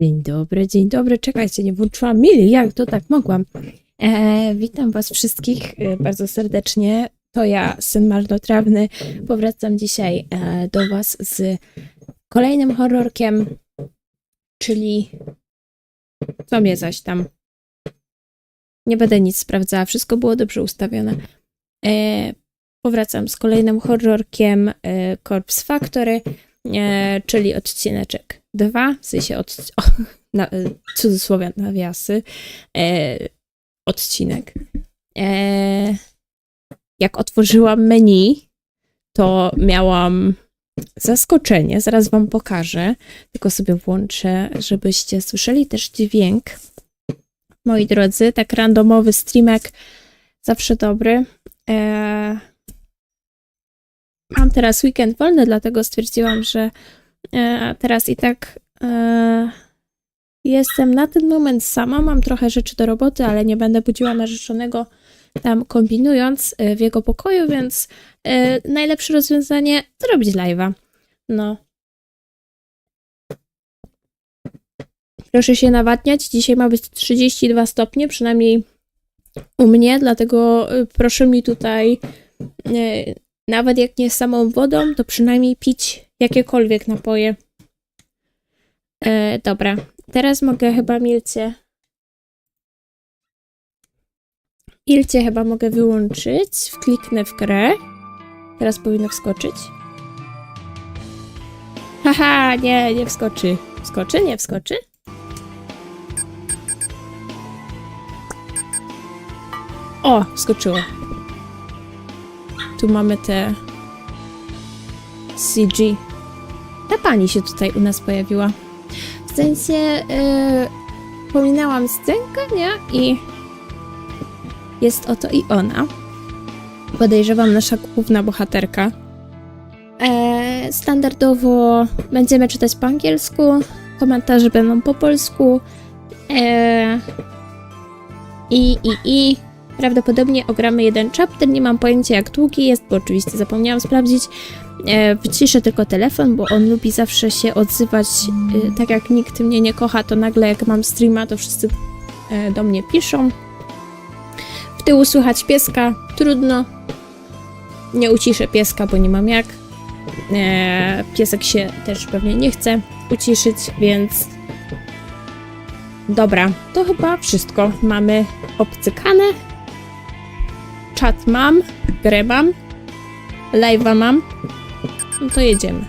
Dzień dobry, czekajcie, nie włączyłam Mili, jak to tak mogłam? Witam was wszystkich bardzo serdecznie, to ja, syn marnotrawny, powracam dzisiaj do was z kolejnym horrorkiem, czyli co mnie zaś tam, nie będę nic sprawdzała, wszystko było dobrze ustawione. Powracam z kolejnym horrorkiem Corpse Factory, czyli odcineczek 2, w sensie cudzysłowia nawiasy, odcinek. Jak otworzyłam menu, to miałam zaskoczenie, zaraz wam pokażę, tylko sobie włączę, żebyście słyszeli też dźwięk. Moi drodzy, tak randomowy streamek, zawsze dobry. Mam teraz weekend wolny, dlatego stwierdziłam, że teraz i tak jestem na ten moment sama, mam trochę rzeczy do roboty, ale nie będę budziła narzeczonego tam kombinując w jego pokoju, więc najlepsze rozwiązanie zrobić live'a. No. Proszę się nawadniać, dzisiaj ma być 32 stopnie, przynajmniej u mnie, dlatego proszę mi tutaj nawet jak nie samą wodą, to przynajmniej pić jakiekolwiek napoje. Dobra, teraz mogę chyba Milcie chyba mogę wyłączyć. Wkliknę w grę. Teraz powinno wskoczyć. Haha, nie wskoczy. Wskoczy? Nie wskoczy? O, wskoczyło. Tu mamy te CG. Ta pani się tutaj u nas pojawiła. W sensie pominęłam scenkę, nie? I jest oto i ona. Podejrzewam nasza główna bohaterka. Standardowo będziemy czytać po angielsku, komentarze będą po polsku. I prawdopodobnie ogramy jeden chapter, nie mam pojęcia jak długi jest, bo oczywiście zapomniałam sprawdzić. Wyciszę tylko telefon, bo on lubi zawsze się odzywać, tak jak nikt mnie nie kocha, to nagle jak mam streama, to wszyscy do mnie piszą. W tyłu słychać pieska, trudno. Nie uciszę pieska, bo nie mam jak. Piesek się też pewnie nie chce uciszyć, więc dobra, to chyba wszystko. Mamy obcykane. Czat mam, grę mam, live'a mam, no to jedziemy.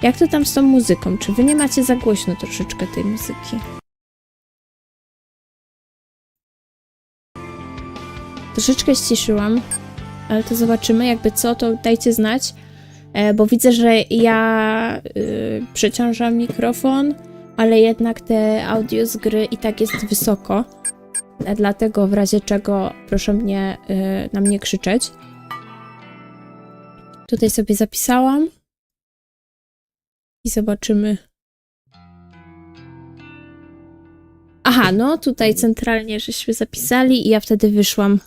Jak to tam z tą muzyką? Czy wy nie macie za głośno troszeczkę tej muzyki? Troszeczkę ściszyłam, ale to zobaczymy, jakby co, to dajcie znać, bo widzę, że ja przeciążam mikrofon, ale jednak te audio z gry i tak jest wysoko. Dlatego w razie czego proszę na mnie krzyczeć. Tutaj sobie zapisałam. I zobaczymy. Aha, no tutaj centralnie żeśmy zapisali i ja wtedy wyszłam.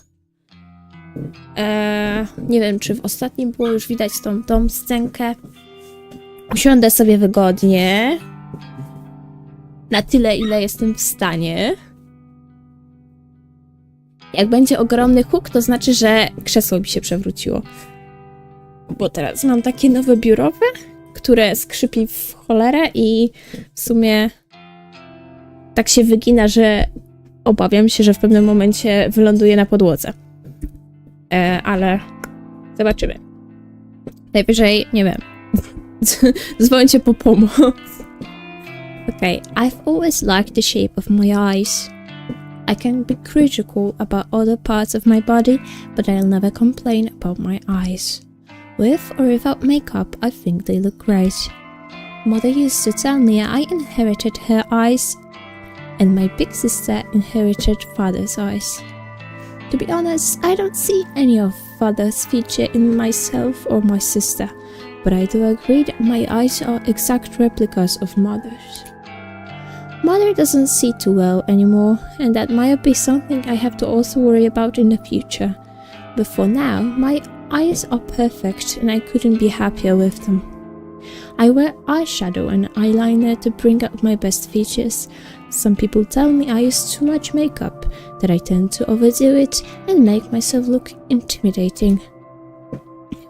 Nie wiem, czy w ostatnim było już widać tą scenkę. Usiądę sobie wygodnie. Na tyle, ile jestem w stanie. Jak będzie ogromny huk, to znaczy, że krzesło mi się przewróciło. Bo teraz mam takie nowe biurowe, które skrzypi w cholerę i w sumie tak się wygina, że obawiam się, że w pewnym momencie wyląduje na podłodze. Ale zobaczymy. Najwyżej, nie wiem, dzwońcie po pomoc. Okay, I've always liked the shape of my eyes. I can be critical about other parts of my body, but I'll never complain about my eyes. With or without makeup, I think they look great. Mother used to tell me I inherited her eyes, and my big sister inherited father's eyes. To be honest, I don't see any of father's feature in myself or my sister, but I do agree that my eyes are exact replicas of mother's. Mother doesn't see too well anymore, and that might be something I have to also worry about in the future. But for now, my eyes are perfect and I couldn't be happier with them. I wear eyeshadow and eyeliner to bring out my best features. Some people tell me I use too much makeup, that I tend to overdo it and make myself look intimidating.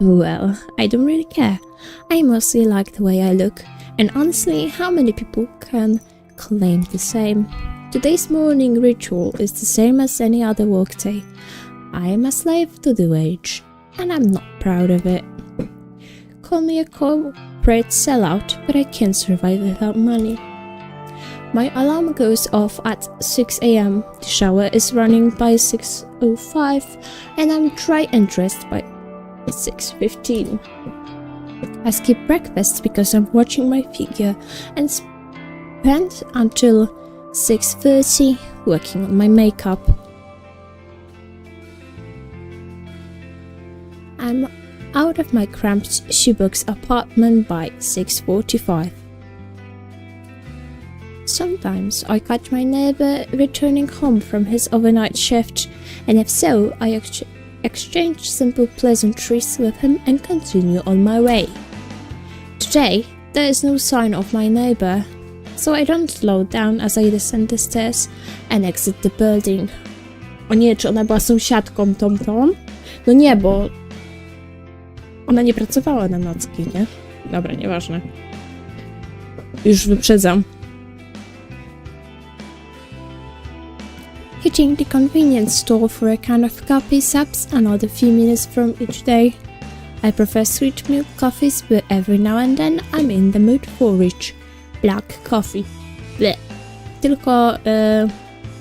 Well, I don't really care. I mostly like the way I look, and honestly, how many people can claim the same? Today's morning ritual is the same as any other workday. I am a slave to the wage, and I'm not proud of it. Call me a corporate sellout, but I can't survive without money. My alarm goes off at 6 a.m. The shower is running by 6:05, and I'm dry and dressed by 6:15. I skip breakfast because I'm watching my figure and spend until 6:30 working on my makeup. I'm out of my cramped shoebox apartment by 6:45. Sometimes I catch my neighbor returning home from his overnight shift, and if so, I exchange simple pleasantries with him and continue on my way. Today, there is no sign of my neighbor, so I don't slow down as I descend the stairs and exit the building. O nie, czy ona była sąsiadką tą? No nie, bo ona nie pracowała na nocki, nie? Dobra, nieważne. Już wyprzedzam. Hitting the convenience store for a can of coffee saps another few minutes from each day. I prefer sweet milk coffees, but every now and then I'm in the mood for rich black coffee. Bleh. Tylko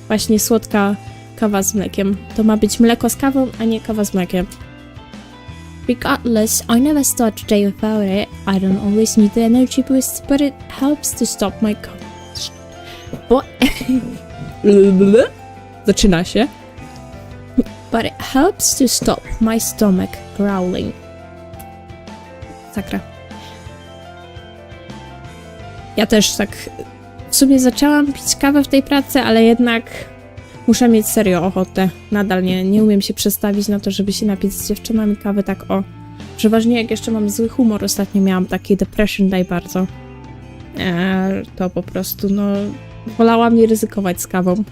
właśnie słodka kawa z mlekiem. To ma być mleko z kawą, a nie kawa z mlekiem. Regardless, I never start the day without it. I don't always need the energy boost, but it helps to stop my Zaczyna się. But it helps to stop my stomach growling. Sakra. Ja też tak w sumie zaczęłam pić kawę w tej pracy, ale jednak muszę mieć serio ochotę. Nadal nie umiem się przestawić na to, żeby się napić z dziewczynami kawy tak o. Przeważnie jak jeszcze mam zły humor, ostatnio miałam taki depression day bardzo. To po prostu, wolałam nie ryzykować z kawą.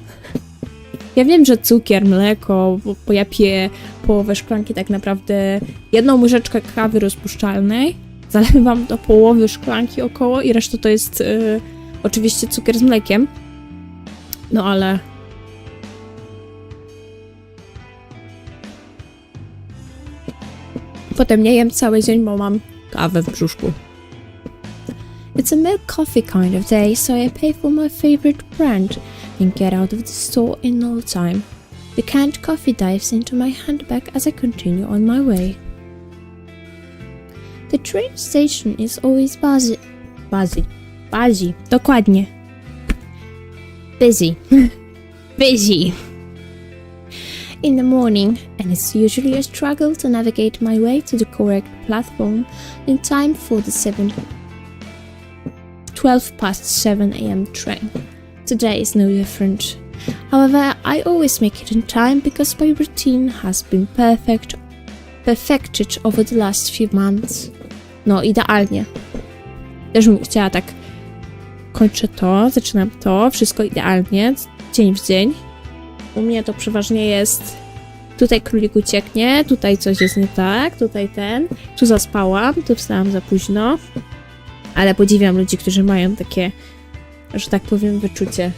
Ja wiem, że cukier, mleko, bo ja piję połowę szklanki tak naprawdę, jedną łyżeczkę kawy rozpuszczalnej, zalewam do połowy szklanki około i reszta to jest oczywiście cukier z mlekiem. No ale... Potem nie jem cały dzień, bo mam kawę w brzuszku. It's a milk coffee kind of day, so I pay for my favorite brand and get out of the store in no time. The canned coffee dives into my handbag as I continue on my way. The train station is always busy. Dokładnie. Busy. Busy. In the morning, and it's usually a struggle to navigate my way to the correct platform in time for the 12:07 a.m. train. Today is no different. However, I always make it in time because my routine has been perfected over the last few months. No, idealnie. Też bym chciała tak... Kończę to, zaczynam to, wszystko idealnie, dzień w dzień. U mnie to przeważnie jest... Tutaj królik ucieknie, tutaj coś jest nie tak, tutaj tu zaspałam, tu wstałam za późno. Ale podziwiam ludzi, którzy mają takie, że tak powiem, wyczucie.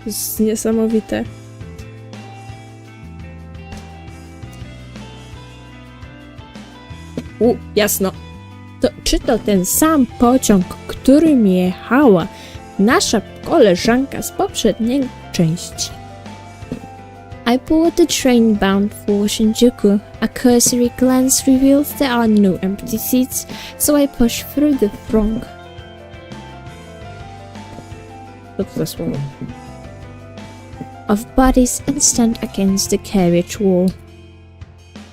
To jest niesamowite. Jasno. Czy to ten sam pociąg, którym jechała nasza koleżanka z poprzedniej części? I board the train bound for Shinjuku. A cursory glance reveals there are no empty seats, so I push through the throng. Co to za słowo? Of bodies and stand against the carriage wall.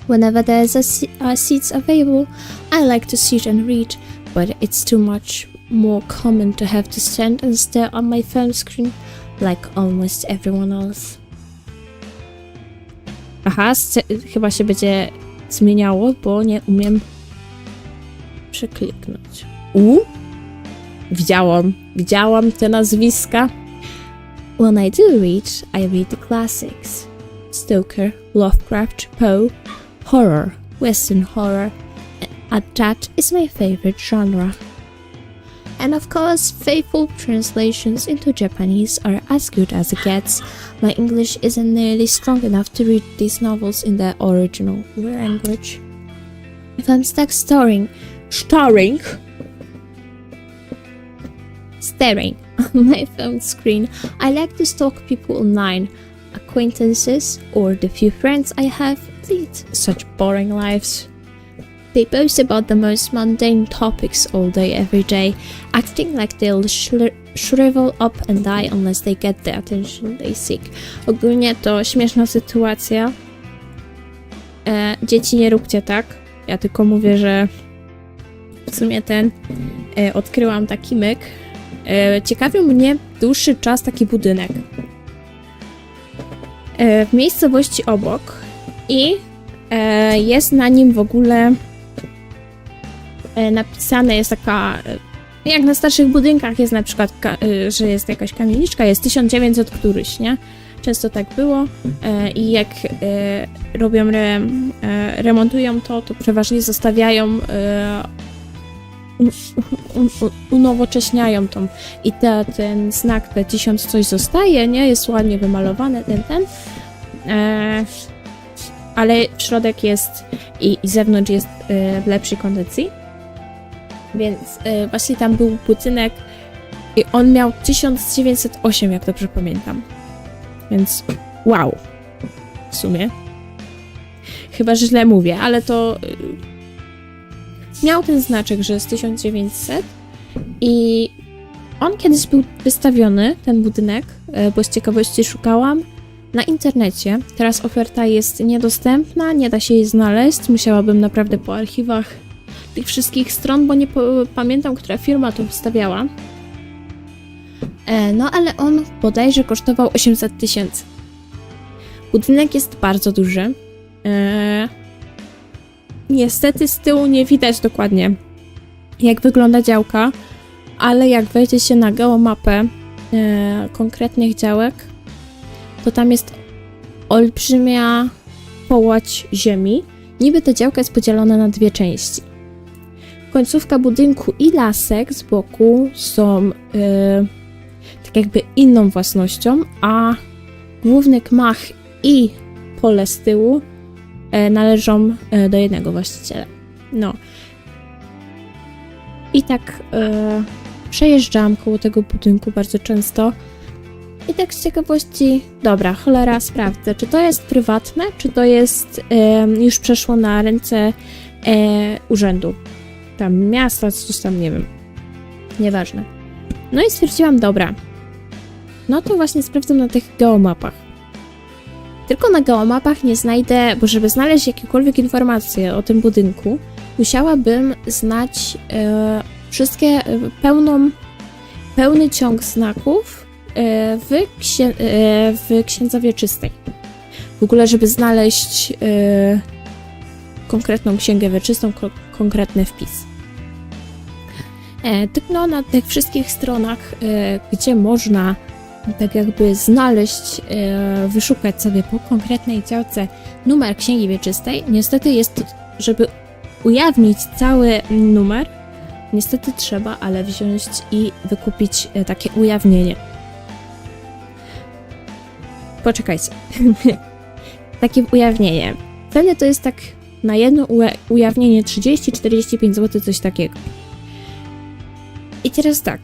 Whenever there's seats available, I like to sit and read, but it's too much more common to have to stand and stare on my phone screen like almost everyone else. Aha, chyba się będzie zmieniało, bo nie umiem przekliknąć. Widziałam te nazwiska. When I do read, I read the classics. Stoker, Lovecraft, Poe, horror, Western horror, and that is my favorite genre. And of course, faithful translations into Japanese are as good as it gets. My English isn't nearly strong enough to read these novels in their original language. If I'm stuck staring on my phone screen, I like to stalk people online. Acquaintances or the few friends I have lead such boring lives. They boast about the most mundane topics all day, every day, acting like they'll shrivel up and die unless they get the attention they seek. Ogólnie to śmieszna sytuacja. Dzieci, nie róbcie tak. Ja tylko mówię, że w sumie odkryłam taki myk. Ciekawił mnie dłuższy czas taki budynek w miejscowości obok i jest na nim w ogóle napisane, jest taka, jak na starszych budynkach jest na przykład, że jest jakaś kamieniczka, jest 1900 któryś, nie? Często tak było i jak remontują to przeważnie zostawiają, unowocześniają tą i ten znak, te 1000 coś zostaje, nie? Jest ładnie wymalowany, ale środek jest i zewnątrz jest w lepszej kondycji. Więc właśnie tam był budynek i on miał 1908, jak dobrze pamiętam. Więc wow, w sumie. Chyba, że źle mówię, ale to miał ten znaczek, że jest 1900 i on kiedyś był wystawiony, ten budynek, bo z ciekawości szukałam, na internecie. Teraz oferta jest niedostępna, nie da się jej znaleźć, musiałabym naprawdę po archiwach tych wszystkich stron, bo nie pamiętam, która firma to wystawiała. No ale on bodajże kosztował 800 000. Budynek jest bardzo duży. Niestety z tyłu nie widać dokładnie, jak wygląda działka, ale jak wejdzie się na geomapę konkretnych działek, to tam jest olbrzymia połać ziemi. Niby ta działka jest podzielona na dwie części. Końcówka budynku i lasek z boku są tak jakby inną własnością, a główny gmach i pole z tyłu należą do jednego właściciela. No. I tak przejeżdżam koło tego budynku bardzo często. I tak z ciekawości, dobra, cholera, sprawdzę, czy to jest prywatne, czy to jest już przeszło na ręce urzędu. Tam miasta, coś tam, nie wiem. Nieważne. No i stwierdziłam, dobra. No to właśnie sprawdzam na tych geomapach. Tylko na geomapach nie znajdę, bo żeby znaleźć jakiekolwiek informacje o tym budynku, musiałabym znać wszystkie, pełny ciąg znaków w księdze wieczystej. W ogóle, żeby znaleźć konkretną księgę wieczystą, konkretny wpis. No, na tych wszystkich stronach, gdzie można tak jakby znaleźć, wyszukać sobie po konkretnej działce numer księgi wieczystej, niestety jest, żeby ujawnić cały numer, niestety trzeba, ale wziąć i wykupić takie ujawnienie. Poczekajcie. Takie ujawnienie. Wtedy to jest tak na jedno ujawnienie 30-45 zł, coś takiego. I teraz tak.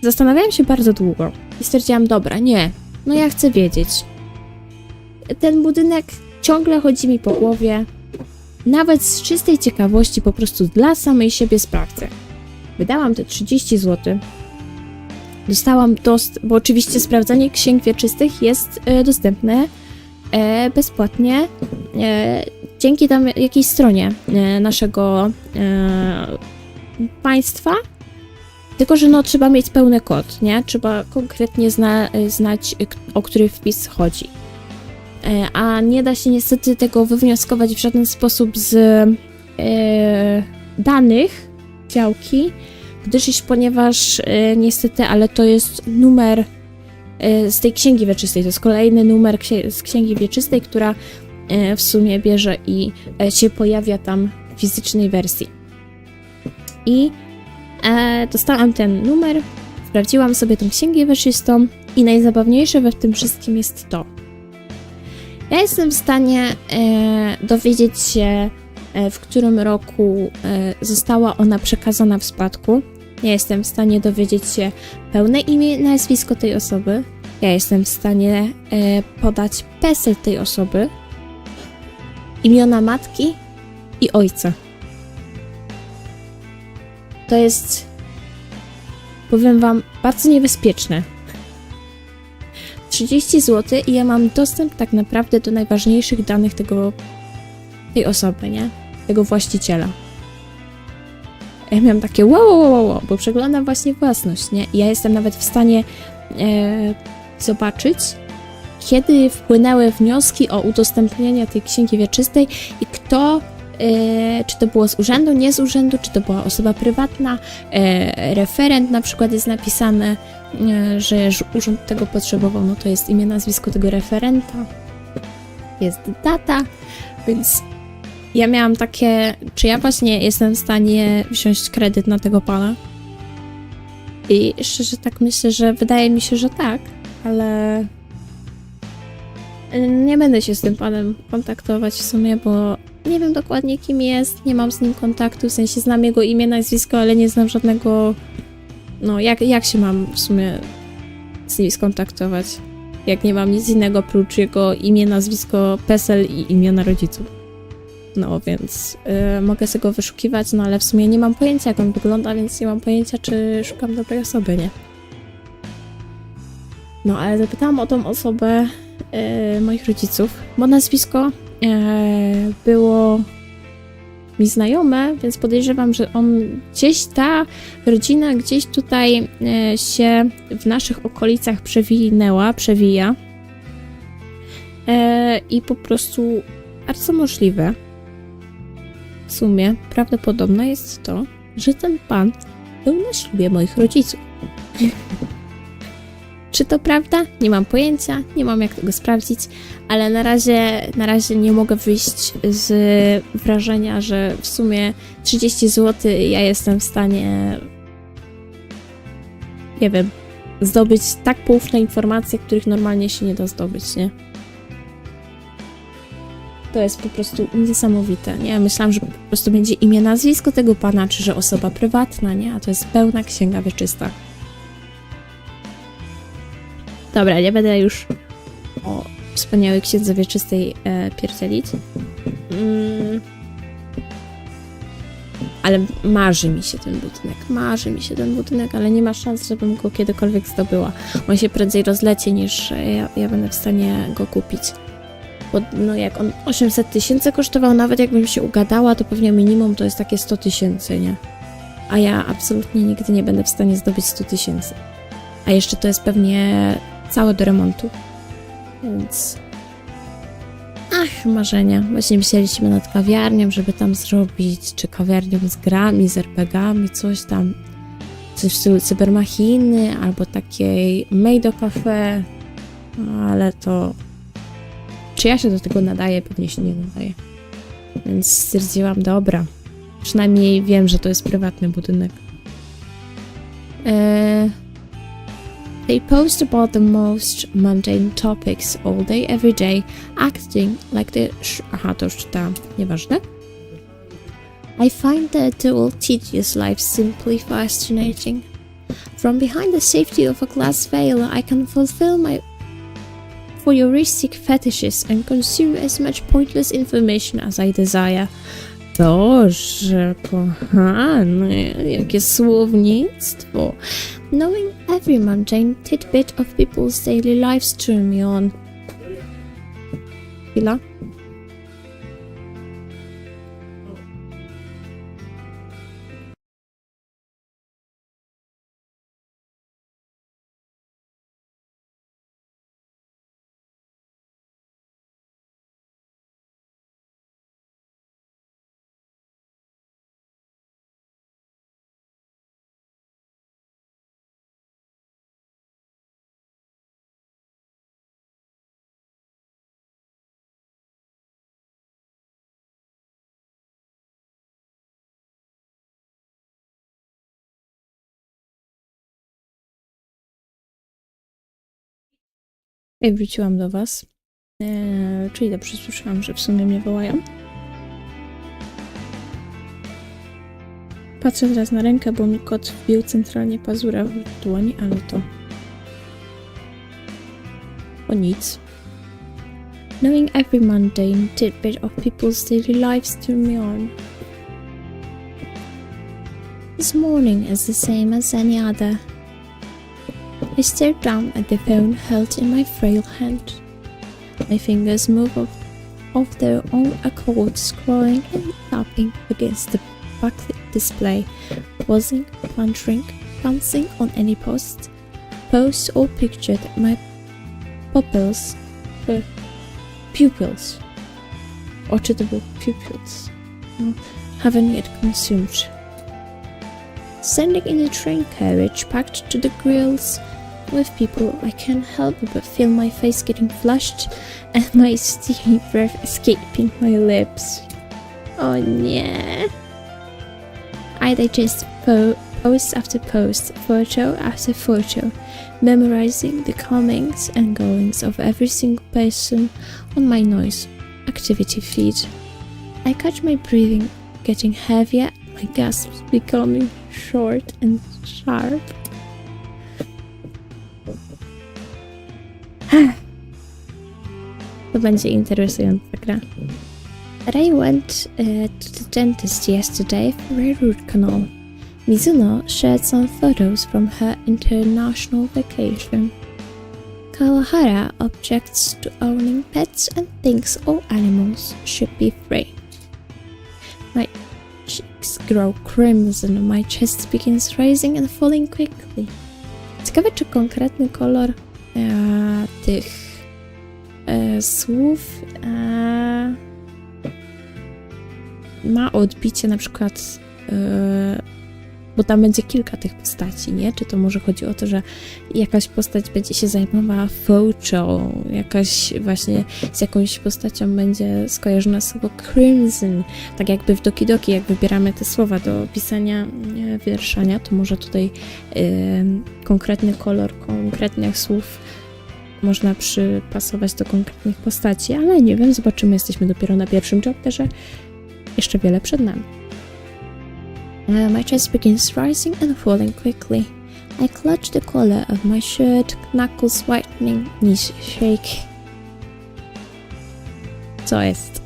Zastanawiałam się bardzo długo i stwierdziłam, dobra, nie, no ja chcę wiedzieć. Ten budynek ciągle chodzi mi po głowie. Nawet z czystej ciekawości, po prostu dla samej siebie sprawdzę. Wydałam te 30 zł. Dostałam bo oczywiście sprawdzanie księg wieczystych jest dostępne bezpłatnie dzięki tam jakiejś stronie naszego państwa. Tylko że no trzeba mieć pełny kod, nie? Trzeba konkretnie znać, o który wpis chodzi. A nie da się niestety tego wywnioskować w żaden sposób z danych działki, ponieważ niestety, ale to jest numer z tej Księgi Wieczystej, to jest kolejny numer z Księgi Wieczystej, która w sumie bierze i się pojawia tam w fizycznej wersji. I dostałam ten numer, sprawdziłam sobie tą Księgę Wieczystą i najzabawniejsze we tym wszystkim jest to. Ja jestem w stanie dowiedzieć się, w którym roku została ona przekazana w spadku. Ja jestem w stanie dowiedzieć się pełne imię i nazwisko tej osoby. Ja jestem w stanie podać PESEL tej osoby, imiona matki i ojca. To jest, powiem wam, bardzo niebezpieczne. 30 zł i ja mam dostęp tak naprawdę do najważniejszych danych tej osoby, nie? Tego właściciela. Ja miałam takie wow, bo przeglądam właśnie własność, nie? I ja jestem nawet w stanie zobaczyć, kiedy wpłynęły wnioski o udostępnienie tej Księgi Wieczystej i kto, czy to było z urzędu, nie z urzędu, czy to była osoba prywatna, referent na przykład jest napisane, że urząd tego potrzebował, no to jest imię, nazwisko tego referenta, jest data, więc ja miałam takie, czy ja właśnie jestem w stanie wziąć kredyt na tego pana? I szczerze tak myślę, że wydaje mi się, że tak, ale nie będę się z tym panem kontaktować w sumie, bo nie wiem dokładnie kim jest, nie mam z nim kontaktu, w sensie znam jego imię, nazwisko, ale nie znam żadnego, no jak się mam w sumie z nim skontaktować, jak nie mam nic innego oprócz jego imię, nazwisko, PESEL i imiona rodziców. No więc mogę sobie go wyszukiwać, no ale w sumie nie mam pojęcia jak on wygląda, więc nie mam pojęcia czy szukam dobrej osoby, nie? No ale zapytałam o tą osobę moich rodziców, bo nazwisko było mi znajome, więc podejrzewam, że ta rodzina gdzieś tutaj się w naszych okolicach przewija i po prostu bardzo możliwe, w sumie prawdopodobne jest to, że ten pan był na ślubie moich rodziców. Czy to prawda? Nie mam pojęcia, nie mam jak tego sprawdzić, ale na razie nie mogę wyjść z wrażenia, że w sumie 30 zł ja jestem w stanie, nie wiem, zdobyć tak poufne informacje, których normalnie się nie da zdobyć, nie? To jest po prostu niesamowite, nie? Myślałam, że po prostu będzie imię, nazwisko tego pana, czy że osoba prywatna, nie? A to jest pełna Księga Wieczysta. Dobra, nie będę już o wspaniałej Księdze Wieczystej pierdzielić. Ale marzy mi się ten budynek, ale nie ma szans, żebym go kiedykolwiek zdobyła. On się prędzej rozlecie, niż ja będę w stanie go kupić. Bo no jak on 800 000 kosztował, nawet jakbym się ugadała, to pewnie minimum to jest takie 100 000, nie? A ja absolutnie nigdy nie będę w stanie zdobyć 100 000. A jeszcze to jest pewnie całe do remontu. Więc... Ach, marzenia. Właśnie myśleliśmy nad kawiarnią, żeby tam zrobić, czy kawiarnią z grami, z RPGami, coś tam. Coś w stylu cybermachiny, albo takiej made cafe. No, ale to... Czy ja się do tego nadaję? Pewnie się nie nadaję. Więc stwierdziłam, dobra. Przynajmniej wiem, że to jest prywatny budynek. They post about the most mundane topics all day, every day, acting like they... Aha, to już czytałam. Nieważne. I find that the old tedious life simply fascinating. From behind the safety of a glass veil, I can fulfill my voyeuristic fetishes and consume as much pointless information as I desire. Boże, kochany, jakie słownictwo. Knowing every mundane tidbit of people's daily lives turn me on. Chwila. I wróciłam do was. Czyli dobrze słyszałam, że w sumie mnie wołają. Patrzę teraz na rękę, bo mi kot wbił centralnie pazura w dłoni, ale to... O nic. Knowing every mundane tidbit of people's daily lives turned me on. This morning is the same as any other. I stared down at the phone held in my frail hand. My fingers moved of their own accord, scrolling and tapping against the backlit display, buzzing, pondering, pouncing on any post or picture that my pupils, oczy to było pupils, haven't yet consumed. Standing in a train carriage packed to the grills with people, I can't help but feel my face getting flushed and my steamy breath escaping my lips. Oh nie! I digest post after post, photo after photo, memorizing the comings and goings of every single person on my noise activity feed. I catch my breathing getting heavier, my gasps becoming short and sharp. To będzie interesująca gra. I went to the dentist yesterday for a root canal. Mizuno shared some photos from her international vacation. Kawahara objects to owning pets and thinks all animals should be free. My cheeks grow crimson and my chest begins rising and falling quickly. Ciekawe, czy konkretny kolor tych słów ma odbicie na przykład, bo tam będzie kilka tych postaci, nie? Czy to może chodzi o to, że jakaś postać będzie się zajmowała photo, jakaś właśnie z jakąś postacią będzie skojarzona słowo crimson, tak jakby w Doki Doki, jak wybieramy te słowa do pisania wierszania, to może tutaj konkretny kolor konkretnych słów można przypasować do konkretnych postaci, ale nie wiem, zobaczymy, jesteśmy dopiero na pierwszym chapterze, jeszcze wiele przed nami. My chest begins rising and falling quickly. I clutch the collar of my shirt, knuckles whitening, knees shake. Co jest?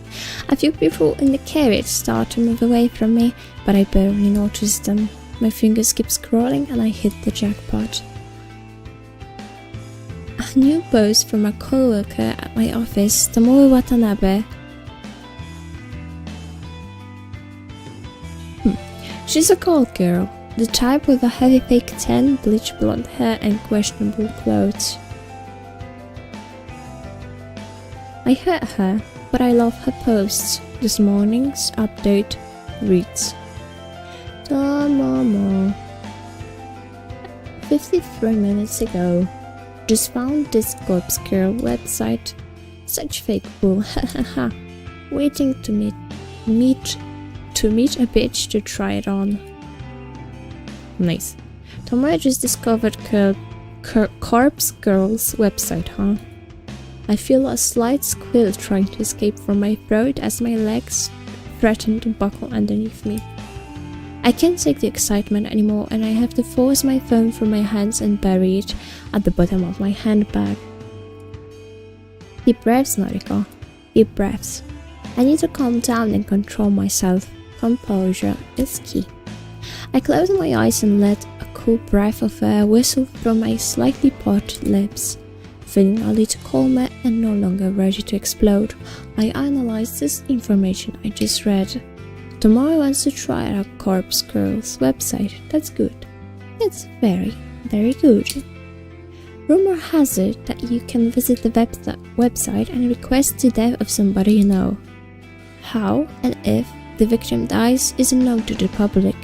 A few people in the carriage start to move away from me, but I barely notice them. My fingers keep scrolling and I hit the jackpot. A new post from a coworker at my office, Tomoe Watanabe. She's a cold girl, the type with a heavy fake tan, bleach blonde hair and questionable clothes. I hate her, but I love her posts. This morning's update reads: Tomomo. 53 minutes ago. Just found this corpse girl website. Such fake bull, hahaha. Waiting to meet a bitch to try it on. Nice. Tomoe just discovered corpse girl's website, huh? I feel a slight squeal trying to escape from my throat as my legs threaten to buckle underneath me. I can't take the excitement anymore and I have to force my phone from my hands and bury it at the bottom of my handbag. Deep breaths, Noriko. Deep breaths. I need to calm down and control myself. Composure is key. I close my eyes and let a cool breath of air whistle from my slightly parted lips. Feeling a little calmer and no longer ready to explode, I analyze this information I just read. Tomorrow wants to try out a corpse girl's website. That's good. It's very, very good. Rumor has it that you can visit the website and request the death of somebody you know. How and if the victim dies is unknown to the public.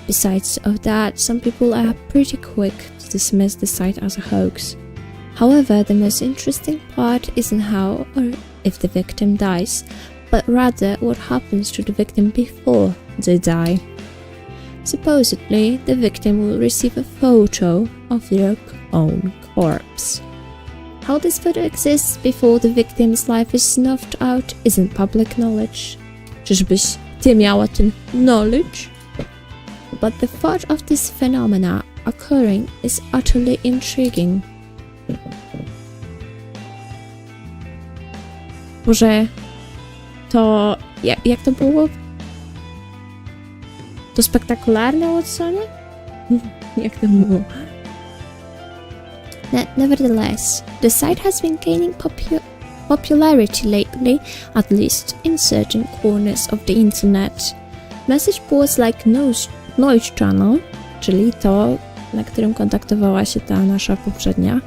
Besides of that, some people are pretty quick to dismiss the site as a hoax. However, the most interesting part isn't how or if the victim dies, but rather what happens to the victim before they die. Supposedly, the victim will receive a photo of their own corpse. How this photo exists before the victim's life is snuffed out isn't public knowledge. Czyżbyś ty miała ten knowledge? But the thought of this phenomena occurring is utterly intriguing. Może to... Jak to było? To spektakularne Watsonie? Jak to było? Nevertheless, the site has been gaining popularity lately, at least in certain corners of the internet. Message boards like Noise Channel, czyli to, na którym kontaktowała się ta nasza poprzednia,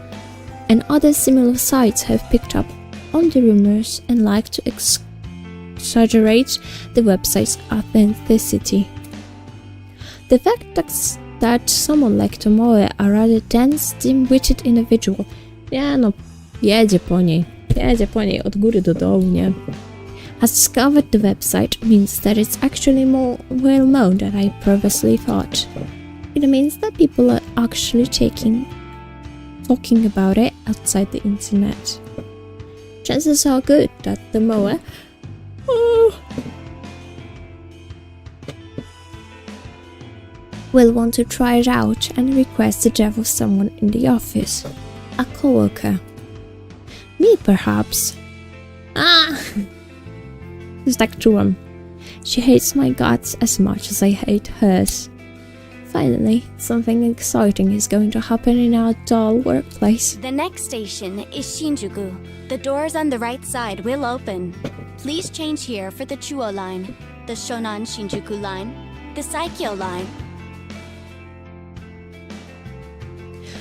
and other similar sites have picked up on the rumors and like to exaggerate the website's authenticity. The fact that someone like Tomoe, a rather dense, dim-witted individual, jedzie po niej od góry do dołu, nie? Has discovered the website means that it's actually more well known than I previously thought. It means that people are actually talking about it outside the internet. Chances are good that Tomoe will want to try it out and request the death of someone in the office. A coworker. Me, perhaps. Just tak czułam. She hates my guts as much as I hate hers. Finally, something exciting is going to happen in our dull workplace. The next station is Shinjuku. The doors on the right side will open. Please change here for the Chuo line, the Shonan Shinjuku line, the Saikyo line.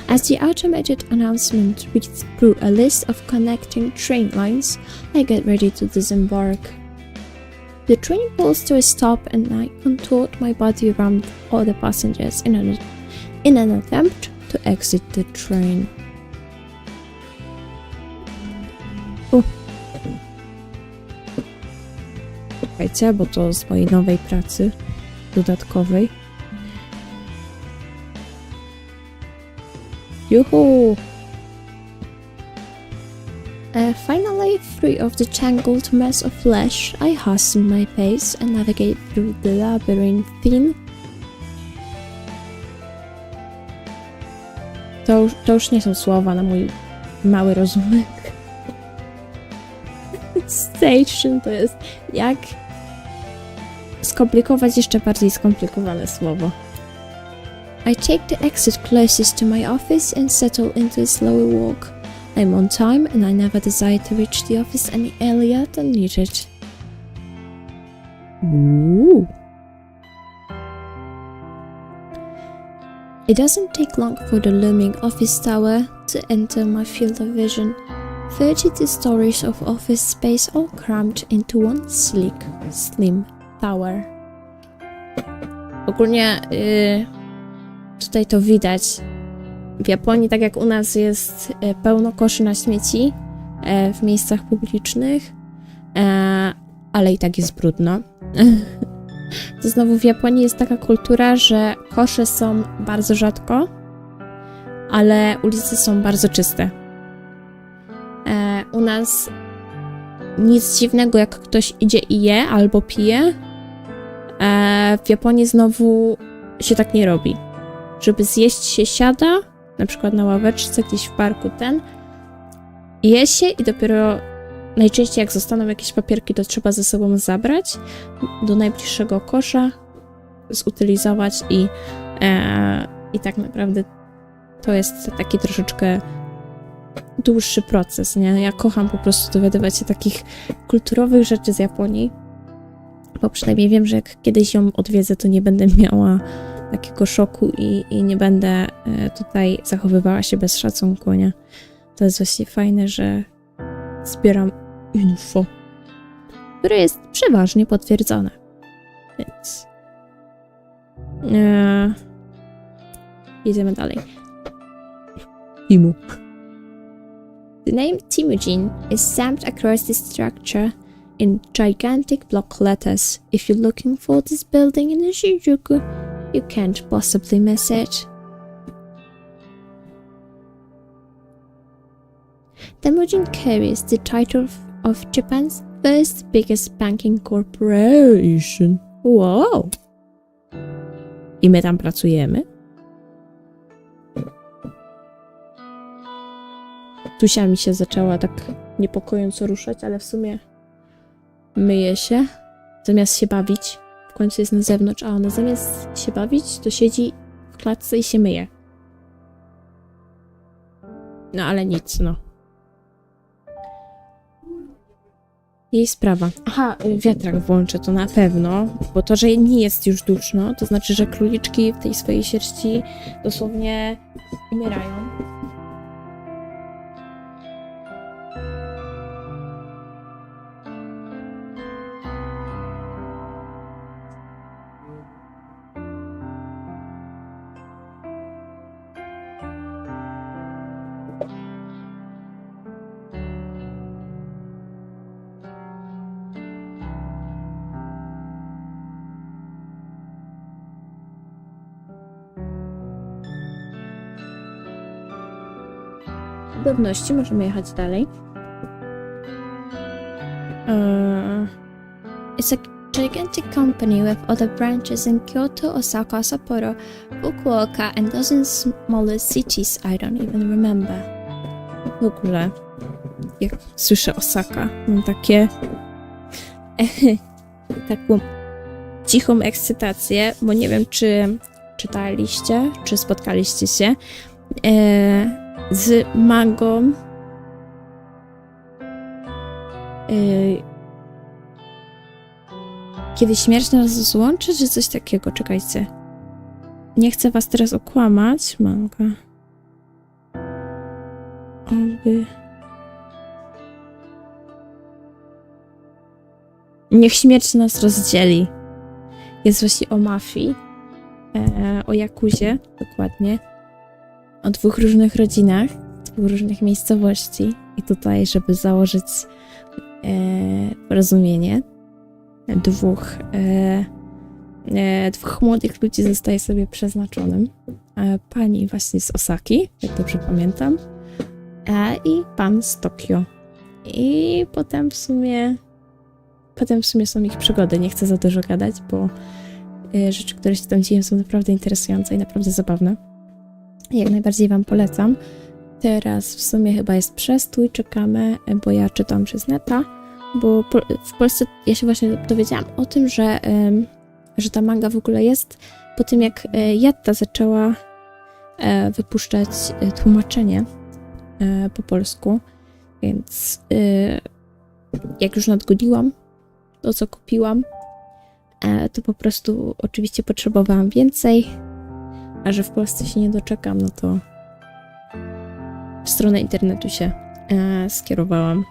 As the automated announcement reads through a list of connecting train lines, I get ready to disembark. The train pulls to a stop and I contort my body around all the passengers in an attempt to exit the train. Słuchajcie, bo to z mojej nowej pracy dodatkowej. Juhu! Finally, free of the tangled mess of flesh, I hasten my pace and navigate through the labyrinthine. To już nie są słowa na mój mały rozumek. Station to jest jak skomplikować jeszcze bardziej skomplikowane słowo. I take the exit closest to my office and settle into a slower walk. I'm on time and I never desire to reach the office any earlier than needed. Ooh. It doesn't take long for the looming office tower to enter my field of vision. 32 stories of office space all crammed into one sleek, slim tower. Ogólnie tutaj to widać. W Japonii, tak jak u nas jest pełno koszy na śmieci w miejscach publicznych, ale i tak jest brudno. To znowu w Japonii jest taka kultura, że kosze są bardzo rzadko, ale ulice są bardzo czyste. U nas nic dziwnego, jak ktoś idzie i je albo pije. W Japonii znowu się tak nie robi. Żeby zjeść się siada, na przykład na ławeczce gdzieś w parku je się i dopiero najczęściej jak zostaną jakieś papierki, to trzeba ze sobą zabrać do najbliższego kosza, zutylizować i tak naprawdę to jest taki troszeczkę dłuższy proces, nie? Ja kocham po prostu dowiadywać się takich kulturowych rzeczy z Japonii, bo przynajmniej wiem, że jak kiedyś ją odwiedzę, to nie będę miała takiego szoku i nie będę tutaj zachowywała się bez szacunku, nie? To jest właśnie fajne, że zbieram info, które jest przeważnie potwierdzone. Więc jedziemy dalej. Timu. The name Timujin is stamped across the structure in gigantic block letters. If you're looking for this building in Shinjuku, you can't possibly miss it. Temujin carries the title of Japan's first biggest banking corporation. Wow! I my tam pracujemy? Tusia mi się zaczęła tak niepokojąco ruszać, ale w sumie myje się, zamiast się bawić. W końcu jest na zewnątrz, a ona zamiast się bawić, to siedzi w klatce i się myje. No ale nic, no. Jej sprawa. Aha, wiatrak włączę, to na pewno, bo to, że nie jest już duszno, to znaczy, że króliczki w tej swojej sierści dosłownie umierają. Pewności możemy jechać dalej. It's a gigantic company with other branches in Kyoto, Osaka, Sapporo, Fukuoka and dozens smaller cities I don't even remember. W ogóle, jak słyszę Osaka, mam taką cichą ekscytację, bo nie wiem, czy czytaliście, czy spotkaliście się z mangą Kiedy śmierć nas złączy, czy coś takiego? Czekajcie. Nie chcę was teraz okłamać. Manga. Oby... Niech śmierć nas rozdzieli. Jest właśnie o mafii. O Jakuzie, dokładnie. O dwóch różnych rodzinach, dwóch różnych miejscowości. I tutaj, żeby założyć porozumienie, dwóch młodych ludzi zostaje sobie przeznaczonym. Pani właśnie z Osaki, jak dobrze pamiętam, i pan z Tokio. I potem w sumie są ich przygody. Nie chcę za dużo gadać, bo rzeczy, które się tam dzieją, są naprawdę interesujące i naprawdę zabawne. Jak najbardziej wam polecam. Teraz w sumie chyba jest przestój, czekamy, bo ja czytam przez neta, bo w Polsce ja się właśnie dowiedziałam o tym, że ta manga w ogóle jest po tym, jak Jatta zaczęła wypuszczać tłumaczenie po polsku, więc jak już nadgoniłam to, co kupiłam, to po prostu oczywiście potrzebowałam więcej, a że w Polsce się nie doczekam, no to w stronę internetu się skierowałam.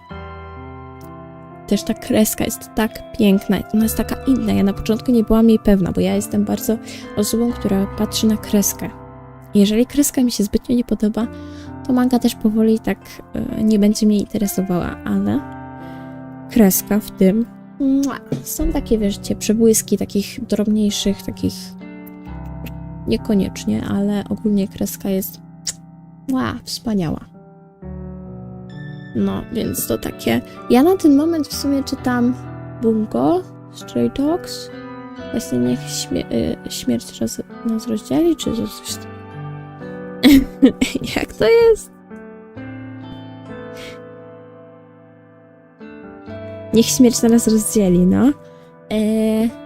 Też ta kreska jest tak piękna, ona jest taka inna. Ja na początku nie byłam jej pewna, bo ja jestem bardzo osobą, która patrzy na kreskę. Jeżeli kreska mi się zbytnio nie podoba, to manga też powoli tak nie będzie mnie interesowała, ale kreska w tym są takie, wiecie, przebłyski takich drobniejszych, takich niekoniecznie, ale ogólnie kreska jest wspaniała. No, więc to takie... Ja na ten moment w sumie czytam Bungo, Stray Dogs. Właśnie niech śmierć nas rozdzieli, czy coś... Jak to jest? Niech śmierć nas rozdzieli, no.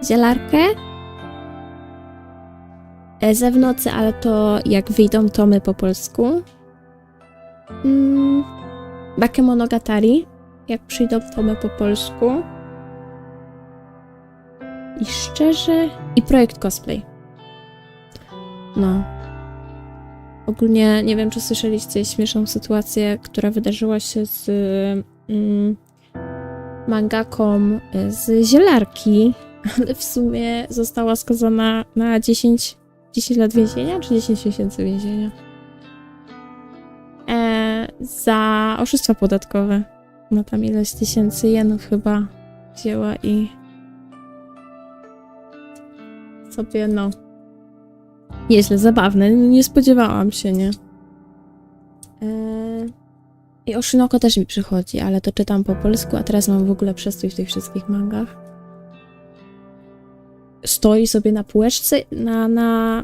Zielarkę. Ze w nocy, ale to jak wyjdą tomy po polsku. Bakemonogatari, jak przyjdą tomy po polsku. I szczerze... I projekt cosplay. No. Ogólnie nie wiem, czy słyszeliście śmieszną sytuację, która wydarzyła się z mangaką z Zielarki, ale w sumie została skazana na 10 lat więzienia, czy 10 miesięcy więzienia? Za oszustwa podatkowe. No tam ileś tysięcy jenów chyba wzięła i sobie, no, nieźle zabawne. Nie spodziewałam się, nie? I Oshinoko też mi przychodzi, ale to czytam po polsku, a teraz mam w ogóle przestój w tych wszystkich mangach. Stoi sobie na półeczce, na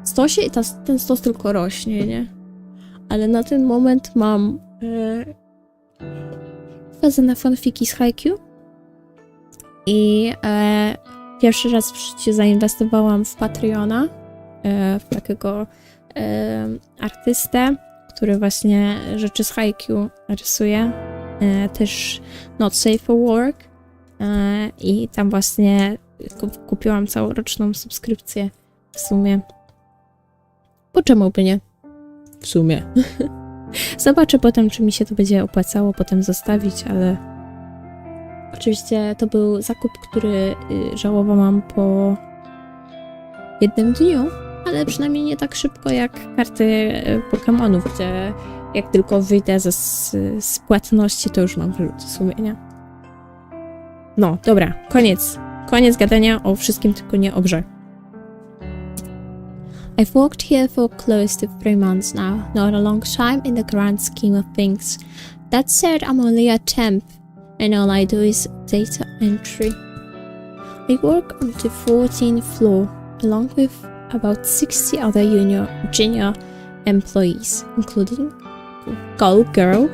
stosie i ten stos tylko rośnie, nie? Ale na ten moment mam fazę na fanfiki z Haikyuu i pierwszy raz w życiu zainwestowałam w Patreona, w takiego artystę, który właśnie rzeczy z Haikyuu rysuje, też Not Safe for Work i tam właśnie kupiłam całoroczną subskrypcję w sumie. Bo czemu by nie? W sumie. Zobaczę potem, czy mi się to będzie opłacało potem zostawić, ale oczywiście to był zakup, który żałowałam po jednym dniu, ale przynajmniej nie tak szybko jak karty Pokemonów, gdzie jak tylko wyjdę z płatności, to już mam wyrzuty sumienia. No, dobra, koniec gadania o wszystkim, tylko nie o grze. I've worked here for close to 3 months now, not a long time in the grand scheme of things. That said, I'm only a temp, and all I do is data entry. I work on the 14th floor, along with about 60 other junior employees, including Call Girl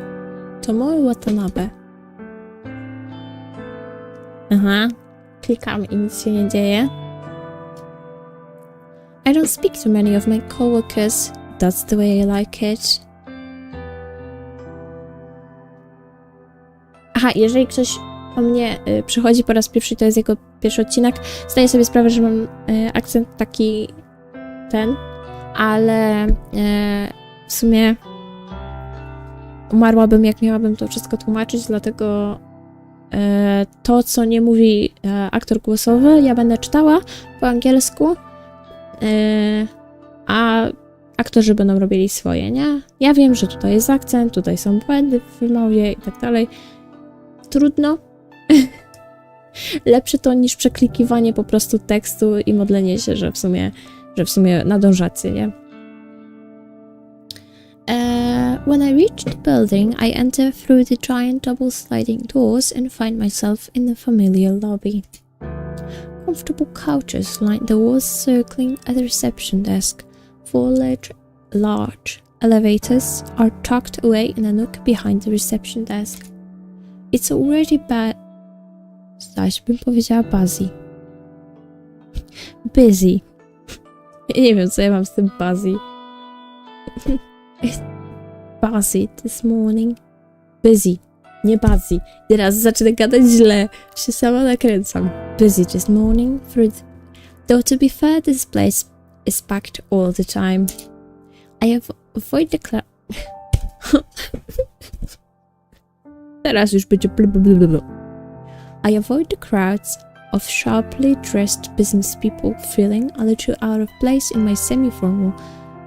Tomoe Watanabe. Aha, klikam i nic się nie dzieje. I don't speak to many of my coworkers. That's the way I like it. Aha, jeżeli ktoś o mnie przychodzi po raz pierwszy, to jest jego pierwszy odcinek, zdaję sobie sprawę, że mam akcent taki ale w sumie umarłabym, jak miałabym to wszystko tłumaczyć, dlatego to, co nie mówi aktor głosowy, ja będę czytała po angielsku, a aktorzy będą robili swoje, nie? Ja wiem, że tutaj jest akcent, tutaj są błędy w wymowie i tak dalej. Trudno. Lepsze to niż przeklikiwanie po prostu tekstu i modlenie się, że w sumie nadążacie, nie? When I reach the building, I enter through the giant double sliding doors and find myself in the familiar lobby. Comfortable couches line the walls circling at the reception desk. 4 large elevators are tucked away in a nook behind the reception desk. It's already zaś bym powiedziała busy. Nie wiem, co ja mam z tym busy. Busy this morning. Busy, nie busy. Teraz zacznę gadać źle. Się sama nakręcam. Busy this morning. Though to be fair, this place is packed all the time. I avoid the Teraz już będzie blablabla. I avoid the crowds of sharply dressed business people, feeling a little out of place in my semi-formal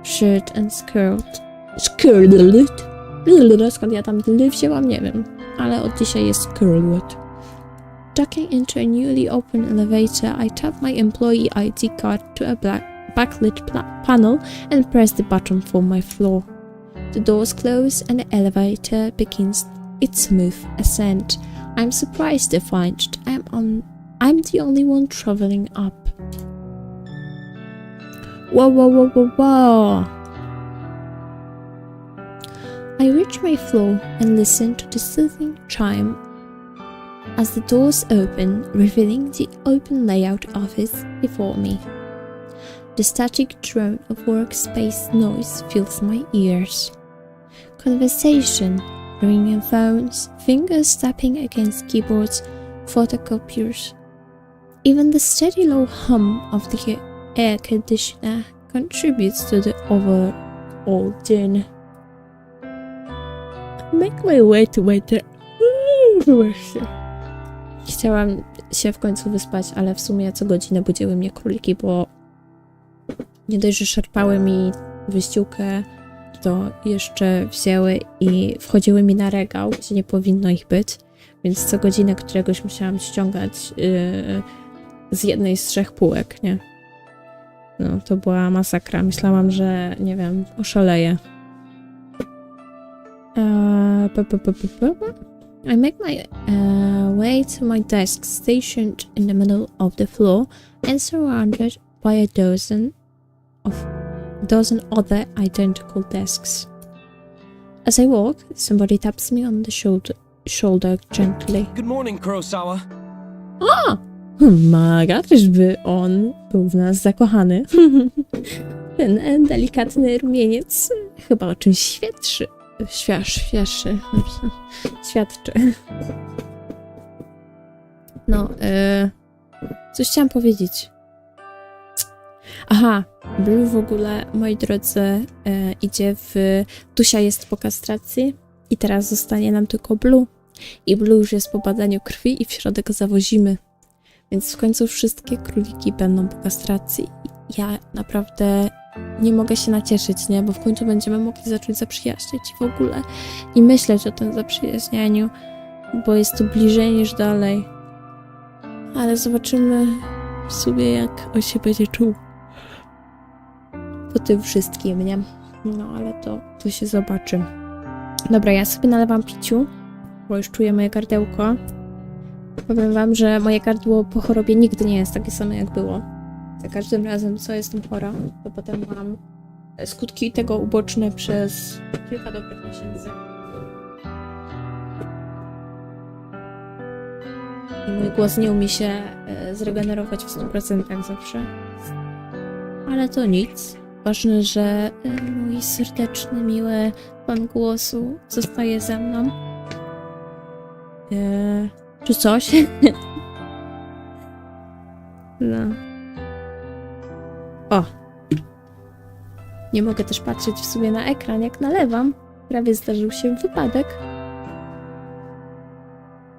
shirt and skirt. Skąd ja tam wzięłam, nie wiem, ale od dzisiaj jest skirt. Ducking into a newly opened elevator, I tap my employee ID card to a backlit panel and press the button for my floor. The doors close and the elevator begins its smooth ascent. I'm surprised to find I'm the only one traveling up. Whoa. I reach my floor and listen to the soothing chime as the doors open, revealing the open layout office before me. The static drone of workspace noise fills my ears. Conversation, ringing phones, fingers tapping against keyboards, photocopiers. Even the steady low hum of the air conditioner contributes to the overall din. Make my way to my Chciałam się w końcu wyspać, ale w sumie co godzinę budziły mnie króliki, bo nie dość, że szarpały mi wyściółkę, to jeszcze wzięły i wchodziły mi na regał, gdzie nie powinno ich być, więc co godzinę któregoś musiałam ściągać z jednej z 3 półek, nie? No, to była masakra. Myślałam, że, nie wiem, oszaleję. I make my way to my desk, stationed in the middle of the floor and surrounded by a dozen other identical desks. As I walk, somebody taps me on the shoulder gently. Good morning, Kurosawa. O! Maga, czyżby on był w nas zakochany? Ten delikatny rumieniec chyba o czymś świadczy. No, coś chciałam powiedzieć. Aha, Blue w ogóle, moi drodzy, idzie w... Tusia jest po kastracji i teraz zostanie nam tylko Blue. I Blue już jest po badaniu krwi i w środek zawozimy. Więc w końcu wszystkie króliki będą po kastracji. Ja naprawdę nie mogę się nacieszyć, nie? Bo w końcu będziemy mogli zacząć zaprzyjaźniać i w ogóle i myśleć o tym zaprzyjaźnianiu, bo jest to bliżej niż dalej. Ale zobaczymy w sumie, jak on się będzie czuł po tym wszystkim, nie? No, ale to się zobaczy. Dobra, ja sobie nalewam piciu, bo już czuję moje gardełko. Powiem wam, że moje gardło po chorobie nigdy nie jest takie same, jak było. Za każdym razem, co jestem chora, to potem mam skutki tego uboczne przez kilka dobrych miesięcy. I mój głos nie umie się zregenerować w 100% zawsze. Ale to nic. Ważne, że mój serdeczny, miły pan głosu zostaje ze mną. Czy coś? No. O! Nie mogę też patrzeć w sumie na ekran, jak nalewam. Prawie zdarzył się wypadek.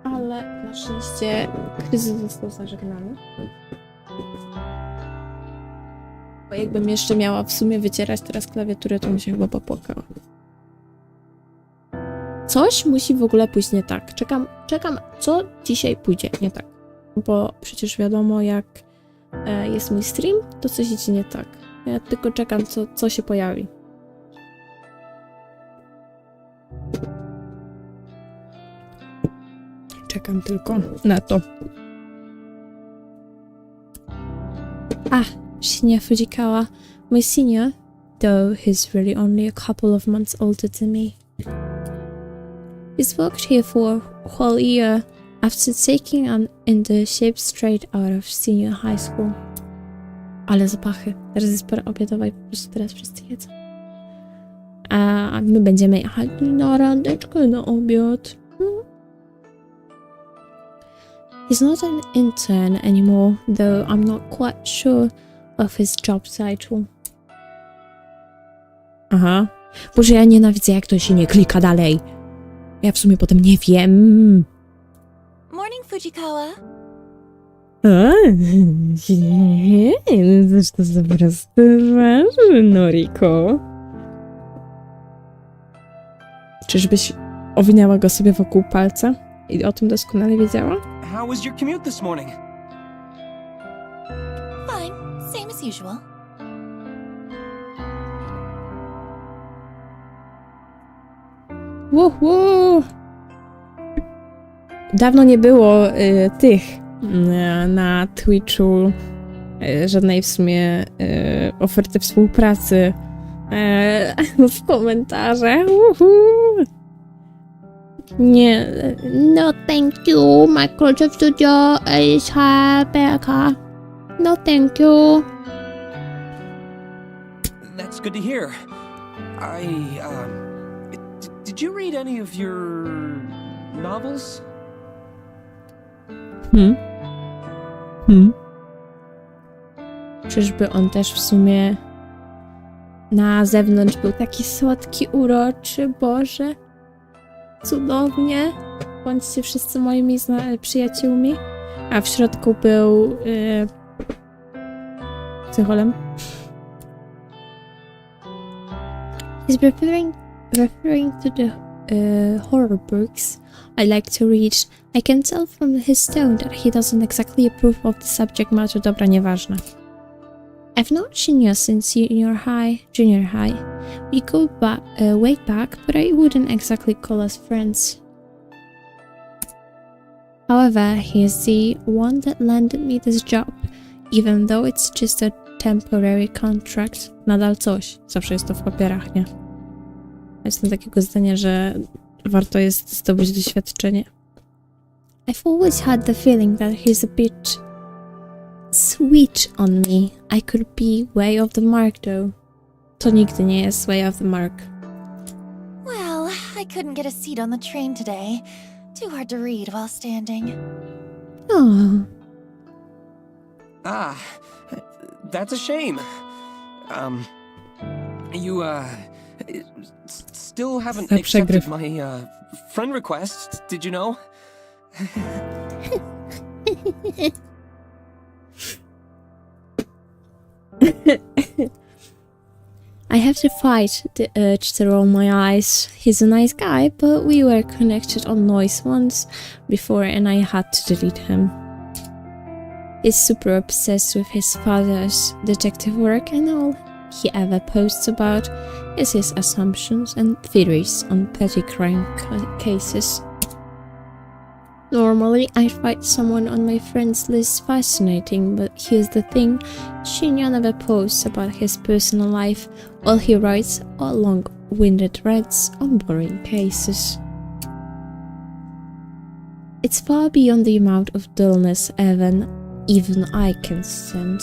Ale na szczęście kryzys został zażegnany. Bo jakbym jeszcze miała w sumie wycierać teraz klawiaturę, to bym się chyba popłakała. Coś musi w ogóle pójść nie tak. Czekam, co dzisiaj pójdzie nie tak. Bo przecież wiadomo, jak jest mój stream, to coś idzie nie tak. Ja tylko czekam, co się pojawi. Czekam tylko na to. Shinya Fujikawa, my senior, though he's really only a couple of months older than me. He's worked here for a whole year after taking an internship straight out of senior high school. Ale zapachy. Teraz jest pora obiadowa i po prostu teraz wszyscy jedzą. A my będziemy jechać na randeczkę na obiad. He's not an intern anymore, though I'm not quite sure of his job title. Aha. Boże, ja nienawidzę, jak to się nie klika dalej. Ja w sumie potem nie wiem. Morning, Fujikawa. Coś to za prosty masz, Noriko. Czyżbyś owinęła go sobie wokół palca i o tym doskonale wiedziała? How was your commute this morning? Fine, same as usual. Dawno nie było tych na Twitchu, żadnej w sumie oferty współpracy w komentarzach. Nie, no thank you, Microsoft Studio is better. No thank you. That's good to hear. Did you read any of your novels? Czyżby on też w sumie na zewnątrz był taki słodki, uroczy, Boże. Cudownie. Bądźcie wszyscy moimi przyjaciółmi. A w środku był psycholem. He's referring to the horror books I like to read. I can tell from his tone that he doesn't exactly approve of the subject matter. Dobra, nieważne. I've known Shinya since junior high. We go back, way back, but I wouldn't exactly call us friends. However, he is the one that landed me this job, even though it's just a temporary contract. Nadal coś. Zawsze jest to w papierach, nie? Jestem takiego zdania, że warto jest zdobyć doświadczenie. I've always had the feeling that he's a bit sweet on me. I could be way off the mark though. To nigdy nie jest way off the mark. Well, I couldn't get a seat on the train today. Too hard to read while standing. Oh. Ah, that's a shame. You, still haven't accepted my, friend request, did you know? I have to fight the urge to roll my eyes. He's a nice guy, but we were connected on Noise once before and I had to delete him. He's super obsessed with his father's detective work and all he ever posts about is his assumptions and theories on petty crime cases. Normally, I find someone on my friends list fascinating, but here's the thing, Shinya never posts about his personal life. All he writes are long-winded threads on boring cases. It's far beyond the amount of dullness even I can stand.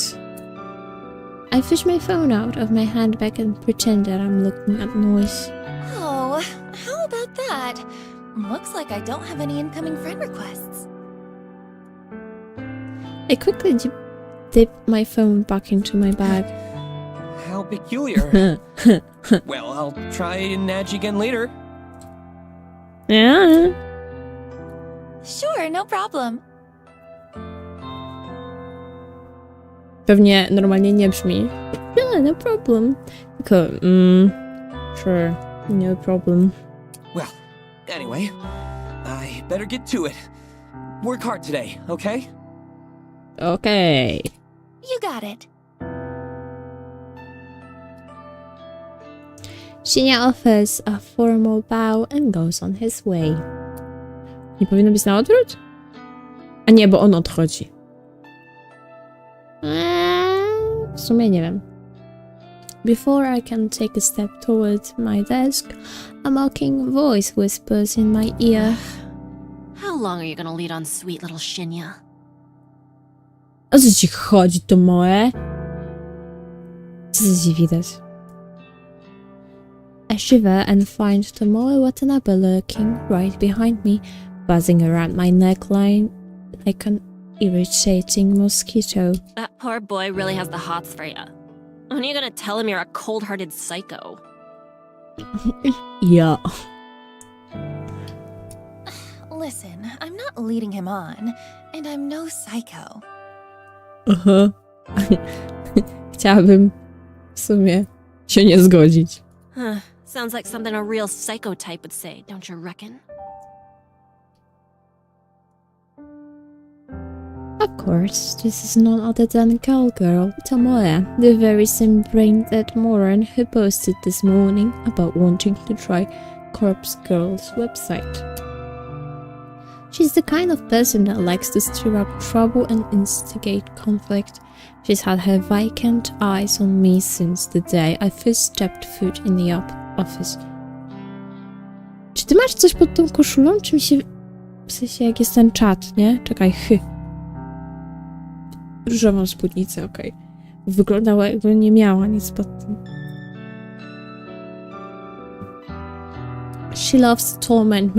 I fish my phone out of my handbag and pretend that I'm looking at Noise. Oh, how about that? Looks like I don't have any incoming friend requests. I quickly dip my phone back into my bag. How peculiar. Well, I'll try and nudge again later. Yeah. Sure, no problem. Pewnie normalnie nie brzmi. Yeah, no problem. Tylko, sure, no problem. Well, anyway, I better get to it. Work hard today, okay? Okay. You got it. Shinya offers a formal bow and goes on his way. Nie powinno być na odwrót? A nie, bo on odchodzi. W sumie nie wiem. Before I can take a step toward my desk, a mocking voice whispers in my ear. How long are you gonna lead on sweet little Shinya? O co ci chodzi, Tomoe? Co ci widać? I shiver and find Tomoe Watanabe lurking right behind me, buzzing around my neckline like an irritating mosquito. That poor boy really has the hots for you. When are you gonna tell him you're a cold-hearted psycho? Yeah. Listen, I'm not leading him on, and I'm no psycho. Chciałabym w sumie się nie zgodzić. Huh. Sounds like something a real psycho type would say, don't you reckon? Of course, this is none other than Girl Tomoe, the very same brain-dead moron who posted this morning about wanting to try Corpse Girl's website. She's the kind of person that likes to stir up trouble and instigate conflict. She's had her vacant eyes on me since the day I first stepped foot in the office. Czy ty masz coś pod tą koszulą? Czy mi się... W sensie jak jest ten czat, nie? Czekaj, różową spódnicę, okej. Wyglądała jakby nie miała nic pod tym. She loves to torment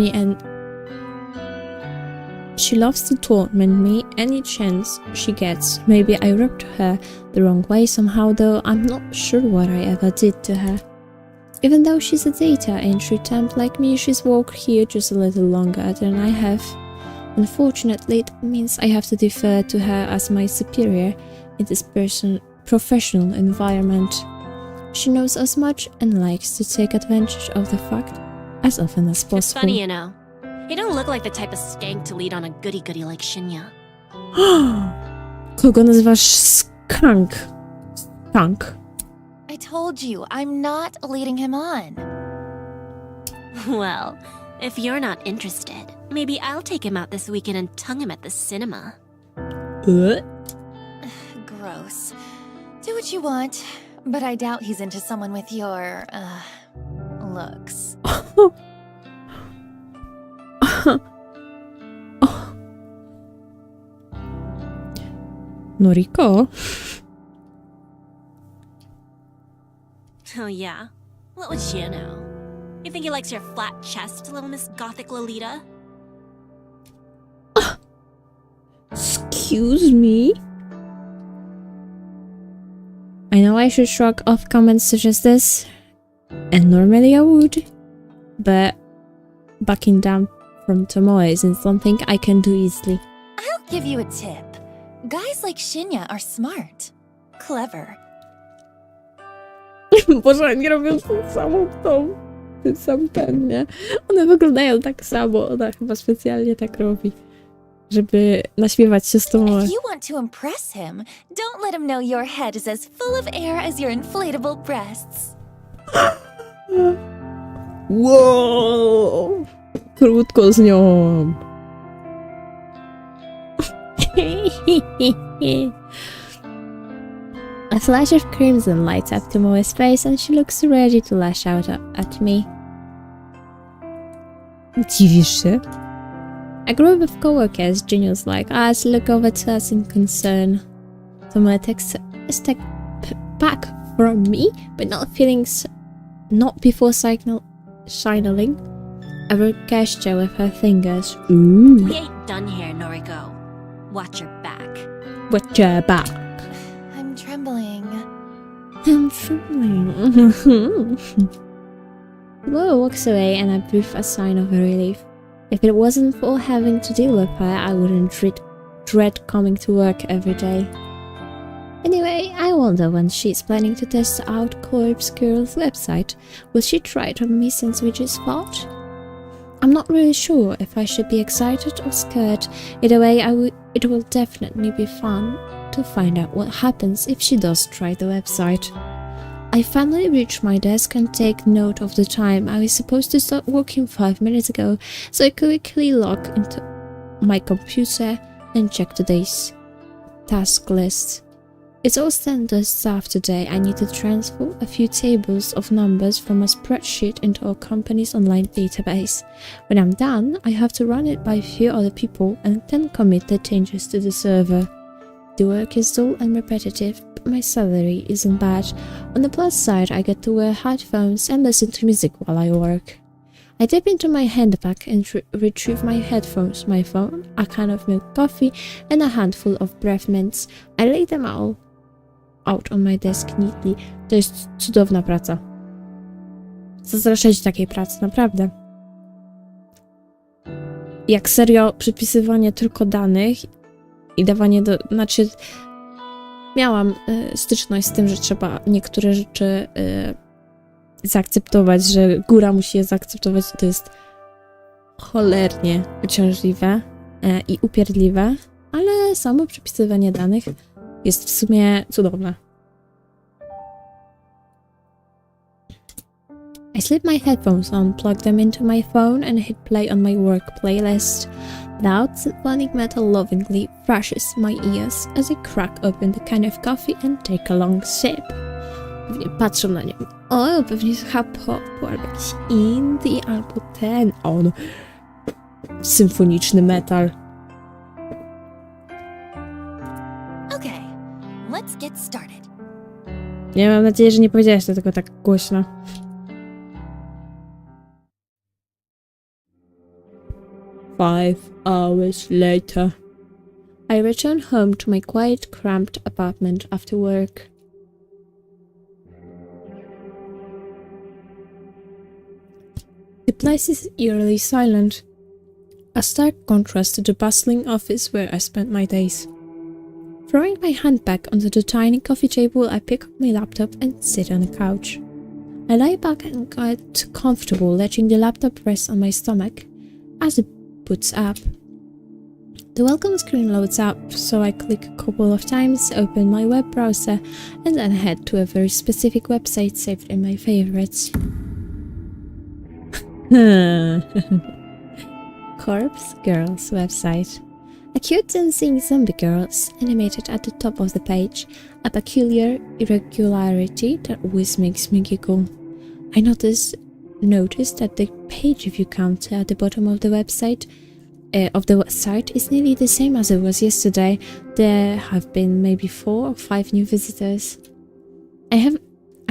me any chance she gets. Maybe I rubbed her the wrong way somehow, though I'm not sure what I ever did to her. Even though she's a data entry temp like me, she's worked here just a little longer than I have. Unfortunately, it means I have to defer to her as my superior in this professional environment. She knows as much and likes to take advantage of the fact as often as It's possible. funny, you know. You don't look like the type of skank to lead on a goody-goody like Shinya. Kogo nazywasz skank? Punk. I told you, I'm not leading him on. Well, if you're not interested, maybe I'll take him out this weekend and tongue him at the cinema. Gross. Do what you want, but I doubt he's into someone with your, looks. Noriko? Oh yeah? What would you know? You think he likes your flat chest, little Miss Gothic Lolita? Excuse me? I know I should shrug off comments such as this, and normally I would, but backing down from Tomoe isn't something I can do easily. I'll give you a tip. Guys like Shinya are smart. Clever. Boże, oni robią ten sam ten, nie? One wyglądają tak samo, ona chyba specjalnie tak robi, żeby naśmiewać się z Tomoe. If you want to impress him, don't let him know your head is as full of air as your inflatable breasts. Wow! Krótko z nią. A flash of crimson lights up Tomoe's face and she looks ready to lash out at me. Dziwisz się? A group of co-workers, juniors like us, look over to us in concern. Tomoe takes a step back from me, but not before signaling a gesture with her fingers. Ooh. We ain't done here, Noriko. Watch your back. Watch your back. I'm trembling. I'm trembling. Tomoe walks away and I breathe a sign of relief. If it wasn't for having to deal with her, I wouldn't dread coming to work every day. Anyway, I wonder when she's planning to test out Corpse Girl's website. Will she try it on me since we just fought? I'm not really sure if I should be excited or scared. Either way, it will definitely be fun to find out what happens if she does try the website. I finally reach my desk and take note of the time. I was supposed to start working 5 minutes ago, so I quickly log into my computer and check today's task list. It's all standard stuff today. I need to transfer a few tables of numbers from a spreadsheet into our company's online database. When I'm done, I have to run it by a few other people and then commit the changes to the server. The work is dull and repetitive, but my salary isn't bad. On the plus side, I get to wear headphones and listen to music while I work. I dip into my handbag and retrieve my headphones, my phone, a can of milk coffee, and a handful of breath mints. I lay them all out on my desk neatly. To jest cudowna praca. Zazdroszczę takiej pracy, naprawdę. Jak serio przypisywanie tylko danych i dawanie znaczy miałam styczność z tym, że trzeba niektóre rzeczy zaakceptować, że góra musi je zaakceptować, to jest cholernie uciążliwe i upierdliwe, ale samo przypisywanie danych jest w sumie cudowne. I slip my headphones on, plug them into my phone and hit play on my work playlist. Loud symphonic metal lovingly thrashes my ears as I crack open the can of coffee and take a long sip. Pewnie patrzą na nią. O, pewnie słucha popu, albo jakiś indie, albo ten. On. Symfoniczny metal. Okay, let's get started. Nie, mam nadzieję, że nie powiedziałaś tego tak głośno. Five hours later, I return home to my quiet, cramped apartment after work. The place is eerily silent, a stark contrast to the bustling office where I spent my days. Throwing my handbag onto the tiny coffee table, I pick up my laptop and sit on the couch. I lie back and get comfortable, letting the laptop rest on my stomach as it boots up. The welcome screen loads up, so I click a couple of times, open my web browser, and then head to a very specific website saved in my favorites. Corpse Girls website. A cute dancing zombie girl is animated at the top of the page, a peculiar irregularity that always makes me giggle. I noticed that the page view counter at the bottom of the website is nearly the same as it was yesterday. There have been maybe 4 or 5 new visitors. I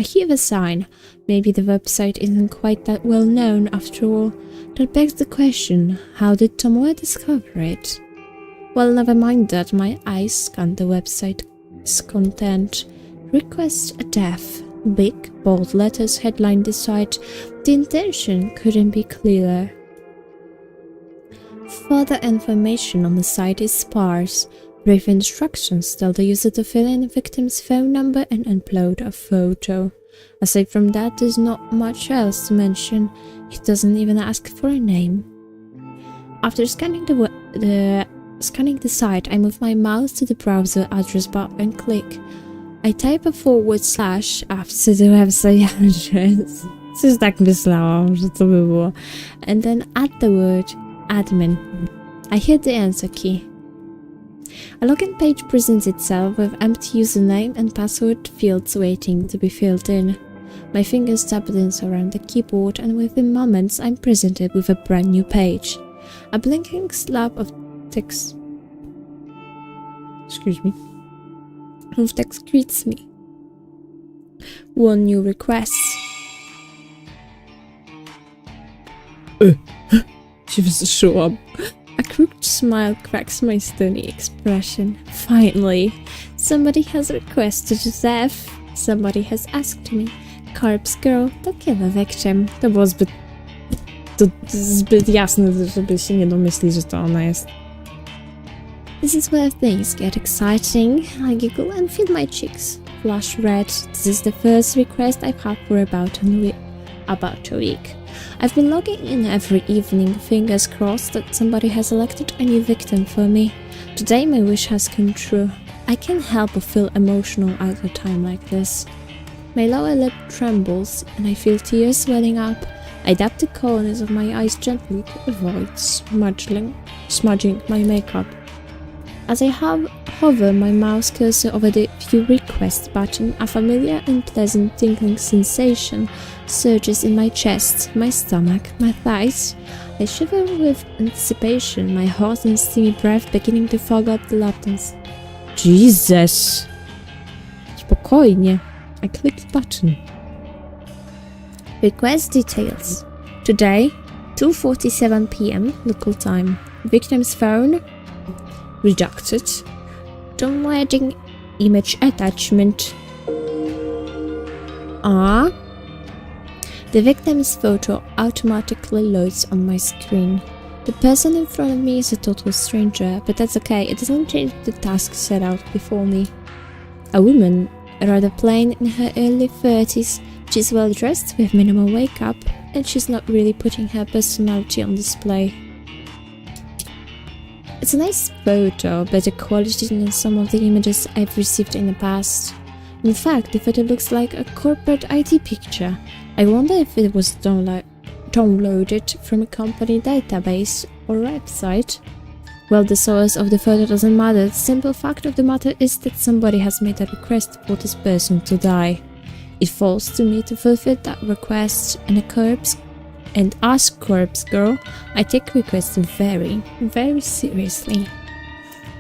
hear the sign. Maybe the website isn't quite that well known after all. That begs the question, how did Tomoe discover it? Well, never mind that. My eyes scanned the website's content. Request a death. Big, bold letters headline the site. The intention couldn't be clearer. Further information on the site is sparse. Brief instructions tell the user to fill in the victim's phone number and upload a photo. Aside from that, there's not much else to mention. It doesn't even ask for a name. After scanning the site, I move my mouse to the browser address bar and click. I type a / after the website address. Coś tak myślałam, że to by było. And then add the word admin. I hit the answer key. A login page presents itself with empty username and password fields waiting to be filled in. My fingers tap dance around the keyboard, and within moments I'm presented with a brand new page. A blinking slab of text. Of text greets me. 1 new request. Się wzruszyłam. A crooked smile cracks my stony expression. Finally, somebody has requested death. Somebody has asked me. Corpse Girl to kill a victim. To było zbyt jasne, żeby się nie domyślić, że to ona jest. This is where things get exciting. I giggle and feel my cheeks flush red. This is the first request I've had for about a week. I've been logging in every evening, fingers crossed that somebody has elected a new victim for me. Today my wish has come true. I can't help but feel emotional at a time like this. My lower lip trembles and I feel tears welling up. I dab the corners of my eyes gently to avoid smudging my makeup. As I hover my mouse cursor over the View Request button, a familiar and pleasant tingling sensation surges in my chest, my stomach, my thighs. I shiver with anticipation, my hot and steamy breath beginning to fog up the laptops. Jesus! Spokojnie. I click the button. Request details. Today, 2:47 p.m. local time. Victim's phone. Rejected. Downloading image attachment. The victim's photo automatically loads on my screen. The person in front of me is a total stranger, but that's okay, it doesn't change the task set out before me. A woman, rather plain, in her early 30s, she's well dressed with minimal makeup, and she's not really putting her personality on display. It's a nice photo, better quality than some of the images I've received in the past. In fact, the photo looks like a corporate ID picture. I wonder if it was downloaded from a company database or website. Well, the source of the photo doesn't matter. The simple fact of the matter is that somebody has made a request for this person to die. It falls to me to fulfill that request, and as Corpse Girl, I take requests very, very seriously.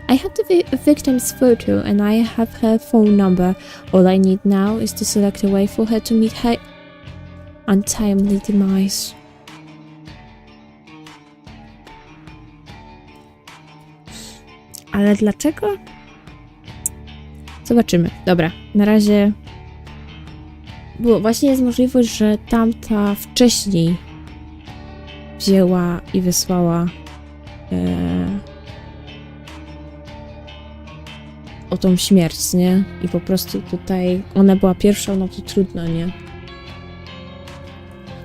I have the victim's photo and I have her phone number. All I need now is to select a way for her to meet her untimely demise. Ale dlaczego? Zobaczymy. Dobra, na razie... Bo właśnie jest możliwość, że tamta wcześniej wzięła i wysłała o tą śmierć, nie? I po prostu tutaj ona była pierwsza, no to trudno, nie?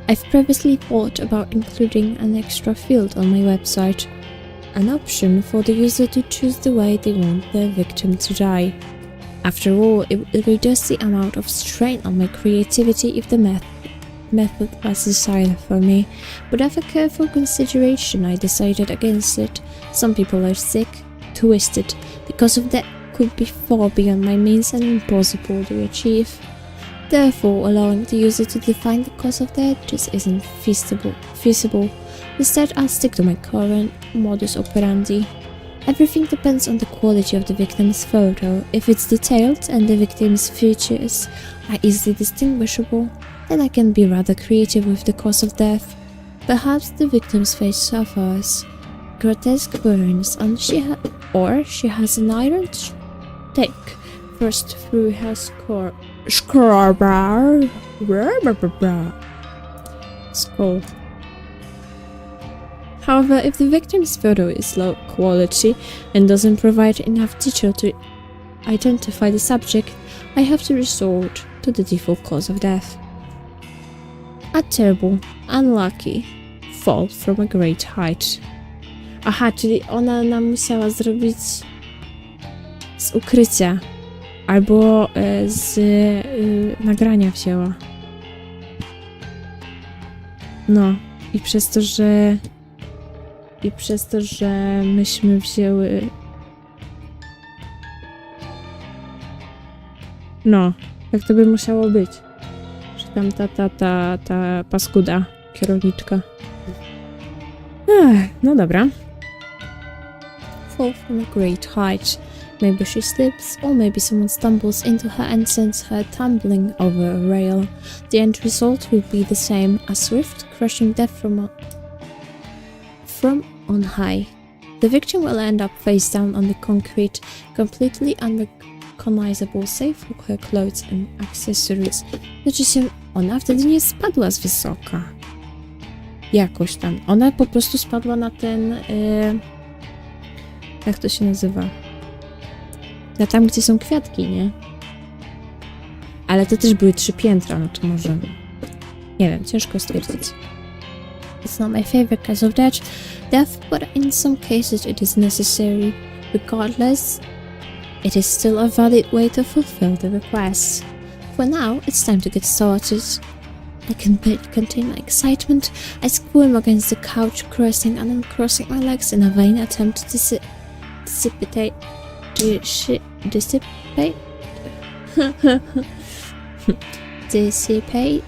I've previously thought about including an extra field on my website. an option for the user to choose the way they want their victim to die. After all, it would reduce the amount of strain on my creativity if the method was decided for me, but after careful consideration I decided against it. Some people are sick, twisted, because of that could be far beyond my means and impossible to achieve. Therefore, allowing the user to define the cause of death just isn't feasible. Instead, I'll stick to my current modus operandi. Everything depends on the quality of the victim's photo. If it's detailed and the victim's features are easily distinguishable, then I can be rather creative with the cause of death. Perhaps the victim's face suffers grotesque burns and she has an iron stake thrust through her skull. However, if the victim's photo is low quality and doesn't provide enough detail to identify the subject, I have to resort to the default cause of death. A terrible, unlucky fall from a great height. Aha, czyli ona nam musiała zrobić z ukrycia. Albo z nagrania wzięła. No, i przez to, że myśmy wzięły... No, tak to by musiało być. Że tam ta paskuda, kierowniczka. No dobra. Fall from a great height. Maybe she slips, or maybe someone stumbles into her and sends her tumbling over a rail. The end result will be the same, a swift, crushing death from on high. The victim will end up face down on the concrete, completely unrecognizable save for her clothes and accessories. Znaczy się, ona wtedy nie spadła z wysoka. Jakoś tam. Ona po prostu spadła na ten... jak to się nazywa? Na tam, gdzie są kwiatki, nie? Ale to też były 3 piętra, no to może... Nie wiem, ciężko stwierdzić. It's not my favorite cause of death, but in some cases it is necessary. Regardless, it is still a valid way to fulfill the request. For now, it's time to get started. I can barely contain my excitement. I squirm against the couch, crossing and uncrossing my legs in a vain attempt to dissipate.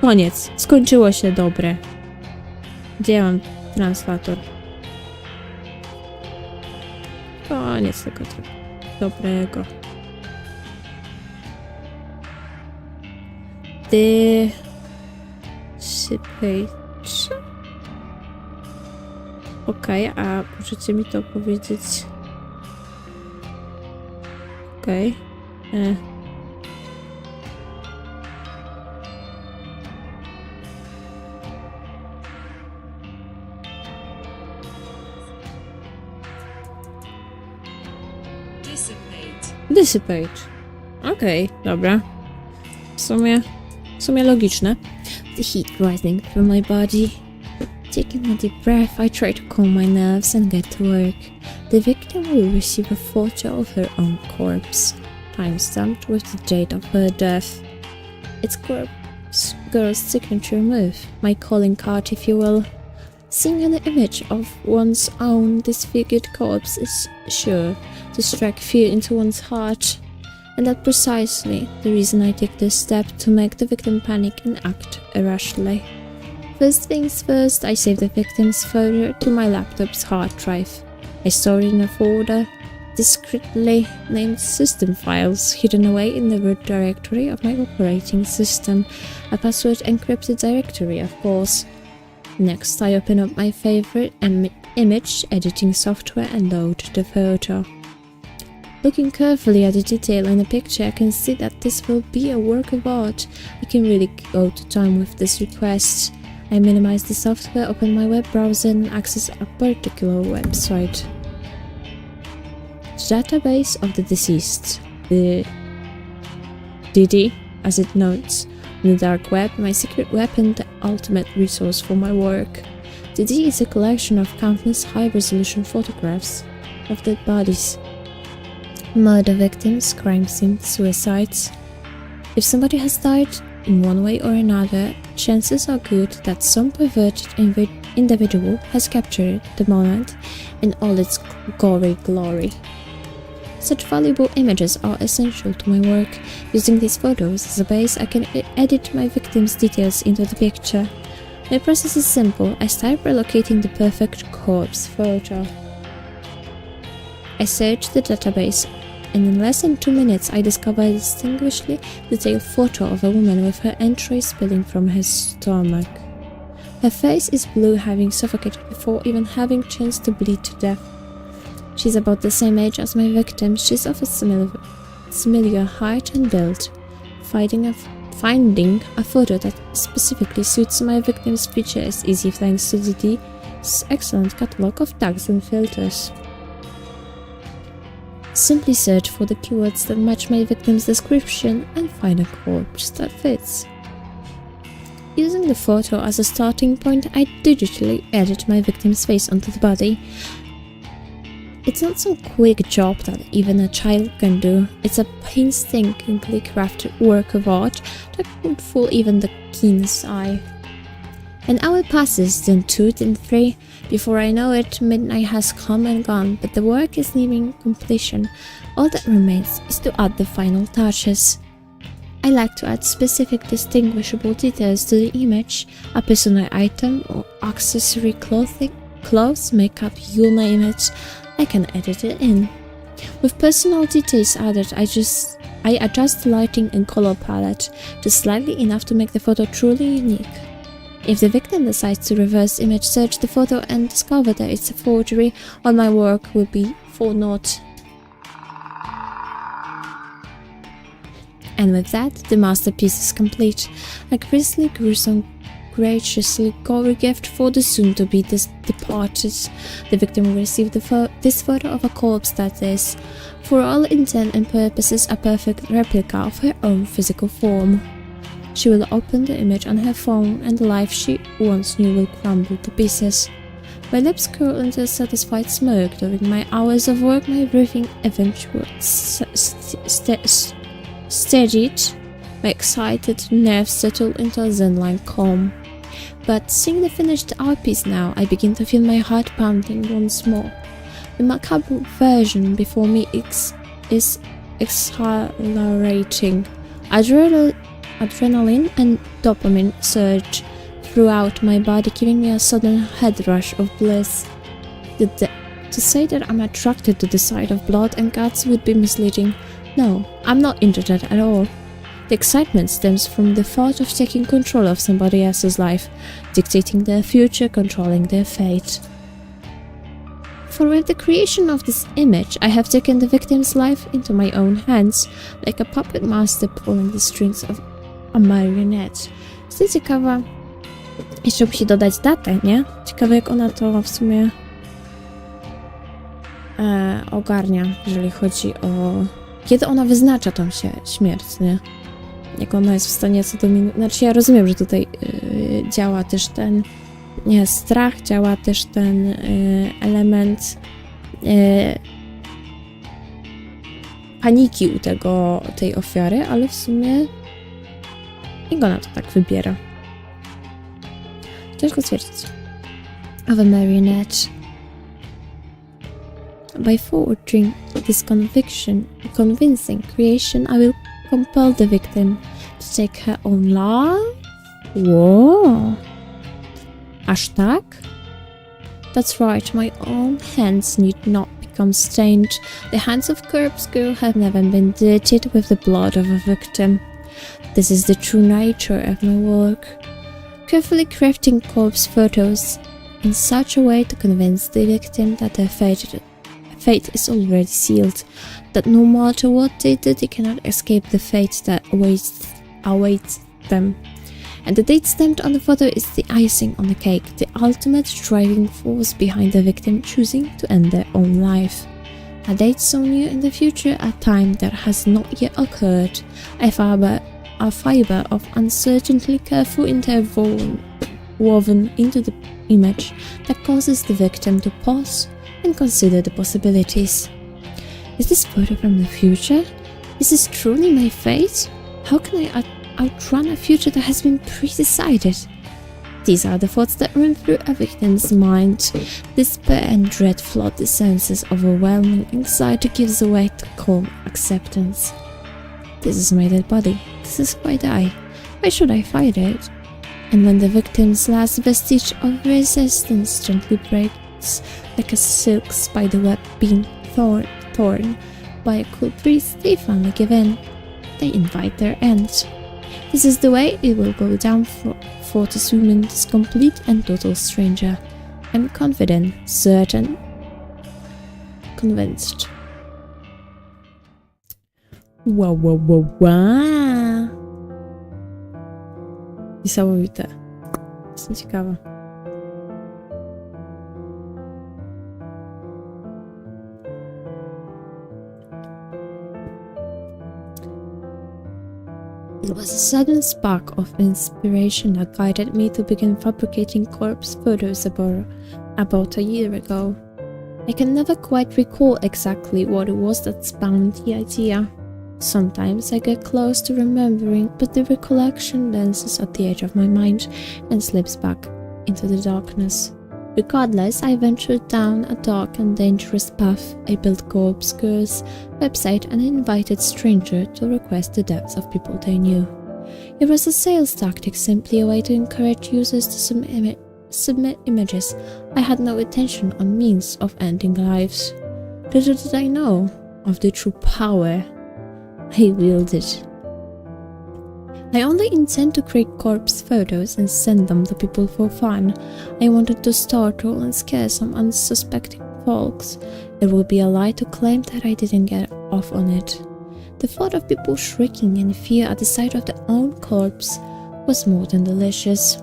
Koniec. Skończyło się dobre. Gdzie ja mam translator? Koniec tego dobrego. Dissipate. Okej, a możecie mi to powiedzieć? Okej. Dissipate. Okej, dobra. W sumie logiczne. The heat rising through my body. Taking a deep breath, I try to calm my nerves and get to work. The victim will receive a photo of her own corpse, time-stamped with the date of her death. It's girl's signature move, my calling card if you will. Seeing an image of one's own disfigured corpse is sure to strike fear into one's heart. And that's precisely the reason I take this step, to make the victim panic and act irrationally. First things first, I save the victim's photo to my laptop's hard drive. I store it in a folder, discreetly named System Files, hidden away in the root directory of my operating system, a password-encrypted directory, of course. Next, I open up my favorite image editing software and load the photo. Looking carefully at the detail in the picture, I can see that this will be a work of art. I can really go to town with this request. I minimize the software, open my web browser and access a particular website. The database of the deceased, the DD, as it notes, In the dark web, my secret weapon, the ultimate resource for my work. Today is a collection of countless high-resolution photographs of dead bodies. Murder victims, crime scenes, suicides. If somebody has died in one way or another, chances are good that some perverted individual has captured the moment in all its gory glory. Such valuable images are essential to my work. Using these photos as a base, I can edit my victims' details into the picture. My process is simple. I start by locating the perfect corpse photo. I search the database, and in less than 2 minutes I discover a distinguishingly detailed photo of a woman with her entrails spilling from her stomach. Her face is blue, having suffocated before even having chance to bleed to death. She's about the same age as my victim. She's of a similar height and build. Finding a photo that specifically suits my victim's feature is easy thanks to DD's excellent catalog of tags and filters. Simply search for the keywords that match my victim's description and find a corpse that fits. Using the photo as a starting point, I digitally edit my victim's face onto the body. It's not some quick job that even a child can do. It's a painstakingly crafted work of art that would fool even the keenest eye. An hour passes, then 2, then 3. Before I know it, midnight has come and gone, but the work is nearing completion. All that remains is to add the final touches. I like to add specific distinguishable details to the image, a personal item or accessory clothes, makeup, you name it. I can edit it in. With personal details added, I adjust the lighting and color palette just slightly enough to make the photo truly unique. If the victim decides to reverse image search the photo and discover that it's a forgery, all my work will be for naught. And with that, the masterpiece is complete. A grisly, gruesome, graciously gory gift for the soon-to-be departed. The victim will receive this photo of a corpse that is, for all intent and purposes, a perfect replica of her own physical form. She will open the image on her phone, and the life she once knew will crumble to pieces. My lips curl into a satisfied smirk. During my hours of work, my breathing eventually steadied. My excited nerves settle into a zen-like calm. But seeing the finished art piece now, I begin to feel my heart pounding once more. The macabre version before me is exhilarating. Adrenaline and dopamine surge throughout my body, giving me a sudden head rush of bliss. To say that I'm attracted to the sight of blood and guts would be misleading. No, I'm not into that at all. The excitement stems from the thought of taking control of somebody else's life, dictating their future, controlling their fate. For with the creation of this image, I have taken the victim's life into my own hands, like a puppet master pulling the strings of a marionette. Jest ciekawa, jeszcze musi dodać datę, nie? Ciekawe jak ona to w sumie ogarnia, jeżeli chodzi o... Kiedy ona wyznacza tą śmierć, nie? Jak ona jest w stanie co do minuty... Znaczy ja rozumiem, że tutaj działa też ten strach, działa też ten element paniki u tej ofiary, ale w sumie jak ona to tak wybiera. Ciężko stwierdzić. Of a marionette. By forging this convincing creation, I will compel the victim to take her own life? Whoa! Aż tak? That's right, my own hands need not become stained. The hands of corpse girl have never been dirtied with the blood of a victim. This is the true nature of my work. Carefully crafting corpse photos in such a way to convince the victim that their fate is already sealed, that no matter what they do, they cannot escape the fate that awaits them. And the date stamped on the photo is the icing on the cake, the ultimate driving force behind the victim choosing to end their own life. A date so near in the future, a time that has not yet occurred. I a fiber of uncertainly careful interwoven into the image that causes the victim to pause and consider the possibilities. Is this photo from the future? Is this truly my fate? How can I outrun a future that has been pre-decided? These are the thoughts that run through a victim's mind. Despair and dread flood the senses. Overwhelming anxiety gives way to calm acceptance. This is my dead body. This is who I die. Why should I fight it? And when the victim's last vestige of resistance gently breaks, like a silk spiderweb being torn by a cool breeze, they finally give in. They invite their end. This is the way it will go down for this woman, this complete and total stranger. I'm confident, certain, convinced. Wow. Niesamowite. Jestem ciekawa. It was a sudden spark of inspiration that guided me to begin fabricating corpse photos about a year ago. I can never quite recall exactly what it was that spawned the idea. Sometimes I get close to remembering, but the recollection dances at the edge of my mind and slips back into the darkness. Regardless, I ventured down a dark and dangerous path. I built Corpse Girl's website and invited strangers to request the deaths of people they knew. It was a sales tactic, simply a way to encourage users to submit images. I had no intention or means of ending lives. Little did I know of the true power I wielded. I only intend to create corpse photos and send them to people for fun. I wanted to startle and scare some unsuspecting folks. It would be a lie to claim that I didn't get off on it. The thought of people shrieking in fear at the sight of their own corpse was more than delicious.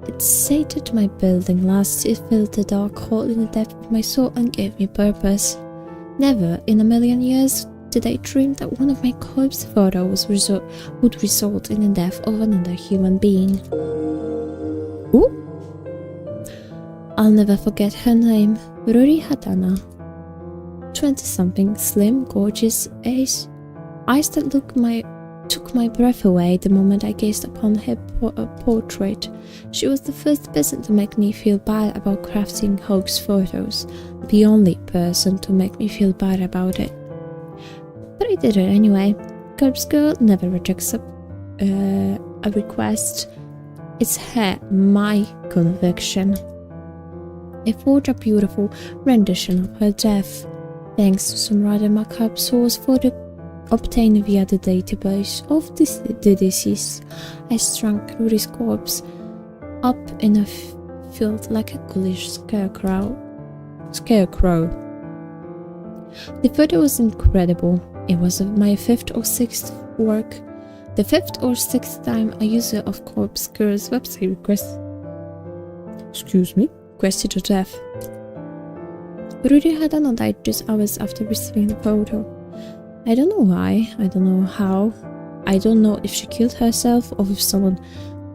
It sated my building lust, it filled the dark hole in the depth of my soul and gave me purpose. Never in a million years did I dream that one of my corpse photos would result in the death of another human being. Ooh. I'll never forget her name, Ruri Hatana. 20-something, slim, gorgeous, eyes that took my breath away the moment I gazed upon her portrait. She was the first person to make me feel bad about crafting hoax photos, the only person to make me feel bad about it. But I did it anyway. Corpse Girl never rejects a request. It's my conviction. I forged a beautiful rendition of her death, thanks to some rather macabre source obtained via the database of the deceased. I strung Ruri's corpse up in a field like a ghoulish scarecrow. The photo was incredible. It was my fifth or sixth work. The fifth or sixth time a user of Corpse Girl's website requested a death. Ruri Hadano died just hours after receiving the photo. I don't know why, I don't know how, I don't know if she killed herself or if someone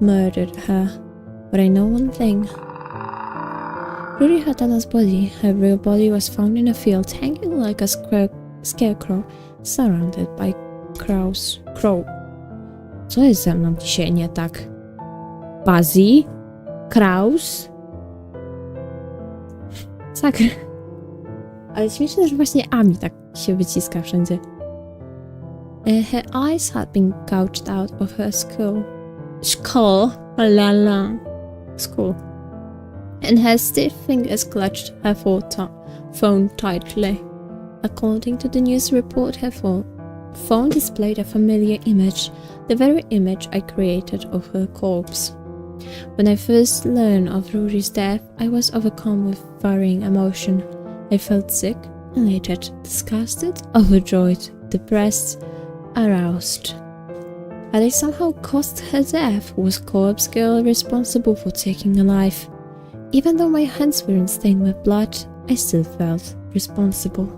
murdered her, but I know one thing. Ruri Hadano's body, her real body, was found in a field hanging like a scarecrow, surrounded by crows. Co jest ze mną dzisiaj nie tak? Buzzy? Crows? Sakra. Ale śmieszne, że właśnie Ami tak się wyciska wszędzie. Her eyes had been gouged out of her skull. And her stiff fingers clutched her phone tightly. According to the news report, her phone displayed a familiar image, the very image I created of her corpse. When I first learned of Ruri's death, I was overcome with varying emotion. I felt sick, elated, disgusted, overjoyed, depressed, aroused. Had I somehow caused her death? Was Corpse Girl responsible for taking a life? Even though my hands weren't stained with blood, I still felt responsible.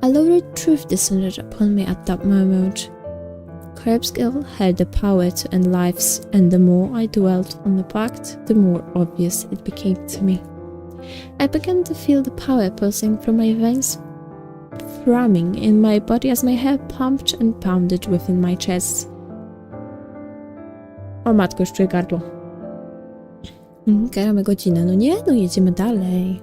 A loaded truth descended upon me at that moment. Corpse Girl had the power to end lives, and the more I dwelt on the fact, the more obvious it became to me. I began to feel the power pulsing from my veins, thrumming in my body as my heart pumped and pounded within my chest. O matko, już czuję gardło. Karamy godzinę. No nie, no jedziemy dalej.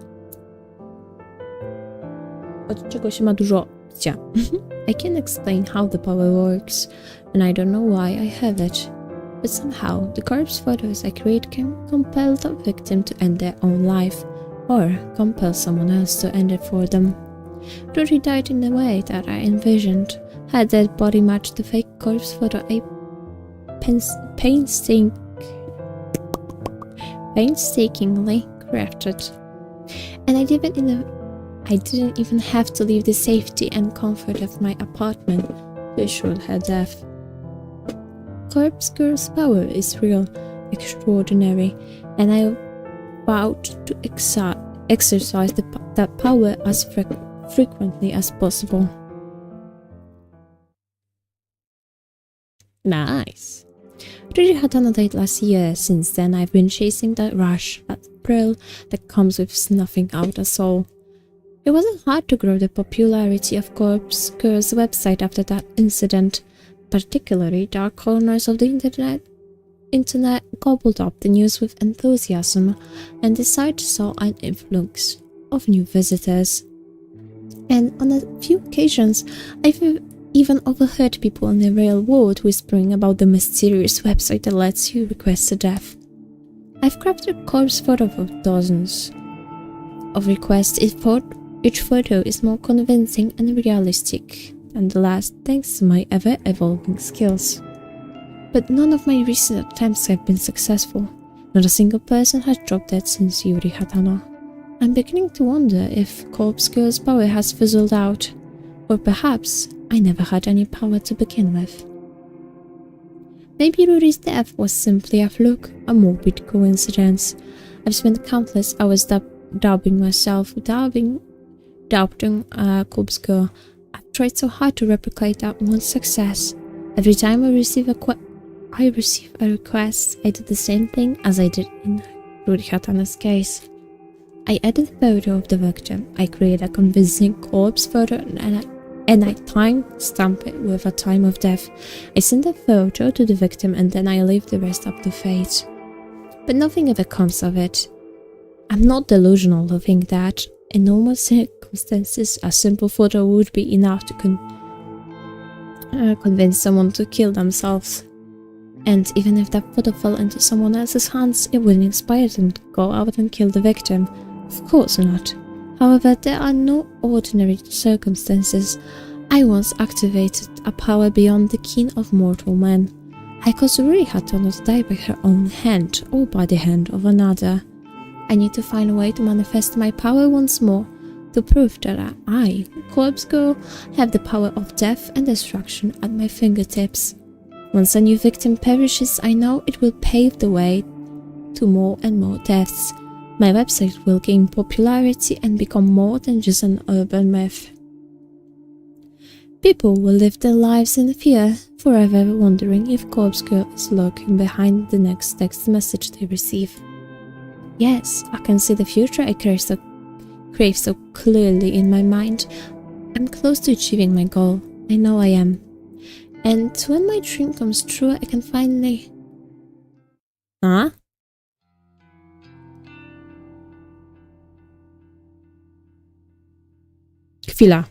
Od czego się ma dużo picia. I can't explain how the power works, and I don't know why I have it. But somehow, the corpse photos I create can compel the victim to end their own life, or compel someone else to end it for them. Rory died in the way that I envisioned. Her dead body matched the fake corpse photo I painstakingly crafted. And I didn't even have to leave the safety and comfort of my apartment to assure her death. Corpse Girl's power is real, extraordinary, and I vowed to exercise that power as frequently as possible. Nice. Riri Hatano died last year. Since then, I've been chasing that rush, that thrill that comes with snuffing out a soul. It wasn't hard to grow the popularity of Corpse Girl's website after that incident. Particularly, dark corners of the internet gobbled up the news with enthusiasm, and the site saw an influx of new visitors. And on a few occasions, I've even overheard people in the real world whispering about the mysterious website that lets you request a death. I've crafted a corpse photo of dozens of requests. Each photo is more convincing and realistic than the last, thanks to my ever-evolving skills. But none of my recent attempts have been successful. Not a single person has dropped dead since Yuri Hatano. I'm beginning to wonder if Corpse Girl's power has fizzled out, or perhaps I never had any power to begin with. Maybe Ruri's death was simply a fluke, a morbid coincidence. I've spent countless hours doubting myself, doubting Corpse Girl. I've tried so hard to replicate that one success. Every time I receive a request, I do the same thing as I did in Ruri Hatano's case. I edit a photo of the victim. I create a convincing corpse photo and I time stamp it with a time of death. I send the photo to the victim and then I leave the rest up to fate. But nothing ever comes of it. I'm not delusional to think that in normal circumstances a simple photo would be enough to convince someone to kill themselves. And even if that photo fell into someone else's hands, it wouldn't inspire them to go out and kill the victim. Of course not. However, there are no ordinary circumstances. I once activated a power beyond the ken of mortal men. I caused Ruri Hatano to die by her own hand, or by the hand of another. I need to find a way to manifest my power once more, to prove that I, Corpse Girl, have the power of death and destruction at my fingertips. Once a new victim perishes, I know it will pave the way to more and more deaths. My website will gain popularity and become more than just an urban myth. People will live their lives in fear, forever wondering if Corpse Girl is lurking behind the next text message they receive. Yes, I can see the future I crave so clearly in my mind. I'm close to achieving my goal. I know I am. And when my dream comes true, I can finally... Huh? Chwila.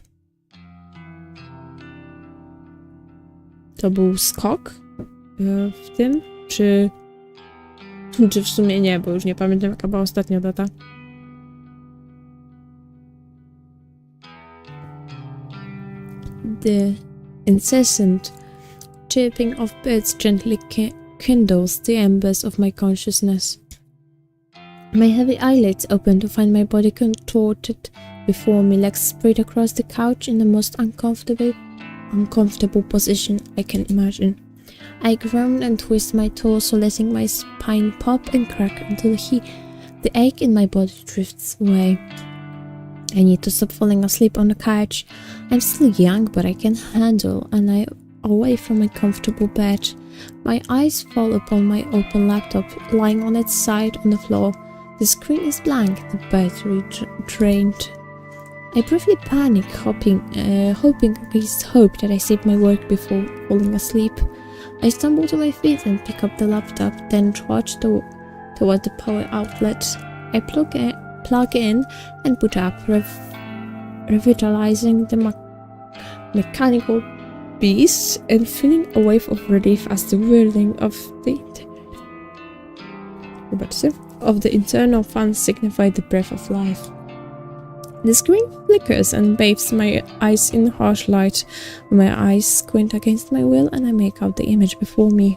To był skok w tym? Czy w sumie nie, bo już nie pamiętam, jaka była ostatnia data. The incessant chirping of birds gently kindles the embers of my consciousness. My heavy eyelids open to find my body contorted before me, legs spread across the couch in the most uncomfortable position I can imagine. I groan and twist my torso, letting my spine pop and crack until the ache in my body drifts away. I need to stop falling asleep on the couch. I'm still young, but I can handle away from my comfortable bed. My eyes fall upon my open laptop, lying on its side on the floor. The screen is blank, the battery drained. I briefly panic, hoping against hope that I save my work before falling asleep. I stumble to my feet and pick up the laptop, then trudge toward the power outlet. I plug in and boot up, revitalizing the mechanical beast and feeling a wave of relief as the whirling of the internal fans signify the breath of life. The screen flickers and bathes my eyes in harsh light. My eyes squint against my will and I make out the image before me.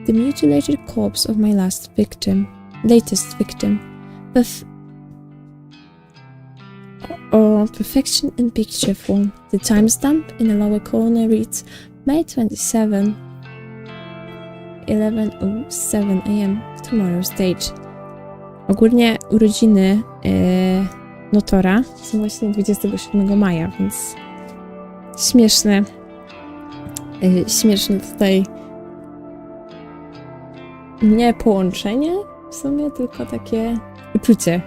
The mutilated corpse of my latest victim. Perfection in picture form. The timestamp in the lower corner reads May 27, 11:07 AM, tomorrow's date. Ogólnie urodziny Notora są właśnie 27 maja, więc śmieszne tutaj nie połączenie w sumie, tylko takie uczucie.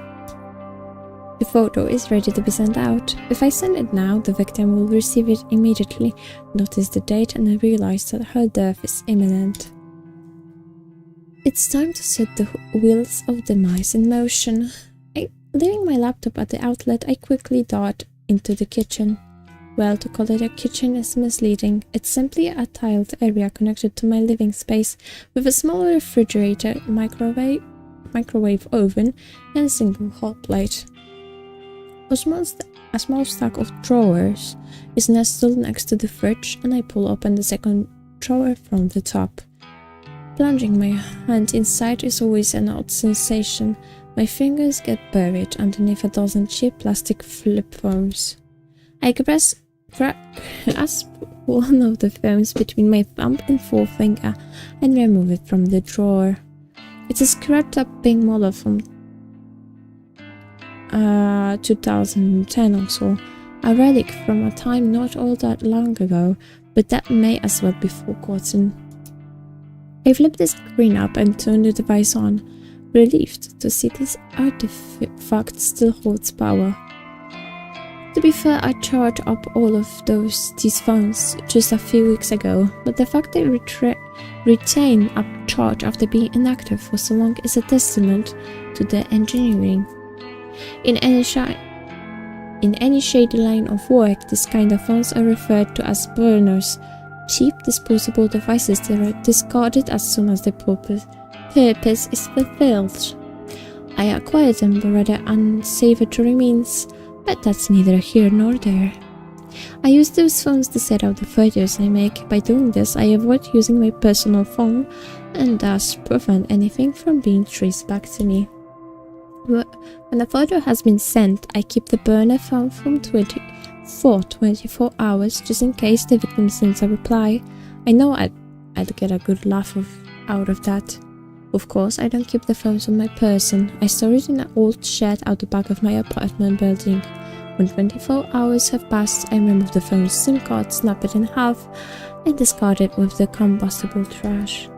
The photo is ready to be sent out. If I send it now, the victim will receive it immediately, notice the date and realize that her death is imminent. It's time to set the wheels of demise in motion. Leaving my laptop at the outlet, I quickly dart into the kitchen. Well, to call it a kitchen is misleading. It's simply a tiled area connected to my living space with a small refrigerator, microwave oven, and a single hot plate. A small stack of drawers is nestled next to the fridge, and I pull open the second drawer from the top. Plunging my hand inside is always an odd sensation. My fingers get buried underneath a dozen cheap plastic flip phones. I grasp one of the phones between my thumb and forefinger and remove it from the drawer. It's a scratched up pink model from 2010 or so, a relic from a time not all that long ago, but that may as well be forgotten. I flip the screen up and turn the device on, relieved to see this artifact still holds power. To be fair, I charged up all of these phones just a few weeks ago, but the fact they retain a charge after being inactive for so long is a testament to their engineering. In any shady line of work, this kind of phones are referred to as burners, cheap disposable devices that are discarded as soon as their purpose is fulfilled. I acquired them by rather unsavory means, but that's neither here nor there. I use those phones to set out the photos I make. By doing this, I avoid using my personal phone and thus prevent anything from being traced back to me. When a photo has been sent, I keep the burner phone for 24 hours just in case the victim sends a reply. I know I'd get a good laugh out of that. Of course, I don't keep the phones on my person. I store it in an old shed out the back of my apartment building. When 24 hours have passed, I remove the phone's SIM card, snap it in half, and discard it with the combustible trash.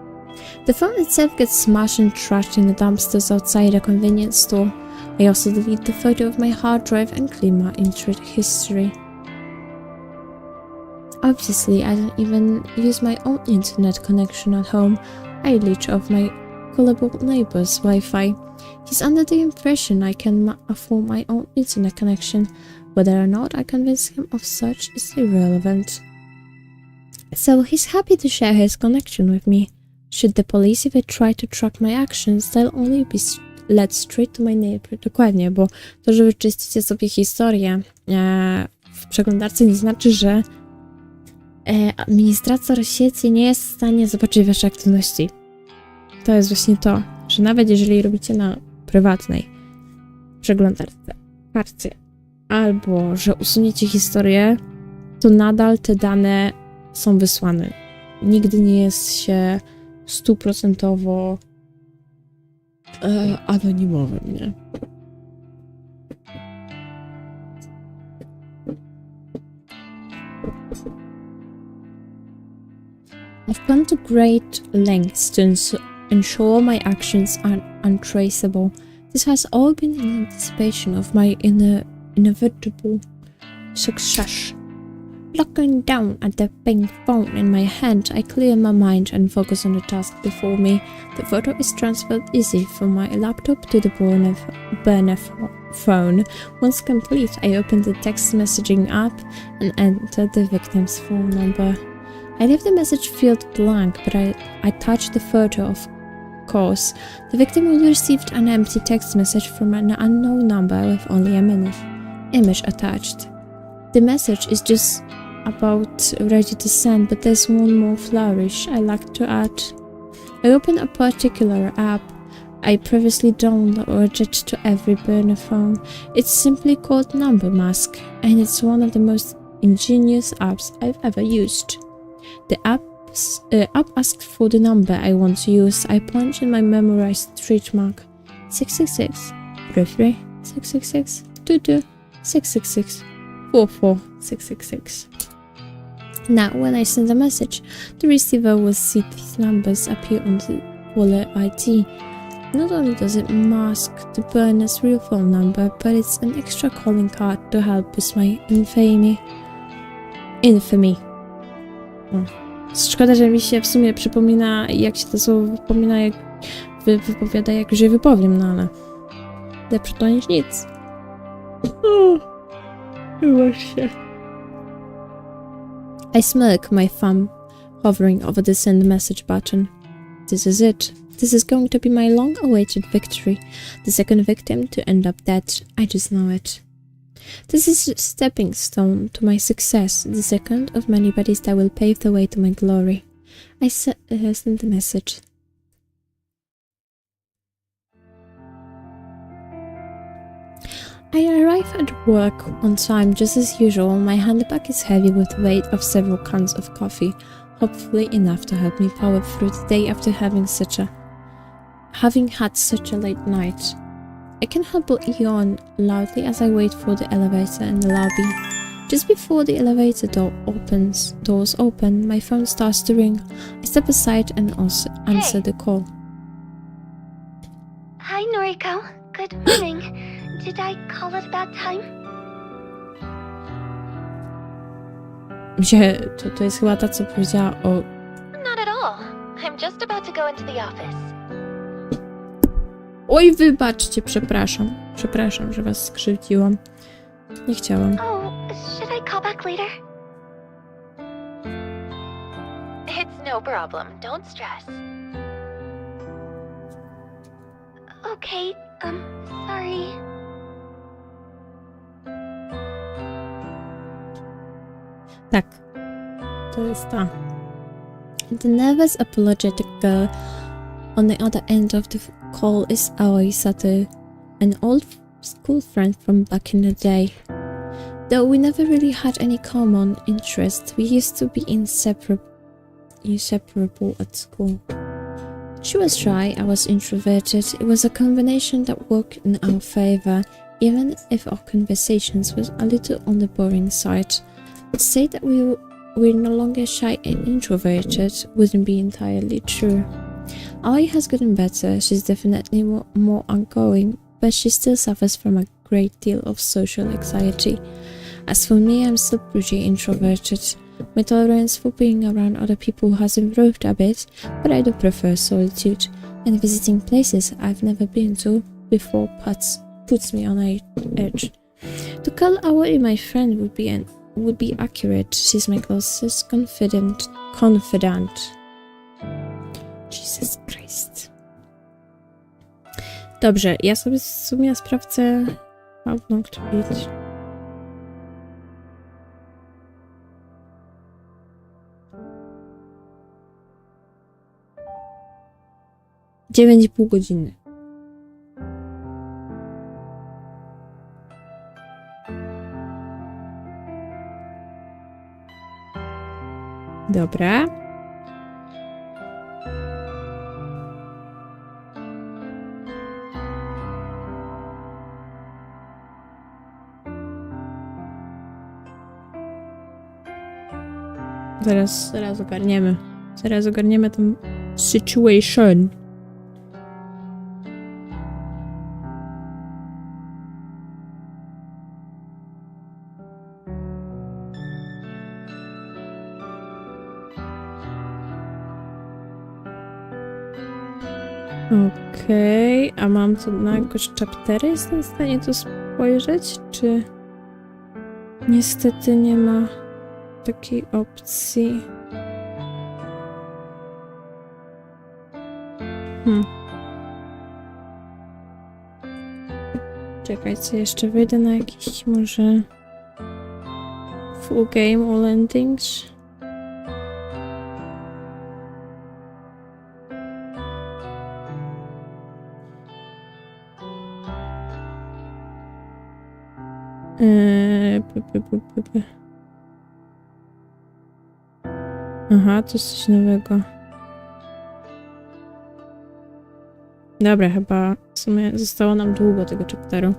The phone itself gets smashed and trashed in the dumpsters outside a convenience store. I also delete the photo of my hard drive and clean my internet history. Obviously, I don't even use my own internet connection at home. I leech off my gullible neighbor's Wi-Fi. He's under the impression I can afford my own internet connection. Whether or not I convince him of such is irrelevant. So he's happy to share his connection with me. Should the police ever try to track my actions, they'll only be led straight to my neighbor. Dokładnie, bo to, że wyczyścicie sobie historię w przeglądarce, nie znaczy, że administrator sieci nie jest w stanie zobaczyć waszej aktywności. To jest właśnie to, że nawet jeżeli robicie na prywatnej przeglądarce karcie, albo że usuniecie historię, to nadal te dane są wysłane. Nigdy nie jest się 100% anonimowym, nie? I've gone to great lengths to ensure my actions are untraceable. This has all been in anticipation of my inevitable success. Looking down at the pink phone in my hand, I clear my mind and focus on the task before me. The photo is transferred easy from my laptop to the burner phone. Once complete, I open the text messaging app and enter the victim's phone number. I leave the message field blank, but I touch the photo, of course. The victim will receive an empty text message from an unknown number with only an image attached. The message is just about ready to send, but there's one more flourish I like to add. I open a particular app I previously downloaded to every burner phone. It's simply called Number Mask, and it's one of the most ingenious apps I've ever used. The app asks for the number I want to use. I punch in my memorized trademark 666 33 666 22 666 44 666. Now, when I send a message, the receiver will see these numbers appear on the caller ID. Not only does it mask the burner's real phone number, but it's an extra calling card to help with my infamy. Szkoda, że mi się w sumie przypomina, jak się to słowo wypomina, jak wypowiada, jak że wypowiem, no ale lepsze to niż nic. Właśnie. I smirk, my thumb hovering over the send message button. This is it. This is going to be my long-awaited victory. The second victim to end up dead. I just know it. This is a stepping stone to my success, the second of many bodies that will pave the way to my glory. I send the message. I arrive at work on time just as usual. My handbag is heavy with the weight of several cans of coffee, hopefully enough to help me power through the day after having had such a late night. I can't help but yawn loudly as I wait for the elevator in the lobby. Just before the elevator doors open, my phone starts to ring. I step aside and also answer the call. Hi, Noriko. Good morning. Did I call at a bad time? To jest chyba ta, co powiedziała o... Not at all. I'm just about to go into the office. Oj, wybaczcie, przepraszam. Przepraszam, że was skrzywdziłam. Nie chciałam. Oh, should I call back later? It's no problem. Don't stress. Okay, sorry. Tak. To jest ta. The nervous, apologetic girl on the other end of the call is Aoi Sato, an old school friend from back in the day. Though we never really had any common interests, we used to be inseparable at school. She was shy, I was introverted. It was a combination that worked in our favor, even if our conversations were a little on the boring side. To say that we're no longer shy and introverted wouldn't be entirely true. Aoi has gotten better, she's definitely more outgoing, but she still suffers from a great deal of social anxiety. As for me, I'm still pretty introverted. My tolerance for being around other people has improved a bit, but I do prefer solitude, and visiting places I've never been to before puts me on edge. To call Aoi my friend would be accurate. She's my closest confidant. Jesus Christ. Dobrze, ja sobie w sumie sprawdzę how long to read. Dziewięć i pół godziny. Dobra. Zaraz ogarniemy. Zaraz ogarniemy tą situation. Okej, a mam to na jakoś chaptery? Jestem w stanie to spojrzeć, czy... Niestety nie ma takiej opcji. Czekajcie, jeszcze wejdę na jakiś może... Full game all endings. Aha, to jest coś nowego. Dobra, chyba w sumie zostało nam długo tego chapteru.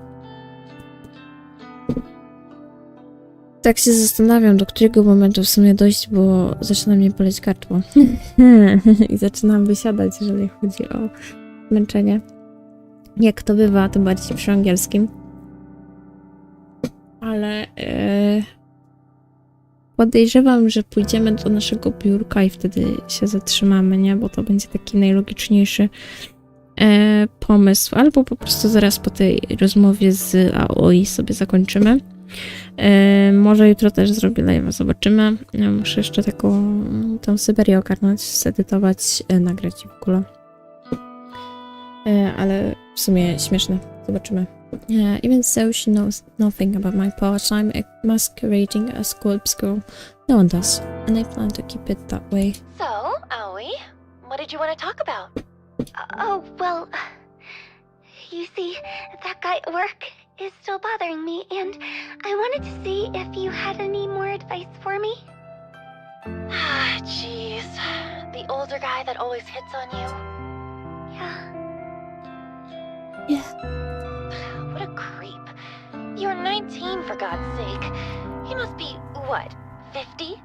Tak się zastanawiam, do którego momentu w sumie dojść, bo zaczyna mnie boleć gardło. I zaczynam wysiadać, jeżeli chodzi o męczenie. Jak to bywa, tym bardziej przy angielskim. Ale podejrzewam, że pójdziemy do naszego biurka i wtedy się zatrzymamy, nie? Bo to będzie taki najlogiczniejszy pomysł. Albo po prostu zaraz po tej rozmowie z AOI sobie zakończymy. Może jutro też zrobię live'a, zobaczymy. Muszę jeszcze tą Syberię ogarnąć, zedytować, nagrać w ogóle. Ale w sumie śmieszne. Zobaczymy. Even so, she knows nothing about my past. I'm masquerading as Scorp's girl. No one does, and I plan to keep it that way. So, Aoi, what did you want to talk about? Oh, well, you see, that guy at work is still bothering me, and I wanted to see if you had any more advice for me. Ah, jeez. The older guy that always hits on you. Yeah. What a creep. You're 19, for God's sake. He must be, what, 50?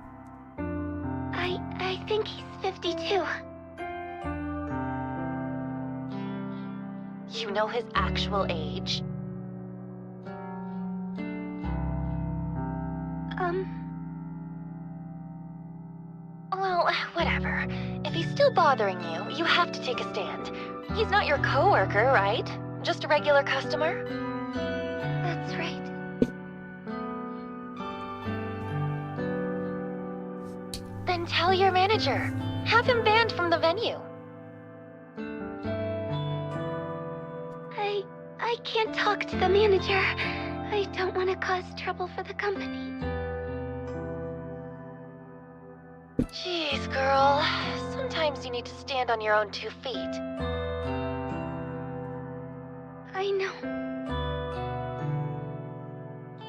I think he's 52. You know his actual age? Well, whatever. If he's still bothering you, you have to take a stand. He's not your coworker, right? Just a regular customer? That's right. Then tell your manager. Have him banned from the venue. I can't talk to the manager. I don't want to cause trouble for the company. Jeez, girl. Sometimes you need to stand on your own 2 feet. I know.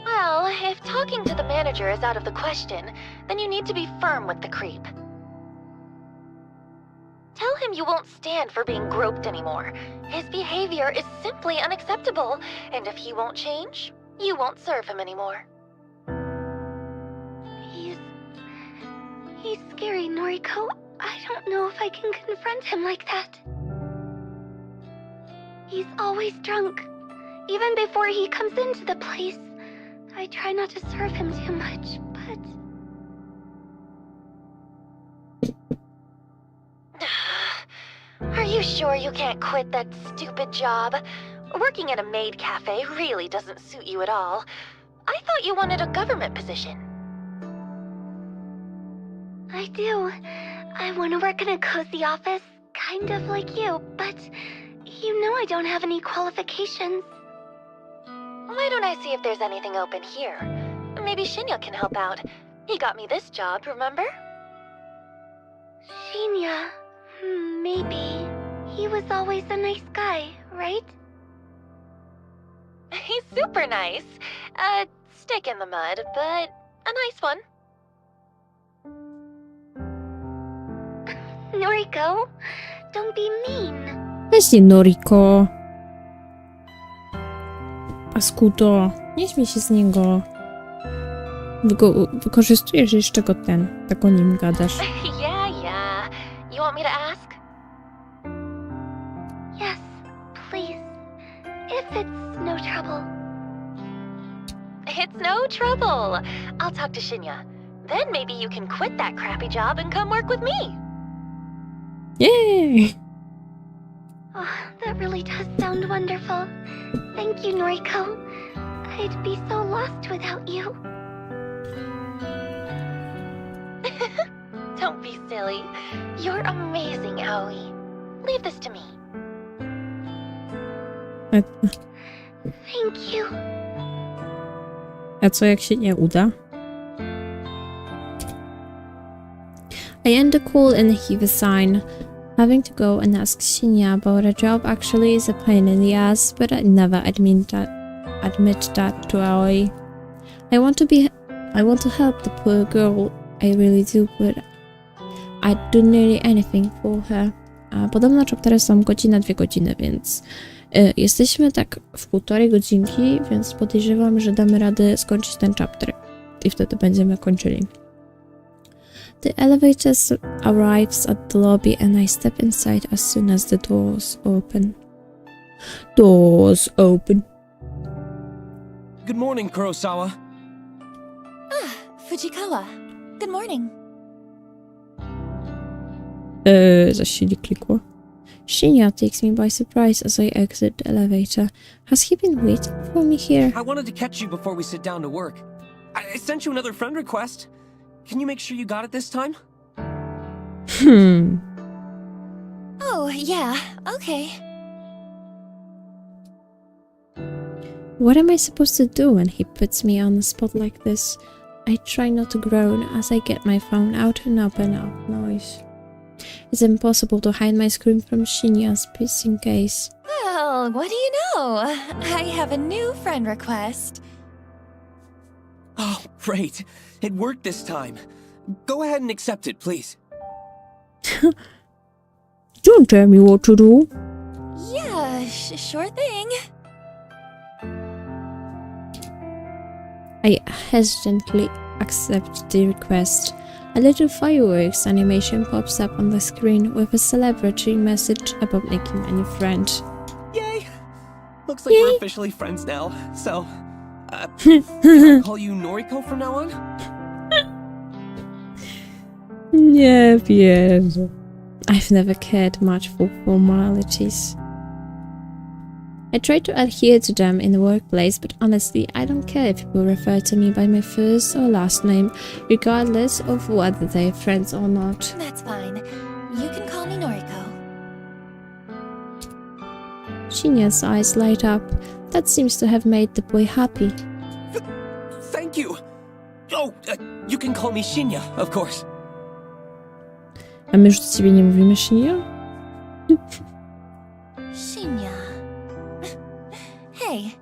Well, if talking to the manager is out of the question, then you need to be firm with the creep. Tell him you won't stand for being groped anymore. His behavior is simply unacceptable, and if he won't change, you won't serve him anymore. He's scary, Noriko. I don't know if I can confront him like that. He's always drunk. Even before he comes into the place. I try not to serve him too much, but... Are you sure you can't quit that stupid job? Working at a maid cafe really doesn't suit you at all. I thought you wanted a government position. I do. I want to work in a cozy office, kind of like you, but you know I don't have any qualifications. Why don't I see if there's anything open here? Maybe Shinya can help out. He got me this job, remember? Shinya. Maybe. He was always a nice guy, right? He's super nice. Stick in the mud, but a nice one. Noriko, don't be mean. Właśnie, Noriko. Paskudo, nie śmiej się z niego. Wykorzystujesz jeszcze go tak o nim gadasz. Yeah. if it's no trouble. It's no trouble. I'll talk to Shinya. Then maybe you can quit that crappy job and come work with me. Yay! Oh, that really does sound wonderful. Thank you, Noriko. I'd be so lost without you. Don't be silly. You're amazing, Aoi. Leave this to me. Thank you. A co jak się nie uda? I end the call and heave a sign. Having to go and ask Shinya about a job actually is a pain in the ass, but I never admit that to Aoi. I want to help the poor girl, I really do, but I'd do nearly anything for her. A podobno chaptery są godzina, 2 godziny, więc jesteśmy tak w 1,5 godzinki, więc podejrzewam, że damy radę skończyć ten chapter i wtedy będziemy kończyli. The elevator arrives at the lobby and I step inside as soon as the doors open. Doors open. Good morning, Kurosawa. Fujikawa. Good morning. Zaś się nie klikło. Shinya takes me by surprise as I exit the elevator. Has he been waiting for me here? I wanted to catch you before we sit down to work. I sent you another friend request. Can you make sure you got it this time? Oh, yeah, okay. What am I supposed to do when he puts me on the spot like this? I try not to groan as I get my phone out and open up noise. It's impossible to hide my scream from Shinya's pissing case. Well, what do you know? I have a new friend request. Oh, great. It worked this time. Go ahead and accept it, please. Don't tell me what to do. Yeah, sure thing. I hesitantly accept the request. A little fireworks animation pops up on the screen with a celebratory message about making a new friend. Yay! Looks like Yay. we're officially friends now, so... can I call you Noriko from now on? Nie wierzę. I've never cared much for formalities. I try to adhere to them in the workplace, but honestly, I don't care if people refer to me by my first or last name, regardless of whether they're friends or not. That's fine. You can call me Noriko. Shinya's eyes light up. That seems to have made the boy happy. Thank you! Oh, you can call me Shinya, of course. A my już do ciebie nie mówimy Shinya? Shinya. Hey,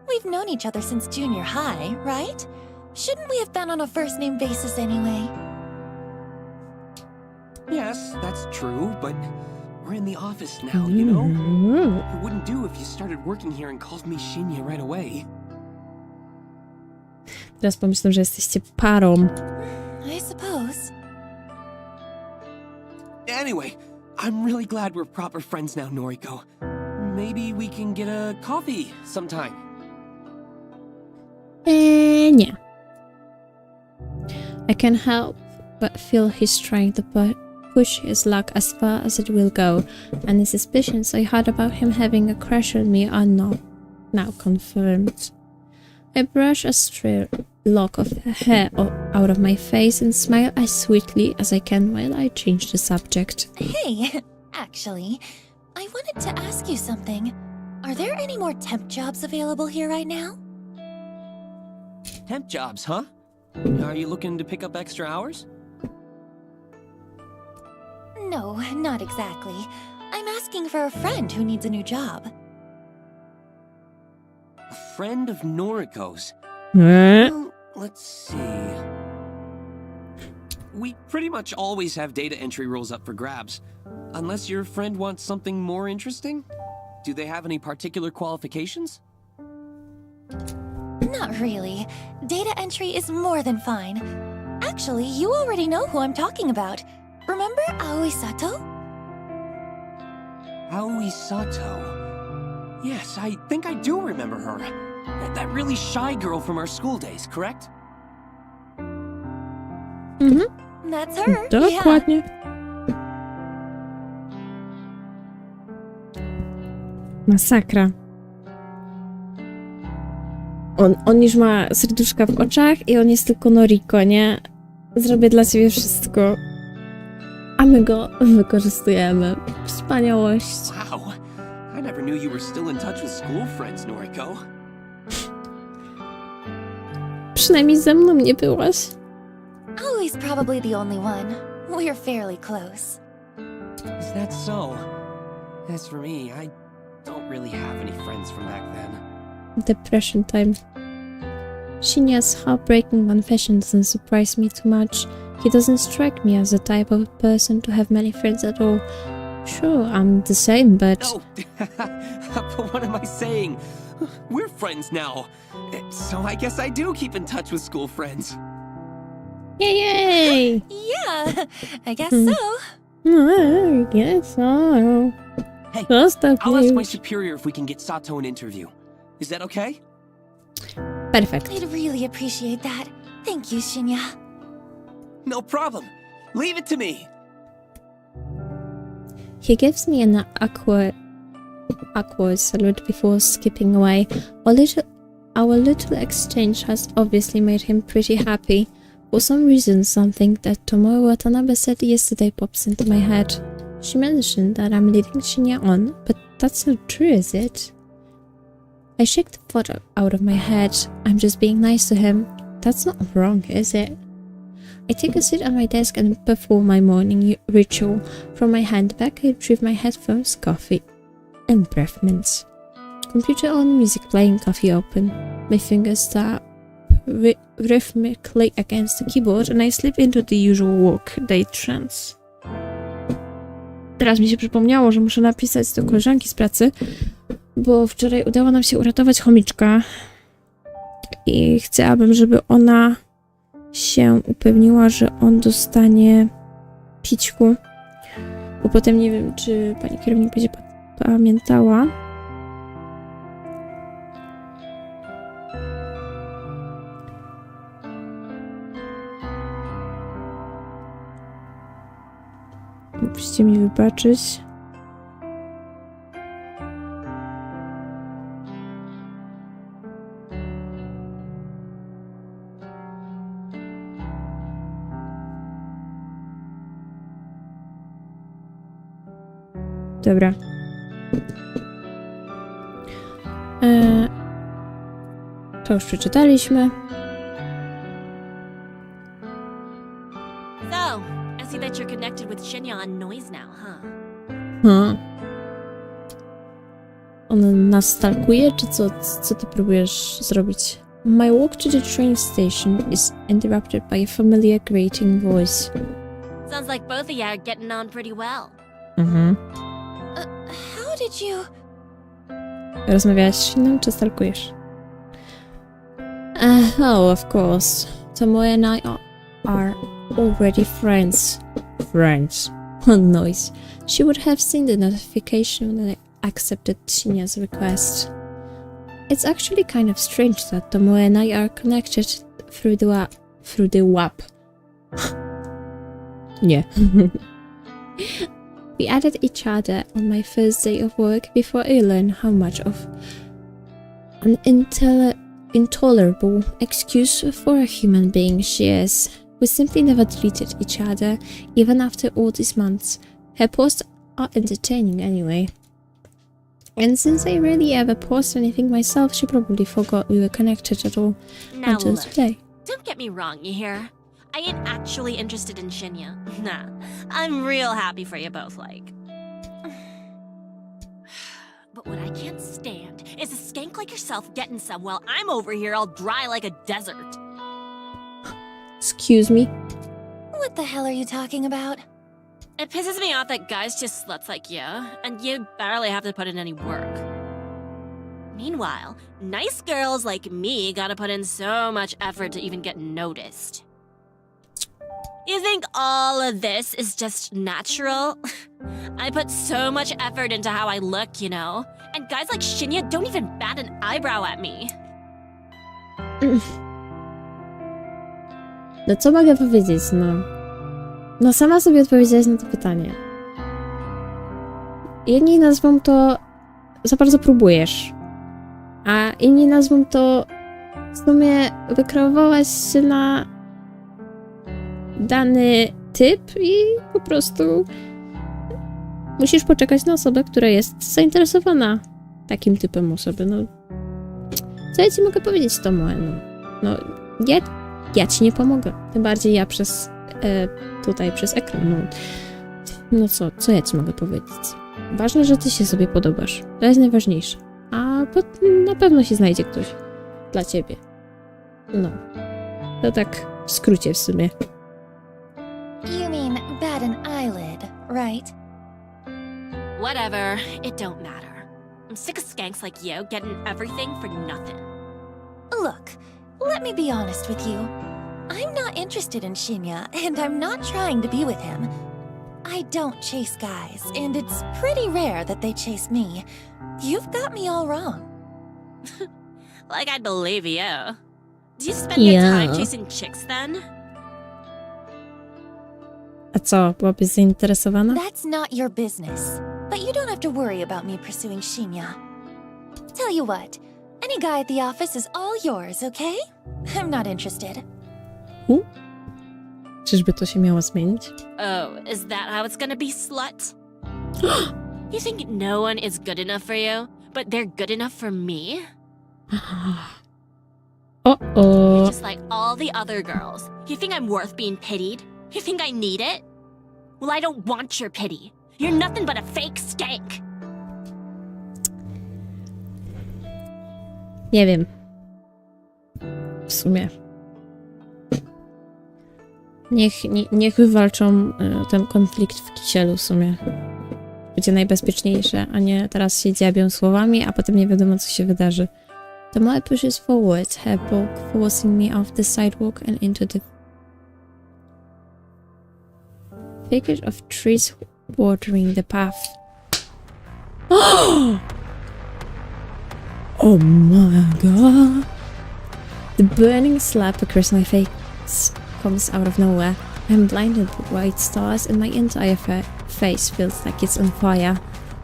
we've known each other since junior high, right? Shouldn't we have been on a first-name basis anyway? Yes, that's true, but we're in the office now, you know? It wouldn't do if you started working here and called me Shinya right away. Teraz pomyślę, że jesteście parą. I suppose. Anyway, I'm really glad we're proper friends now, Noriko. Maybe we can get a coffee sometime. Nie. I can't help but feel he's trying to push his luck as far as it will go, and the suspicions I had about him having a crush on me are not now confirmed. I brush a stray lock of hair out of my face and smile as sweetly as I can while I change the subject. Hey, actually, I wanted to ask you something. Are there any more temp jobs available here right now? Temp jobs, huh? Are you looking to pick up extra hours? No, not exactly. I'm asking for a friend who needs a new job. A friend of Noriko's. Eh? Well, let's see. We pretty much always have data entry roles up for grabs. Unless your friend wants something more interesting? Do they have any particular qualifications? Not really. Data entry is more than fine. Actually, you already know who I'm talking about. Remember Aoi Sato? Aoi Sato. Yes, I think I do remember her. That really shy girl from our school days, correct? Mhm, That's her. dokładnie. Masakra. On już ma serduszka w oczach i on jest tylko Noriko, nie? Zrobię dla ciebie wszystko. A my go wykorzystujemy. Wspaniałość. Wow, I never knew you were still in touch with school friends, Noriko. Przynajmniej ze mną nie byłaś. Oh, he's probably the only one. We're fairly close. Is that so? As for me, I don't really have any friends from back then. Depression time. Shinya's heartbreaking confession doesn't surprise me too much. He doesn't strike me as the type of person to have many friends at all. Sure, I'm the same, but... Oh, but what am I saying? We're friends now. So I guess I do keep in touch with school friends. Yay! Yeah, I guess so. I guess so. Hey, Zostaw I'll ask my mnie. superior if we can get Sato an interview. Is that okay? Perfect. I'd really appreciate that. Thank you, Shinya. No problem. Leave it to me. He gives me an awkward salute before skipping away. Our little exchange has obviously made him pretty happy. For some reason, something that Tomoe Watanabe said yesterday pops into my head. She mentioned that I'm leading Shinya on, but that's not true, is it? I shake the thought out of my head. I'm just being nice to him. That's not wrong, is it? I take a seat at my desk and perform my morning ritual. From my handbag, I retrieve my headphones, coffee, and breath mints. Computer on, music playing, coffee open. My fingers tap rhythmically against the keyboard and I slip into the usual work-day trance. Teraz mi się przypomniało, że muszę napisać do koleżanki z pracy, bo wczoraj udało nam się uratować chomiczka i chciałabym, żeby ona się upewniła, że on dostanie pićku, bo potem nie wiem, czy pani kierownik będzie pamiętała. Musicie mi wybaczyć. Dobra. To już przeczytaliśmy. So, I see that you're connected with Shinya on Noise now, huh? On nas stalkuje, czy co ty próbujesz zrobić? My walk to the train station is interrupted by a familiar grating voice. Sounds like both of you are getting on pretty well. How did you... Rozmawiałaś z Shiną, czy stalkujesz? Oh, of course. Tomoe and I are already friends. Friends. Noise. She would have seen the notification when I accepted Shinya's request. It's actually kind of strange that Tomoe and I are connected through the WAP. Yeah. We added each other on my first day of work before I learned how much of an intolerable excuse for a human being she is. We simply never deleted each other, even after all these months. Her posts are entertaining anyway. And since I rarely ever post anything myself, she probably forgot we were connected at all Now until look, today. don't get me wrong, you hear? I ain't actually interested in Shinya. Nah, I'm real happy for you both, like. But what I can't stand is a skank like yourself getting some while I'm over here all dry like a desert. Excuse me? What the hell are you talking about? It pisses me off that guys just sluts like you, and you barely have to put in any work. Meanwhile, nice girls like me gotta put in so much effort to even get noticed. You think all of this is just natural? I put so much effort into how I look, you know? And guys like Shinya don't even bat an eyebrow at me. No co mogę powiedzieć, no? No sama sobie odpowiedziałaś na to pytanie. Jedni nazwą to za bardzo próbujesz, a inni nazwą to w sumie wykreowałaś się na dany typ i po prostu musisz poczekać na osobę, która jest zainteresowana takim typem osoby. No, co ja ci mogę powiedzieć, Tomoe? No ja ci nie pomogę. Tym bardziej ja przez przez ekran. No co ja ci mogę powiedzieć? Ważne, że ty się sobie podobasz. To jest najważniejsze. A na pewno się znajdzie ktoś dla ciebie. No. To tak w skrócie w sumie. You mean bat an eyelid, right? Whatever, it don't matter. I'm sick of skanks like you getting everything for nothing. Look, let me be honest with you. I'm not interested in Shinya, and I'm not trying to be with him. I don't chase guys, and it's pretty rare that they chase me. You've got me all wrong. Like I'd believe you. Do you spend your time chasing chicks then? A co, byłabyś zainteresowana? That's not your business. But you don't have to worry about me pursuing Shinya. Tell you what, any guy at the office is all yours, okay? I'm not interested. Czyżby to się miało zmienić? Oh, is that how it's gonna be, slut? You think no one is good enough for you, but they're good enough for me? Uh-oh. Just like all the other girls. You think I'm worth being pitied? You think I need it? Well, I don't want your pity. You're nothing but a fake skank. Nie wiem. W sumie. Niech wywalczą ten konflikt w kisielu w sumie. Będzie najbezpieczniejsze, a nie teraz się dziabią słowami, a potem nie wiadomo, co się wydarzy. Tomoe pushes forward, her bulk forcing me off the sidewalk and into the thicket of trees watering the path. Oh my god! The burning slap across my face comes out of nowhere. I'm blinded with white stars and my entire face feels like it's on fire.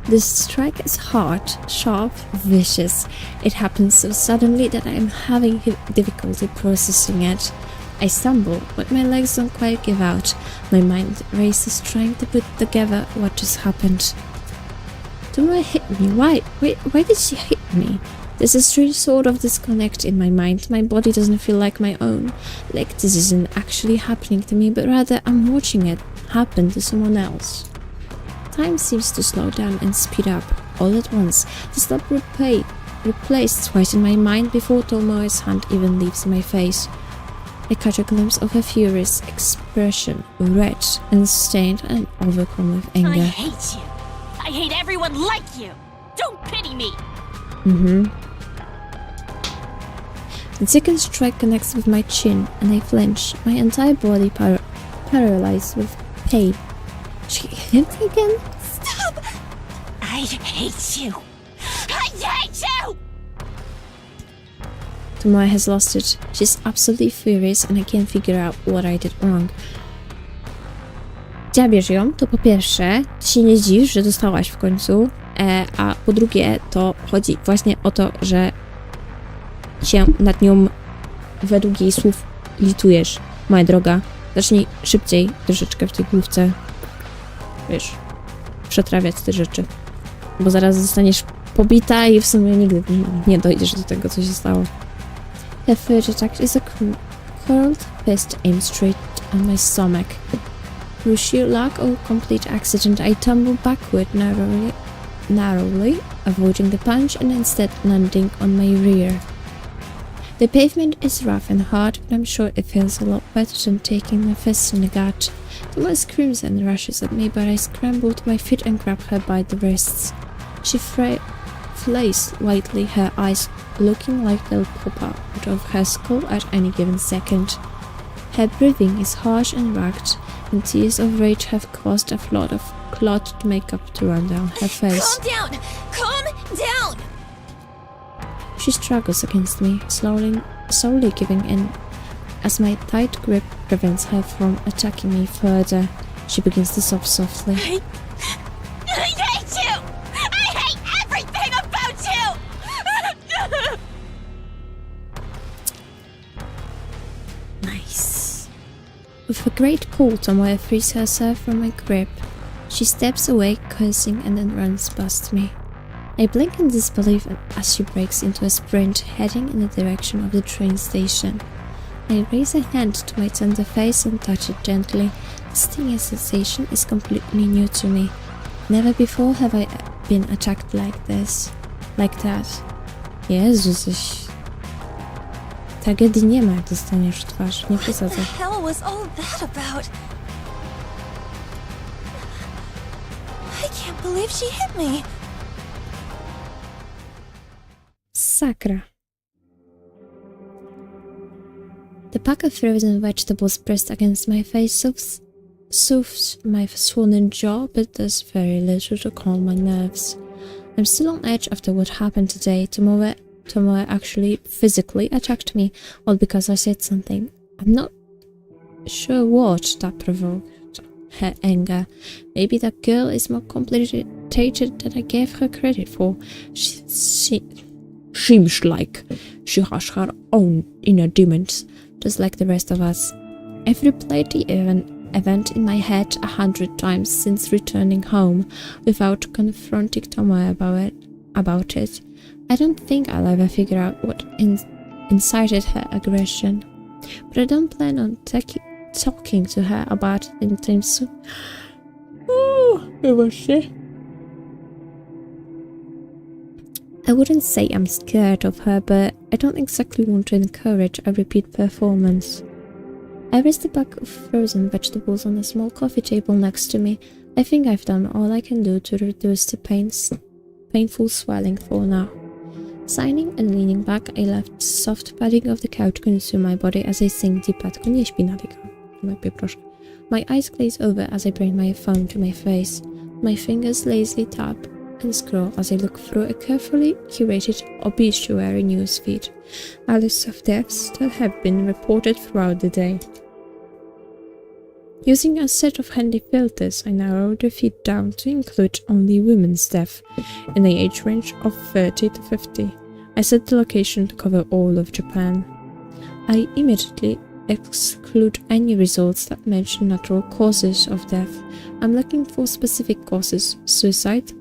This strike is hard, sharp, vicious. It happens so suddenly that I am having difficulty processing it. I stumble, but my legs don't quite give out. My mind races trying to put together what just happened. Tomoe hit me. Why did she hit me? There's a strange sort of disconnect in my mind. My body doesn't feel like my own. Like this isn't actually happening to me, but rather I'm watching it happen to someone else. Time seems to slow down and speed up all at once. The stop replaced twice in my mind before Tomoe's hand even leaves my face. I catch a glimpse of her furious expression, red and stained and overcome with anger. I hate you. I hate everyone like you. Don't pity me. The second strike connects with my chin and I flinch, my entire body paralyzed with pain. She hit me again? Stop! I hate you. I hate you! Tomoe has lost it. She's absolutely furious and I can't figure out what I did wrong. Dziabiesz ją, to po pierwsze, ty się nie zdziwisz, że dostałaś w końcu, a po drugie, to chodzi właśnie o to, że się nad nią według jej słów litujesz, moja droga. Zacznij szybciej troszeczkę w tej główce, wiesz, przetrawiać te rzeczy, bo zaraz zostaniesz pobita i w sumie nigdy nie dojdziesz do tego, co się stało. Her third attack is a curled fist aimed straight at my stomach. Through sheer luck or complete accident, I tumble backward narrowly, avoiding the punch and instead landing on my rear. The pavement is rough and hard, but I'm sure it feels a lot better than taking my fist in the gut. Tomoe screams and rushes at me, but I scramble to my feet and grab her by the wrists. She flails wildly, her eyes looking like they'll pop out of her skull at any given second. Her breathing is harsh and ragged, and tears of rage have caused a flood of clotted makeup to run down her face. Calm down! Calm down! She struggles against me, slowly giving in. As my tight grip prevents her from attacking me further, she begins to sob softly. I hate you! I hate everything about you! Nice. With a great pull, Tomoe frees herself from my grip. She steps away, cursing, and then runs past me. I blink in disbelief as she breaks into a sprint, heading in the direction of the train station. I raise a hand to my tender face and touch it gently. The stinging sensation is completely new to me. Never before have I been attacked like this. Like that. Jezus, tragedii nie ma, jak dostaniesz w twarz. Nie What the przesadzę. hell was all that about? I can't believe she hit me. Sakra. The pack of frozen vegetables pressed against my face soothes my swollen jaw, but does very little to calm my nerves. I'm still on edge after what happened today. Tomoe actually physically attacked me, all because I said something. I'm not sure what that provoked her anger. Maybe that girl is more complicated than I gave her credit for. She seems like she has her own inner demons, just like the rest of us. I've replayed the event in my head 100 times since returning home without confronting Tomoe about it. I don't think I'll ever figure out what incited her aggression, but I don't plan on talking to her about it anytime soon. I wouldn't say I'm scared of her, but I don't exactly want to encourage a repeat performance. I rest the bag of frozen vegetables on a small coffee table next to me. I think I've done all I can do to reduce the painful swelling for now. Signing and leaning back, I left the soft padding of the couch consume my body as I sink deep. Tylko nie śpi na tego. Lepiej proszę. My eyes glaze over as I bring my phone to my face. My fingers lazily tap and scroll as I look through a carefully curated obituary newsfeed. A list of deaths that have been reported throughout the day. Using a set of handy filters, I narrowed the feed down to include only women's deaths in the age range of 30 to 50. I set the location to cover all of Japan. I immediately exclude any results that mention natural causes of death. I'm looking for specific causes, suicide,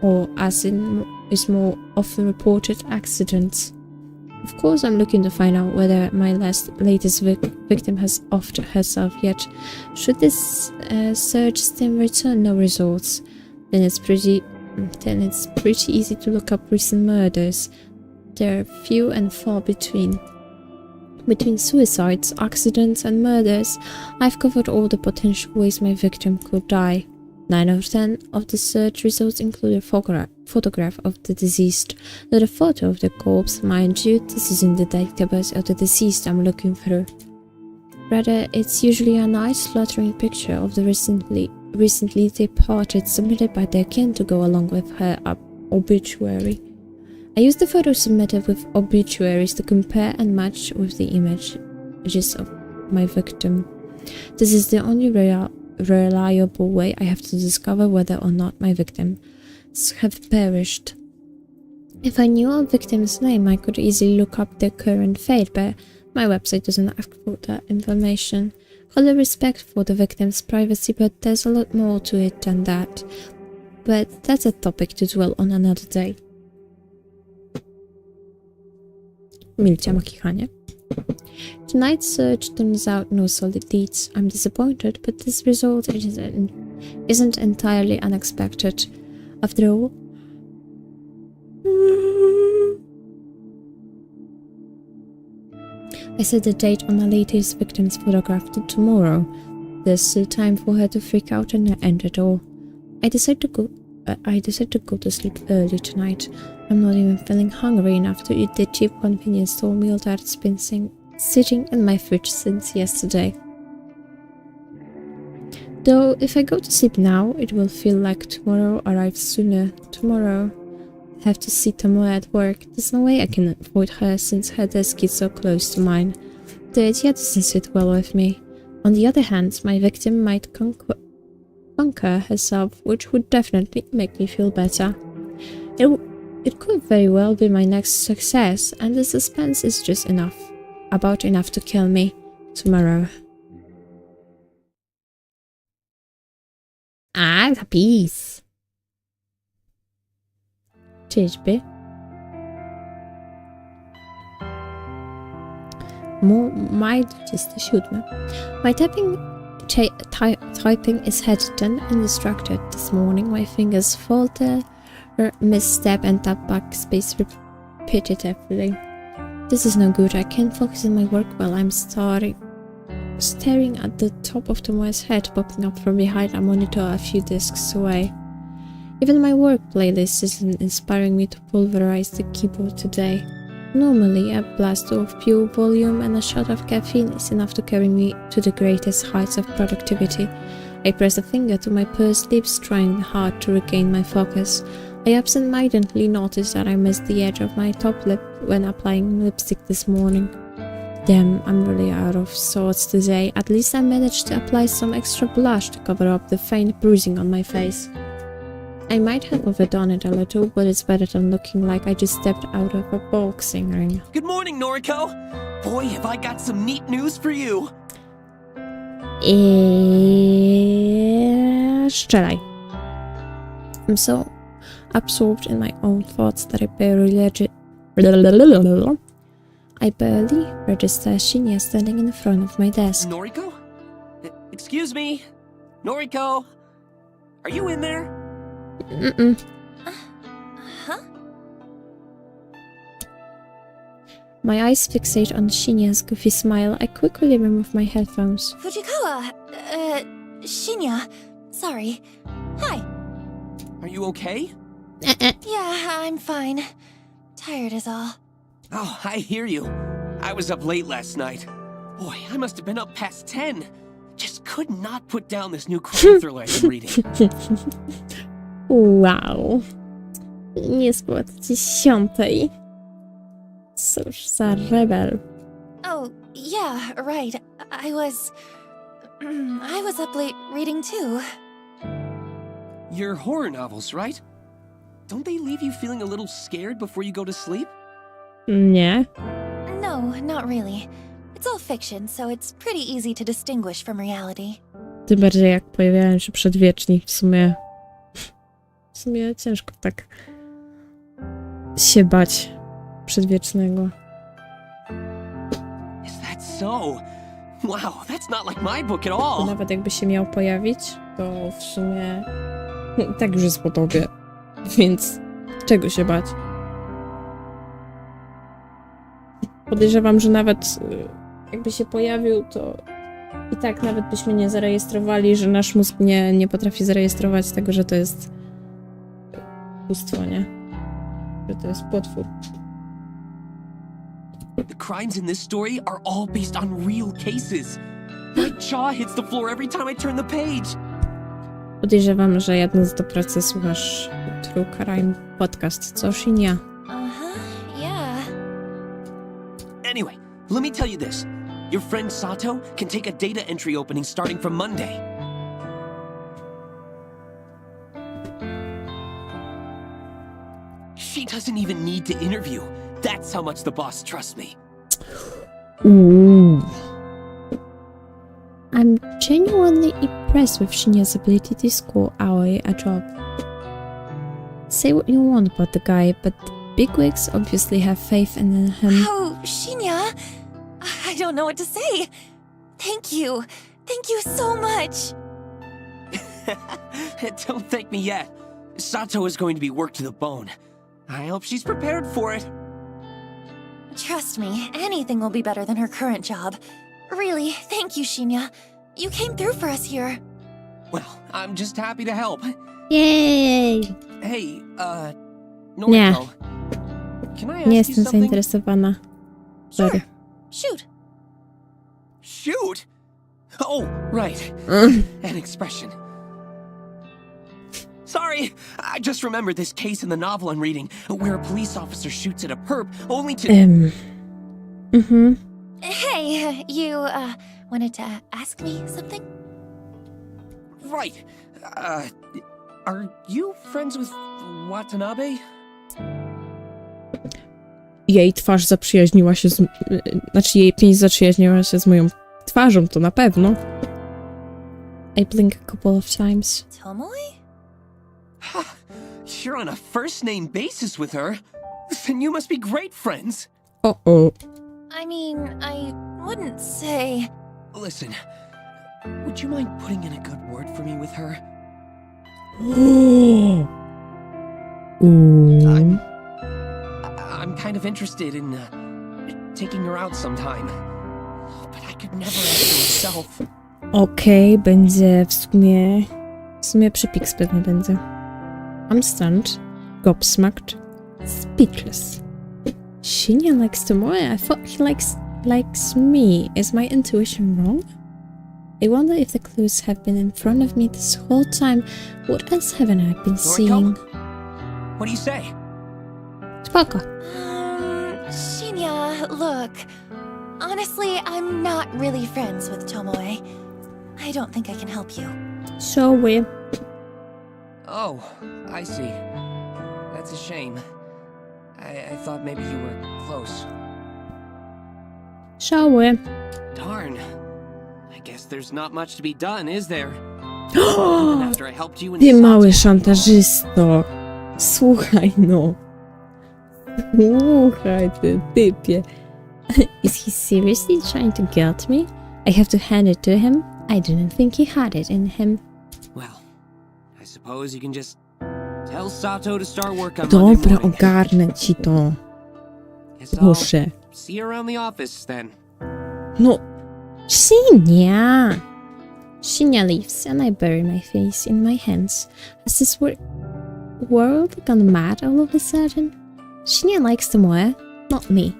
or as in is more often reported accidents. Of course, I'm looking to find out whether my latest victim has offed herself yet. Should this search still return no results, then it's pretty easy to look up recent murders. There are few and far between. Between suicides, accidents, and murders, I've covered all the potential ways my victim could die. 9 out of 10 of the search results include a photograph of the deceased, not a photo of the corpse. Mind you, this isn't the database of the deceased I'm looking through. Rather, it's usually a nice, flattering picture of the recently departed submitted by their kin to go along with her obituary. I use the photos submitted with obituaries to compare and match with the images of my victim. This is the only reliable way I have to discover whether or not my victims have perished. If I knew a victim's name, I could easily look up their current fate, but my website doesn't ask for that information. Wholly respect for the victim's privacy, but there's a lot more to it than that. But that's a topic to dwell on another day. Milcia ma kichanie. Tonight's search turns out no solid leads. I'm disappointed, but this result isn't entirely unexpected. After all, I set the date on the latest victim's photograph to tomorrow. There's still time for her to freak out and end it all. I decide to go to sleep early tonight. I'm not even feeling hungry enough to eat the cheap convenience store meal that's been sitting in my fridge since yesterday. Though if I go to sleep now, it will feel like tomorrow arrives sooner. Tomorrow. have to see Tomoe at work. There's no way I can avoid her since her desk is so close to mine. The idea doesn't sit well with me. On the other hand, my victim might conquer herself, which would definitely make me feel better. It could very well be my next success, and the suspense is just about enough to kill me tomorrow. Zapis. Czyżby? Maj 27. My typing is hesitant and distracted this morning. My fingers falter, misstep, and tap backspace repetitively. This is no good. I can't focus on my work while I'm staring at the top of Tomoe's head popping up from behind a monitor a few desks away. Even my work playlist isn't inspiring me to pulverize the keyboard today. Normally, a blast of pure volume and a shot of caffeine is enough to carry me to the greatest heights of productivity. I press a finger to my pursed lips, trying hard to regain my focus. I absent-mindedly noticed that I missed the edge of my top lip when applying lipstick this morning. Damn, I'm really out of sorts today. At least I managed to apply some extra blush to cover up the faint bruising on my face. I might have overdone it a little, but it's better than looking like I just stepped out of a boxing ring. Good morning, Noriko. Boy, have I got some neat news for you. Strzelaj. I'm so absorbed in my own thoughts that I barely register Shinya standing in front of my desk. Noriko? Excuse me? Noriko? Are you in there? Huh? My eyes fixate on Shinya's goofy smile. I quickly remove my headphones. Fujikawa, Shinya, sorry. Hi. Are you okay? Yeah, I'm fine. Tired is all. Oh, I hear you. I was up late last night. Boy, I must have been up past 10. Just could not put down this new crime thriller I've been reading. Wow. Nie spał od 10. Cóż za rebel. Oh, yeah, right. I was up late reading too. Your horror novels, right? Don't they leave you feeling a little scared before you go to sleep? Nie. No, not really. It's all fiction, so it's pretty easy to distinguish from reality. Tym bardziej jak pojawiają się przedwieczni. W sumie ciężko tak się bać przedwiecznego. Is that so? Wow, that's not like my book at all. Nawet jakby się miał pojawić, to w sumie tak już jest po tobie. Więc czego się bać? Podejrzewam, że nawet jakby się pojawił, to i tak nawet byśmy nie zarejestrowali, że nasz mózg nie potrafi zarejestrować tego, że to jest bóstwo, nie? Że to jest potwór. The crimes in this story are all based on real cases. My jaw hits the floor every time I turn the page. Podejrzewam, że jedząc do pracy słuchasz True Crime Podcast, co Shinya? Yeah. Anyway, let me tell you this. Your friend Sato can take a data entry opening starting from Monday. She doesn't even need to interview. That's how much the boss trusts me. Ooh. I'm genuinely impressed with Shinya's ability to score Aoi a job. Say what you want about the guy, but the bigwigs obviously have faith in him. Oh, Shinya! I don't know what to say. Thank you. Thank you so much. Don't thank me yet. Sato is going to be worked to the bone. I hope she's prepared for it. Trust me, anything will be better than her current job. Really, thank you, Shinya. You came through for us here. Well, I'm just happy to help. Yay! Hey, Noriko. Can I ask Nie you jestem something? zainteresowana. Sure. Sorry. Shoot. Shoot? Oh, right. An expression. Sorry, I just remembered this case in the novel I'm reading, where a police officer shoots at a perp only to... Hey, you, wanted to ask me something? Right. Are you friends with Watanabe? Jej twarz zaprzyjaźniła się z... Znaczy, jej pięść zaprzyjaźniła się z moją twarzą, to na pewno. I blink a couple of times. Tomoe? You're on a first-name basis with her? Then you must be great friends. Uh-oh. I mean, I wouldn't say... Listen, would you mind putting in a good word for me with her? Ooh. I'm kind of interested in taking her out sometime. But I could never ask her myself. Okej, będzie w sumie przypiks pewnie będzie. I'm stunned, gobsmacked, speechless. Shinya likes Tomoe. I thought he likes me. Is my intuition wrong? I wonder if the clues have been in front of me this whole time. What else haven't I been seeing? What do you say? Spoko. Shinya, look. Honestly, I'm not really friends with Tomoe. I don't think I can help you. So weird. Oh, I see. That's a shame. I thought maybe you were close. So weird. Darn. I guess there's not much to be done, is there? Even after I helped you in Ty mały Sato. szantażysto. Słuchaj no. Słuchaj ty typie. Is he seriously trying to guilt me? I have to hand it to him? I didn't think he had it in him. Well, I suppose you can just tell Sato to start work on Monday Dobra, morning. ogarnę ci to. Guess I'll Proszę. see you around the office then. No. Shinya! Shinya leaves and I bury my face in my hands. Has this world gone mad all of a sudden? Shinya likes Tomoe, not me.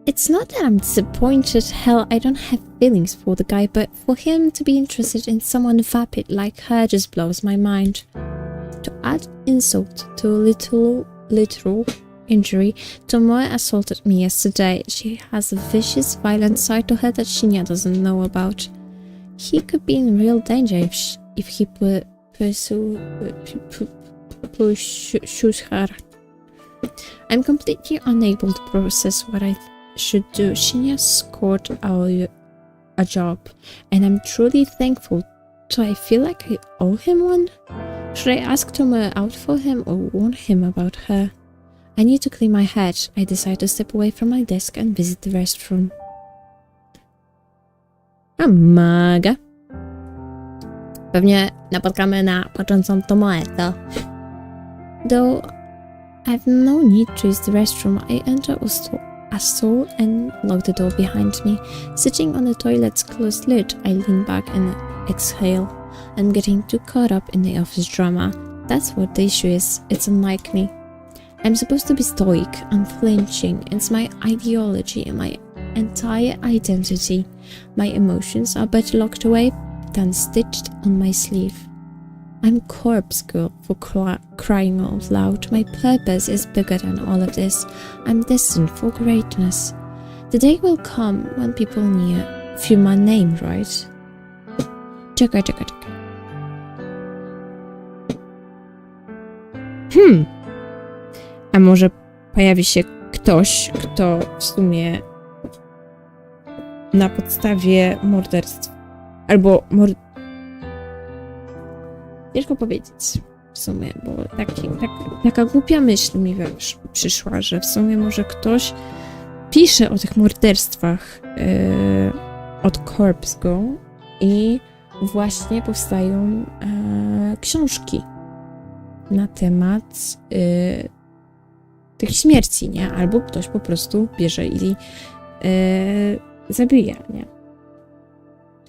It's not that I'm disappointed, hell, I don't have feelings for the guy, but for him to be interested in someone vapid like her just blows my mind. To add insult to literal injury, Tomoe assaulted me yesterday. She has a vicious, violent side to her that Shinya doesn't know about. He could be in real danger if he pursues her. I'm completely unable to process what I should do. Shinya scored a job, and I'm truly thankful. Do I feel like I owe him one? Should I ask Tomoe out for him or warn him about her? I need to clear my head. I decide to step away from my desk and visit the restroom. Amaga. Pewnie napotkamy na płaczącą Tomoe, to. Though I've no need to use the restroom, I enter a stall and lock the door behind me. Sitting on the toilet's closed lid, I lean back and exhale. I'm getting too caught up in the office drama. That's what the issue is. It's unlike me. I'm supposed to be stoic, unflinching. It's my ideology and my entire identity. My emotions are better locked away than stitched on my sleeve. I'm corpse girl for crying out loud. My purpose is bigger than all of this. I'm destined for greatness. The day will come when people feel my name, right? Czekaj. A może pojawi się ktoś, kto w sumie na podstawie morderstw albo ciężko powiedzieć w sumie, bo taka głupia myśl mi przyszła, że w sumie może ktoś pisze o tych morderstwach od Corpse Go i właśnie powstają książki na temat tych śmierci, nie? Albo ktoś po prostu bierze i zabija, nie?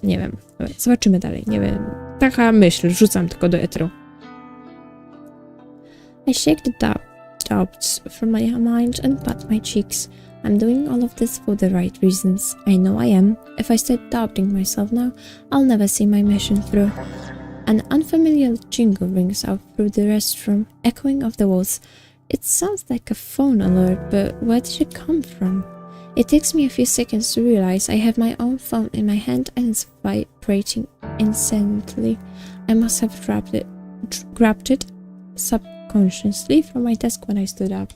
Nie wiem. Zobaczymy dalej. Nie wiem. Taka myśl. Rzucam tylko do eteru. I shake the doubts from my mind and pat my cheeks. I'm doing all of this for the right reasons. I know I am. If I start doubting myself now, I'll never see my mission through. An unfamiliar jingle rings out through the restroom, echoing off the walls. It sounds like a phone alert, but where did it come from? It takes me a few seconds to realize I have my own phone in my hand and it's vibrating incessantly. I must have grabbed it subconsciously from my desk when I stood up.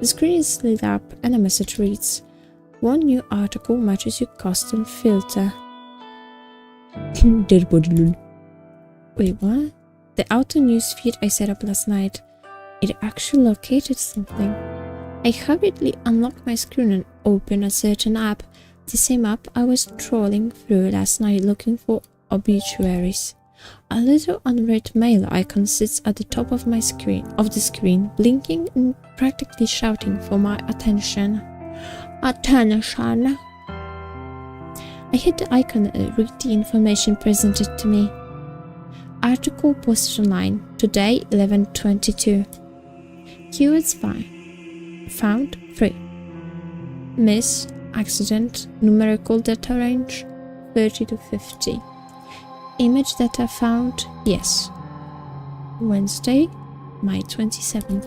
The screen is lit up and a message reads, "One new article matches your custom filter." Wait, what? The auto news feed I set up last night. It actually located something. I hurriedly unlocked my screen and opened a certain app. The same app I was trawling through last night looking for obituaries. A little unread mail icon sits at the top of the screen, blinking and practically shouting for my attention. Attention! I hit the icon and read the information presented to me. Article posted online, today 11/22. Keywords found 3. Miss, accident, numerical data range 30 to 50. Image data found, yes. Wednesday, May 27th.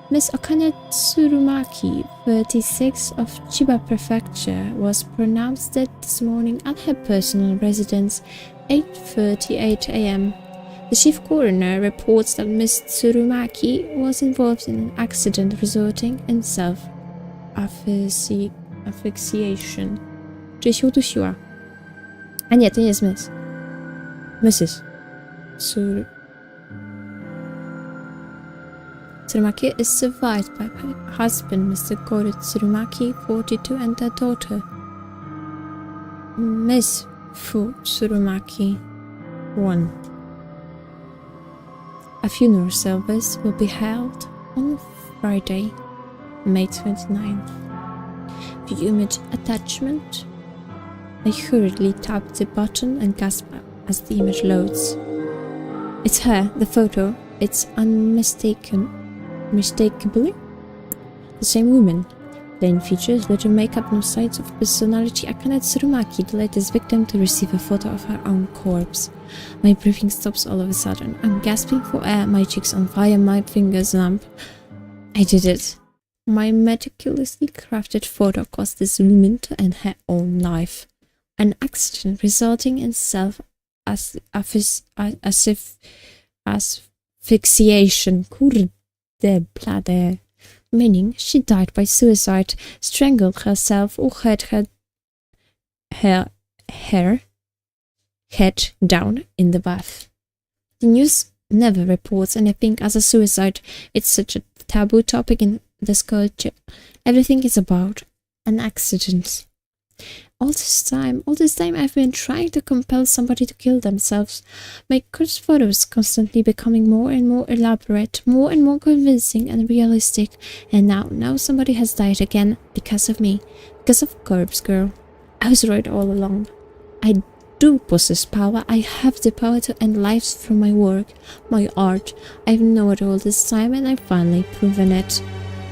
Miss Okane Tsurumaki, 36, of Chiba Prefecture, was pronounced dead this morning at her personal residence, 8:38 a.m. The chief coroner reports that Miss Tsurumaki was involved in an accident resulting in self-asphyxiation. Czyli się udusiła. A nie, to nie jest Miss. Mrs. Tsurumaki is survived by her husband, Mr. Koro Tsurumaki, 42, and their daughter, Miss Fu Tsurumaki, 1. A funeral service will be held on Friday, May 29th. View image attachment. I hurriedly tapped the button and gasped as the image loads. It's her, the photo. It's unmistakably the same woman. Plain features, little makeup, no signs of personality. Akane Tsurumaki, the latest victim to receive a photo of her own corpse. My breathing stops all of a sudden. I'm gasping for air, my cheeks on fire, my fingers numb. I did it. My meticulously crafted photo cost this woman to end her own life. An accident resulting in asphyxiation. Kurde blade. Meaning she died by suicide, strangled herself, or had her head down in the bath. The news never reports anything as a suicide. It's such a taboo topic in this culture. Everything is about an accident. All this time I've been trying to compel somebody to kill themselves. My cursed photos constantly becoming more and more elaborate, more and more convincing and realistic. And now somebody has died again because of me, because of Corpse Girl. I was right all along. I do possess power. I have the power to end lives through my work, my art. I've known it all this time and I've finally proven it.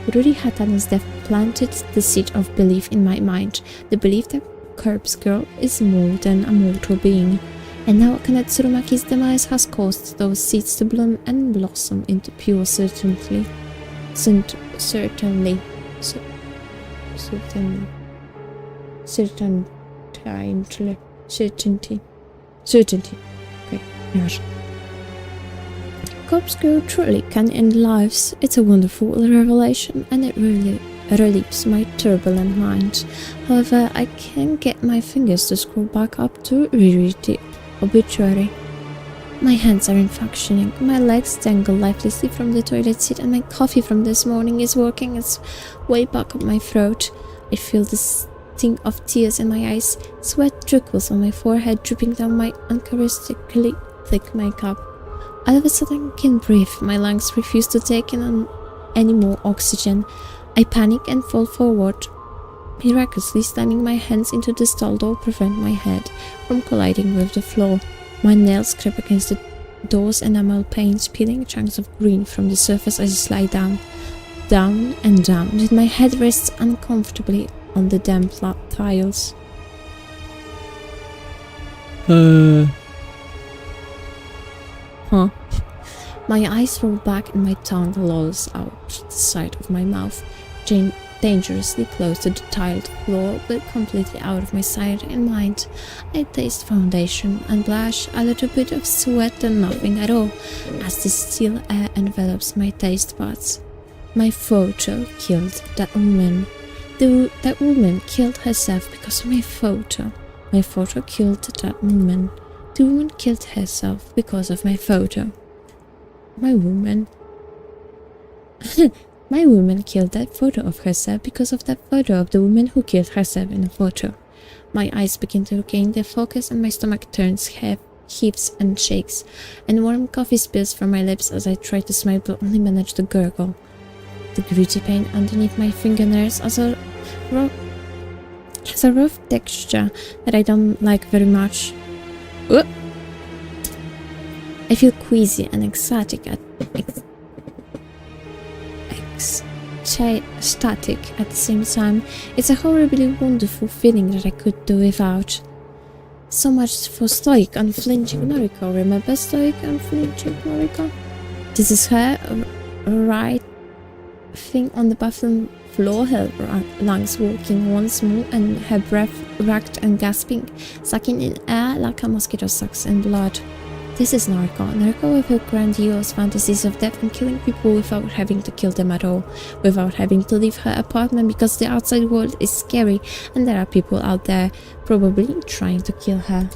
Ruri Hatano's death planted the seed of belief in my mind, the belief that Corpse Girl is more than a mortal being. And now Akane Tsurumaki's demise has caused those seeds to bloom and blossom into pure certainty. Certainty. Okay, nieważne. Corpse Girl truly can end lives. It's a wonderful revelation and it really relieves my turbulent mind. However, I can't get my fingers to scroll back up to reread the obituary. My hands aren't functioning, my legs dangle lifelessly from the toilet seat, and my coffee from this morning is working its way back up my throat. I feel the sting of tears in my eyes, sweat trickles on my forehead, dripping down my uncharacteristically thick makeup. All of a sudden I can't breathe, my lungs refuse to take in any more oxygen. I panic and fall forward, miraculously slamming my hands into the stall door to prevent my head from colliding with the floor. My nails scrape against the door's enamel panes, peeling chunks of green from the surface as I slide down and down, until my head rests uncomfortably on the damp tiles. Huh. My eyes roll back and my tongue lolls out the side of my mouth, dangerously close to the tiled floor, but completely out of my sight and mind. I taste foundation and blush, a little bit of sweat and nothing at all, as the still air envelops my taste buds. My photo killed that woman. That woman killed herself because of my photo. My photo killed that woman. The woman killed herself because of my photo. My woman killed that photo of herself because of that photo of the woman who killed herself in a photo. My eyes begin to regain their focus and my stomach turns heaves and shakes, and warm coffee spills from my lips as I try to smile but only manage to gurgle. The gritty pain underneath my fingernails has a rough texture that I don't like very much. I feel queasy and ecstatic at the same time. It's a horribly wonderful feeling that I could do without. So much for stoic, unflinching Noriko. Remember stoic, unflinching Noriko? This is her right thing on the bathroom floor, her lungs walking once more and her breath racked and gasping, sucking in air like a mosquito sucks in blood. This is Noriko. Noriko with her grandiose fantasies of death and killing people without having to kill them at all, without having to leave her apartment because the outside world is scary and there are people out there probably trying to kill her.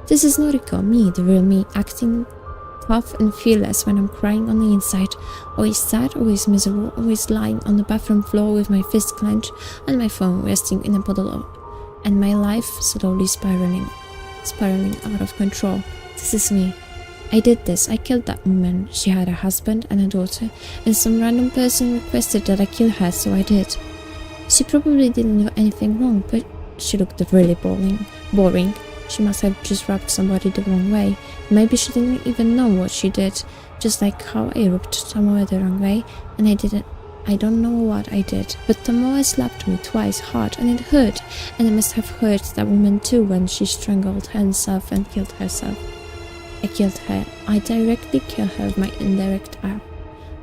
This is Noriko, me, the real me, acting tough and fearless when I'm crying on the inside, always sad, always miserable, always lying on the bathroom floor with my fist clenched and my phone resting in a puddle, and my life slowly spiraling out of control. This is me. I did this. I killed that woman. She had a husband and a daughter, and some random person requested that I kill her, so I did. She probably didn't do anything wrong, but she looked really boring. She must have just rubbed somebody the wrong way. Maybe she didn't even know what she did, just like how I rubbed Tomoe the wrong way, and I don't know what I did, but Tomoe slapped me twice hard and it hurt, and I must have hurt that woman too when she strangled herself and killed herself. I killed her. I directly killed her with my indirect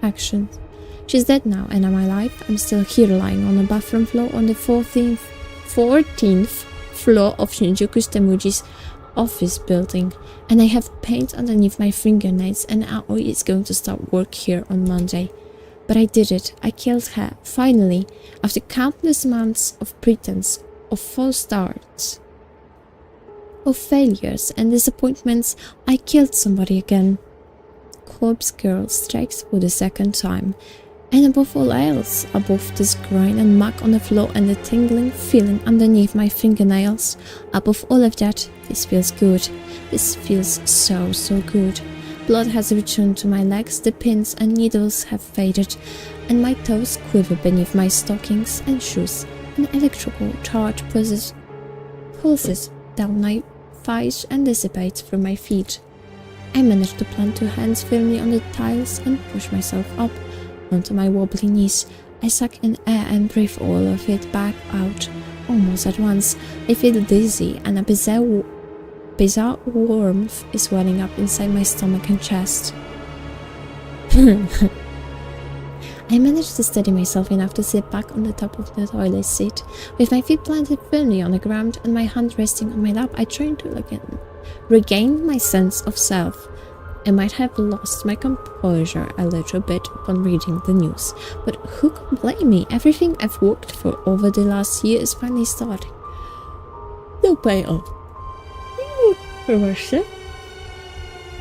actions. She's dead now, and am I alive? I'm still here lying on the bathroom floor on the 14th floor of Shinjuku's Temuji's office building, and I have paint underneath my fingernails, and Aoi is going to start work here on Monday. But I did it. I killed her, finally, after countless months of pretense, of false starts, of failures and disappointments. I killed somebody again. Corpse Girl strikes for the second time. And above all else, above this grime and muck on the floor and the tingling feeling underneath my fingernails, above all of that, this feels good. This feels so good. Blood has returned to my legs, the pins and needles have faded, and my toes quiver beneath my stockings and shoes. An electrical charge pulses down my thighs and dissipates from my feet. I manage to plant 2 hands firmly on the tiles and push myself up onto my wobbly knees. I suck in air and breathe all of it back out almost at once. I feel dizzy and a bizarre warmth is welling up inside my stomach and chest. I managed to steady myself enough to sit back on the top of the toilet seat. With my feet planted firmly on the ground and my hand resting on my lap, I tried to regain my sense of self. I might have lost my composure a little bit upon reading the news, but who can blame me? Everything I've worked for over the last year is finally starting. No payoff.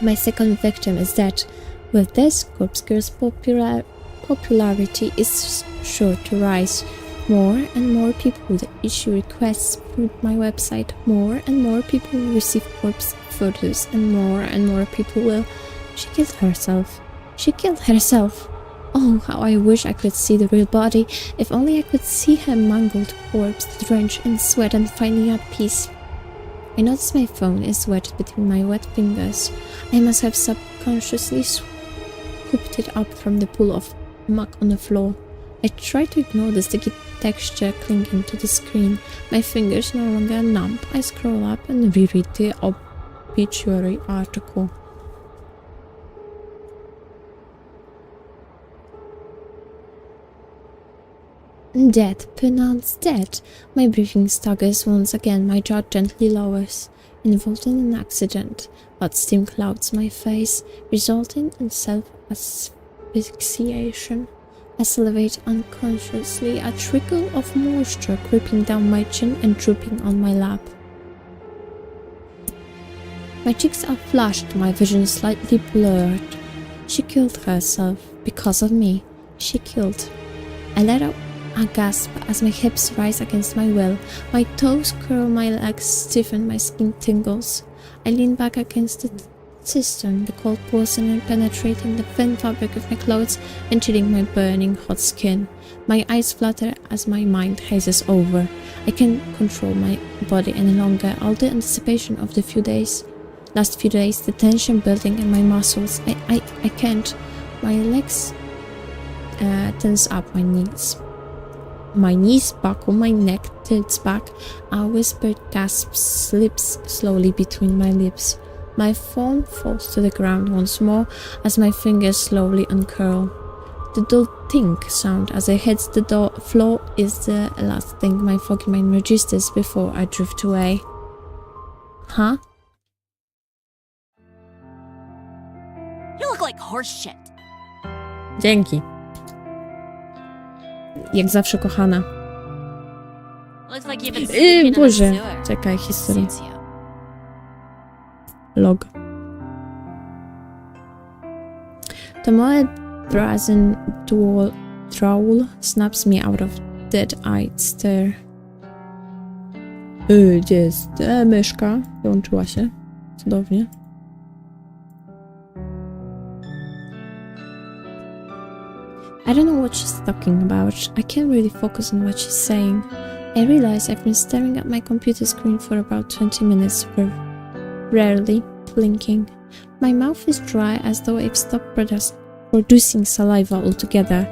My second victim is dead. With this, Corpse Girl's popularity is sure to rise. More and more people issue requests through my website. More and more people will receive corpse photos, and more people will. She killed herself. She killed herself. Oh, how I wish I could see the real body. If only I could see her mangled corpse, drenched in sweat and finally at peace. I notice my phone is wet between my wet fingers. I must have subconsciously scooped it up from the pool of muck on the floor. I try to ignore the sticky texture clinging to the screen. My fingers no longer numb. I scroll up and reread the obituary article. Dead, pronounced dead. My breathing staggers once again, my jaw gently lowers. Involved in an accident, but steam clouds my face, resulting in self-asphyxiation. I salivate unconsciously, a trickle of moisture creeping down my chin and drooping on my lap. My cheeks are flushed, my vision slightly blurred. She killed herself because of me. She killed. I let out a gasp as my hips rise against my will. My toes curl, my legs stiffen, my skin tingles. I lean back against the cistern, the cold porcelain penetrating the thin fabric of my clothes and chilling my burning hot skin. My eyes flutter as my mind hazes over. I can't control my body any longer. All the anticipation of the last few days, the tension building in my muscles. I can't. My legs tense up, my knees buckle, my neck tilts back. A whispered gasp slips slowly between my lips. My phone falls to the ground once more as my fingers slowly uncurl. The dull tink sound as it hits the floor is the last thing my foggy mind registers before I drift away. Huh? You look like horse shit. Dzięki. Jak zawsze kochana. Looks like you've been sleeping in the Boże, sewer. czekaj, historia. Suits you. Log. The małe brazen trowel snaps me out of dead-eyed stare. Gdzie jest myszka? Wyłączyła się. Cudownie. I don't know what she's talking about. I can't really focus on what she's saying. I realize I've been staring at my computer screen for about 20 minutes, rarely blinking. My mouth is dry as though I've stopped producing saliva altogether.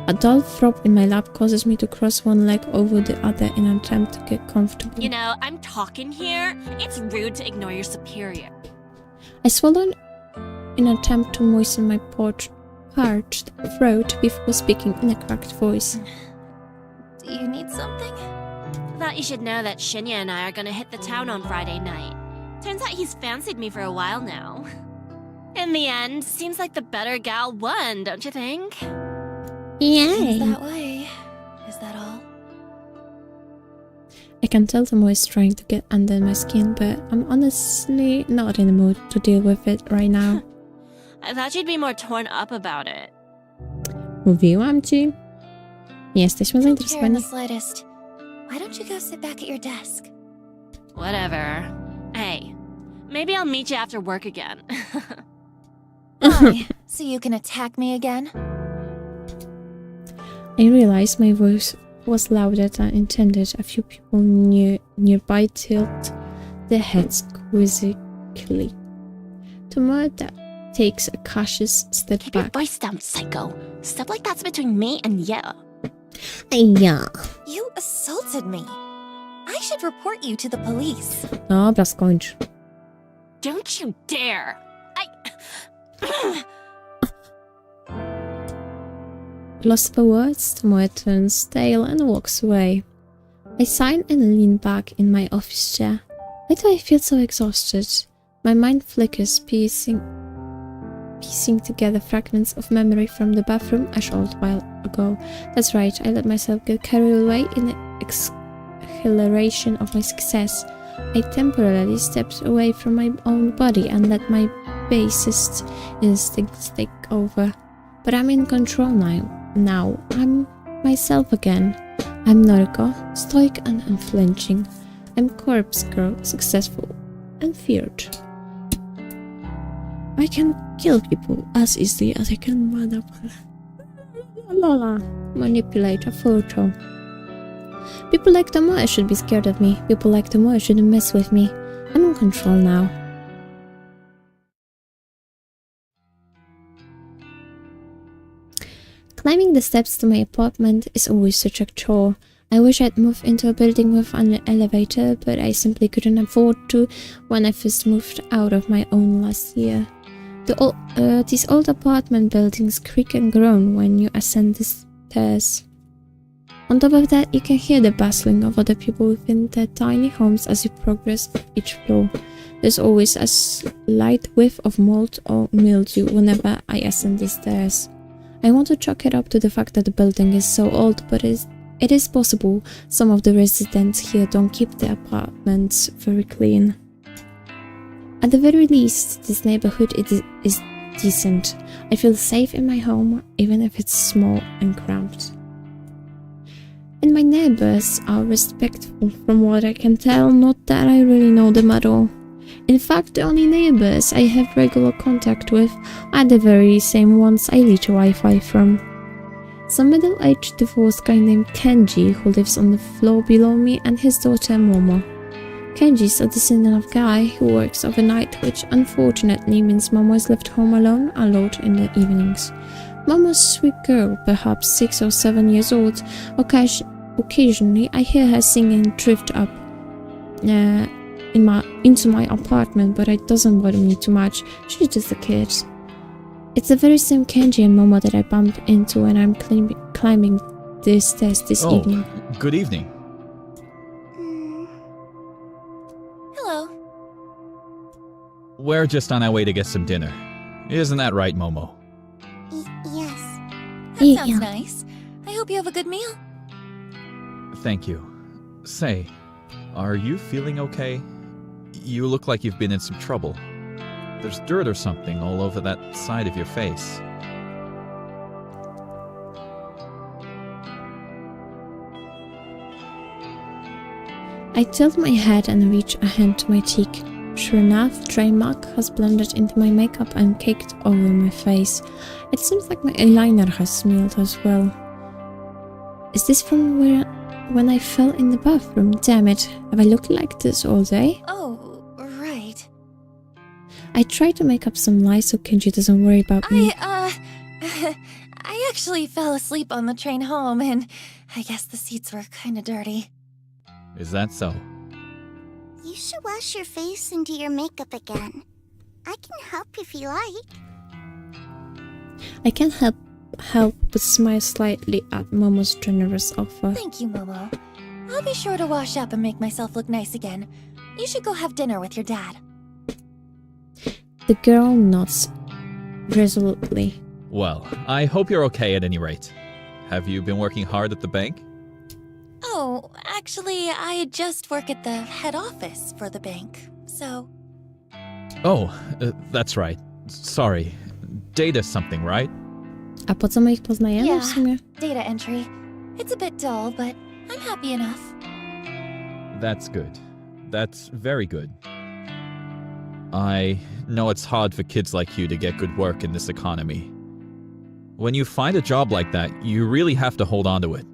A dull throb in my lap causes me to cross one leg over the other in an attempt to get comfortable. You know, I'm talking here. It's rude to ignore your superior. I swallow in an attempt to moisten my parched throat before speaking in a cracked voice. Do you need something? Thought you should know that Shinya and I are gonna hit the town on Friday night. Turns out he's fancied me for a while now. In the end, seems like the better gal won, don't you think? Yay! Seems that way. Is that all? I can tell the moist trying to get under my skin, but I'm honestly not in the mood to deal with it right now. I thought you'd be more torn up about it. Mówiłam ci. Nie jesteśmy Don't care in zainteresowani. the slightest. Why don't you go sit back at your desk? Whatever. Hey, maybe I'll meet you after work again. Why? So you can attack me again? I realized my voice was louder than intended. A few people nearby tilt their heads quizzically. Tomorrow that takes a cautious step Keep your back. voice down, psycho. Stuff like that's between me and you. Ja. You assaulted me. I should report you to the police. Dobra, skończ. Don't you dare! Lost for words, Tomoe turns tail and walks away. I sigh and lean back in my office chair. Why do I feel so exhausted? My mind flickers, piecing together fragments of memory from the bathroom a short while ago. That's right, I let myself get carried away in the exhilaration of my success. I temporarily stepped away from my own body and let my basest instincts take over. But I'm in control now. I'm myself again. I'm Noriko, stoic and unflinching. I'm corpse girl, successful and feared. I can kill people as easily as I can manipulate a photo. People like Tomoe should be scared of me. People like Tomoe shouldn't mess with me. I'm in control now. Climbing the steps to my apartment is always such a chore. I wish I'd moved into a building with an elevator, but I simply couldn't afford to when I first moved out of my own last year. These old apartment buildings creak and groan when you ascend the stairs. On top of that, you can hear the bustling of other people within their tiny homes as you progress up each floor. There's always a slight whiff of mold or mildew whenever I ascend the stairs. I want to chalk it up to the fact that the building is so old, but it is possible some of the residents here don't keep their apartments very clean. At the very least, this neighborhood is decent. I feel safe in my home, even if it's small and cramped. And my neighbors are respectful from what I can tell, not that I really know them at all. In fact, the only neighbors I have regular contact with are the very same ones I reach Wi-Fi from. Some middle-aged divorced guy named Kenji who lives on the floor below me, and his daughter Momo. Kenji's a descendant of guy who works overnight, which unfortunately means Momo is left home alone a lot in the evenings. Momo's a sweet girl, perhaps 6 or 7 years old. Occasionally I hear her singing Drift Up into my apartment, but it doesn't bother me too much. She's just a kid. It's the very same Kenji and Momo that I bumped into when I'm climbing the stairs this evening. Good evening. Hello. We're just on our way to get some dinner. Isn't that right, Momo? Yes. That sounds nice. I hope you have a good meal. Thank you. Say, are you feeling okay? You look like you've been in some trouble. There's dirt or something all over that side of your face. I tilt my head and reach a hand to my cheek. Sure enough, dry muck has blended into my makeup and caked over my face. It seems like my eyeliner has smeared as well. Is this from when I fell in the bathroom? Damn it, have I looked like this all day? Oh, right. I try to make up some lies so Kenji doesn't worry about me. I actually fell asleep on the train home, and I guess the seats were kinda dirty. Is that so? You should wash your face and do your makeup again. I can help if you like. I can't help but smile slightly at Momo's generous offer. Thank you, Momo. I'll be sure to wash up and make myself look nice again. You should go have dinner with your dad. The girl nods resolutely. Well, I hope you're okay at any rate. Have you been working hard at the bank? Oh, actually, I just work at the head office for the bank, so... Oh, that's right. Sorry. Data something, right? A po co my ich poznajemy Yeah. w sumie? Data entry. It's a bit dull, but I'm happy enough. That's good. That's very good. I know it's hard for kids like you to get good work in this economy. When you find a job like that, you really have to hold on to it.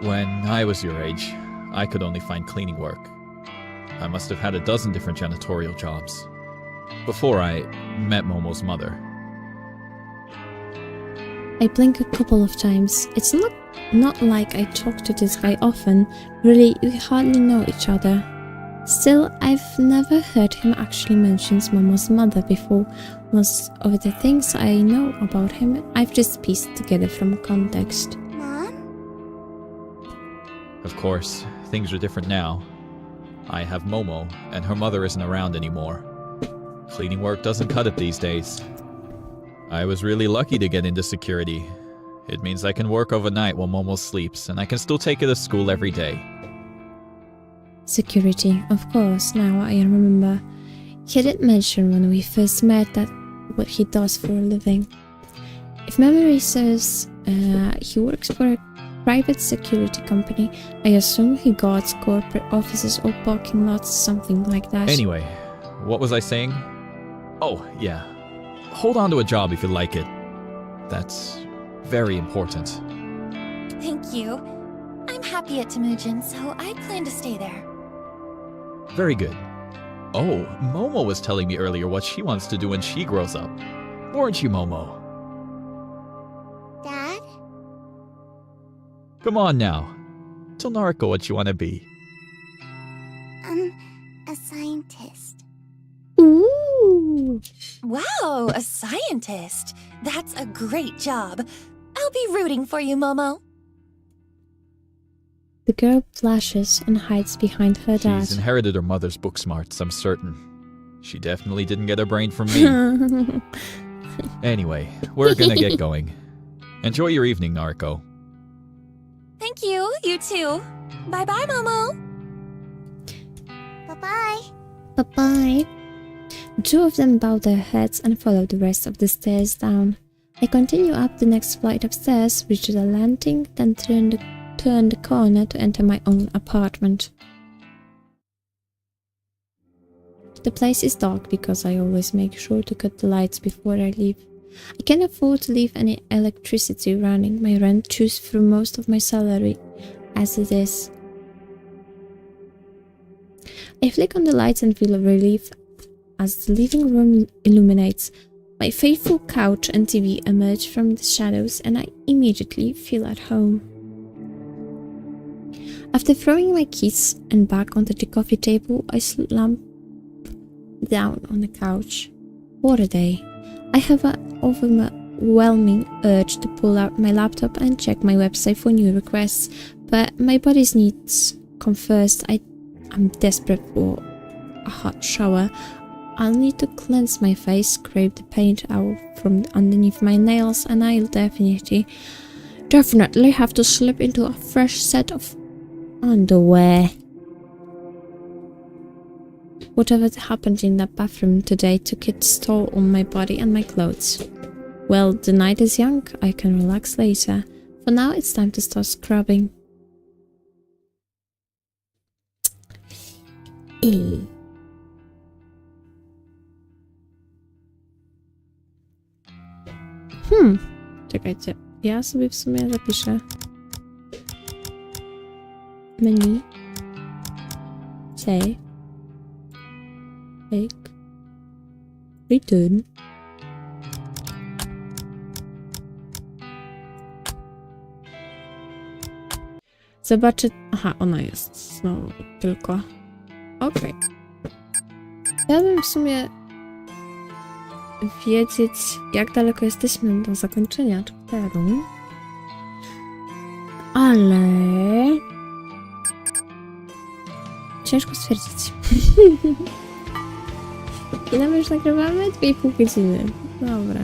When I was your age, I could only find cleaning work. I must have had a dozen different janitorial jobs before I met Momo's mother. I blink a couple of times. It's not like I talk to this guy often. Really, we hardly know each other. Still, I've never heard him actually mention Momo's mother before. Most of the things I know about him, I've just pieced together from context. Mom? Of course, things are different now. I have Momo, and her mother isn't around anymore. Cleaning work doesn't cut it these days. I was really lucky to get into security. It means I can work overnight while Momo sleeps, and I can still take her to school every day. Security, of course, now I remember. He did mention when we first met that what he does for a living. If memory serves, he works for a private security company. I assume he guards corporate offices or parking lots, something like that. Anyway, what was I saying? Oh, yeah. Hold on to a job if you like it. That's very important. Thank you. I'm happy at Temujin, so I plan to stay there. Very good. Oh, Momo was telling me earlier what she wants to do when she grows up. Weren't you, Momo? Dad? Come on now. Tell Nariko what you want to be. A scientist. Ooh! Wow, a scientist. That's a great job. I'll be rooting for you, Momo. The girl blushes and hides behind her dad. She's inherited her mother's book smarts, I'm certain. She definitely didn't get her brain from me. Anyway, we're gonna get going. Enjoy your evening, Narco. Thank you, you too. Bye-bye, Momo. Bye-bye. Bye-bye. The two of them bow their heads and follow the rest of the stairs down. I continue up the next flight of stairs, reach the landing, then turn the corner to enter my own apartment. The place is dark because I always make sure to cut the lights before I leave. I can't afford to leave any electricity running. My rent chews through most of my salary as it is. I flick on the lights and feel a relief as the living room illuminates. My faithful couch and TV emerge from the shadows and I immediately feel at home. After throwing my keys and bag onto the coffee table, I slump down on the couch. What a day. I have an overwhelming urge to pull out my laptop and check my website for new requests, but my body's needs come first. I'm desperate for a hot shower. I'll need to cleanse my face, scrape the paint out from underneath my nails, and I'll definitely have to slip into a fresh set of underwear. Whatever happened in that bathroom today took its toll on my body and my clothes. Well, the night is young, I can relax later. For now, it's time to start scrubbing. Czekajcie, ja sobie w sumie zapiszę menu, save, make, return. Zobaczę... Aha, ona jest znowu tylko. Okej. Ja bym w sumie wiedzieć, jak daleko jesteśmy do zakończenia chapteru. Ale... ciężko stwierdzić. Ile my już nagrywamy? 2,5 godziny. Dobra.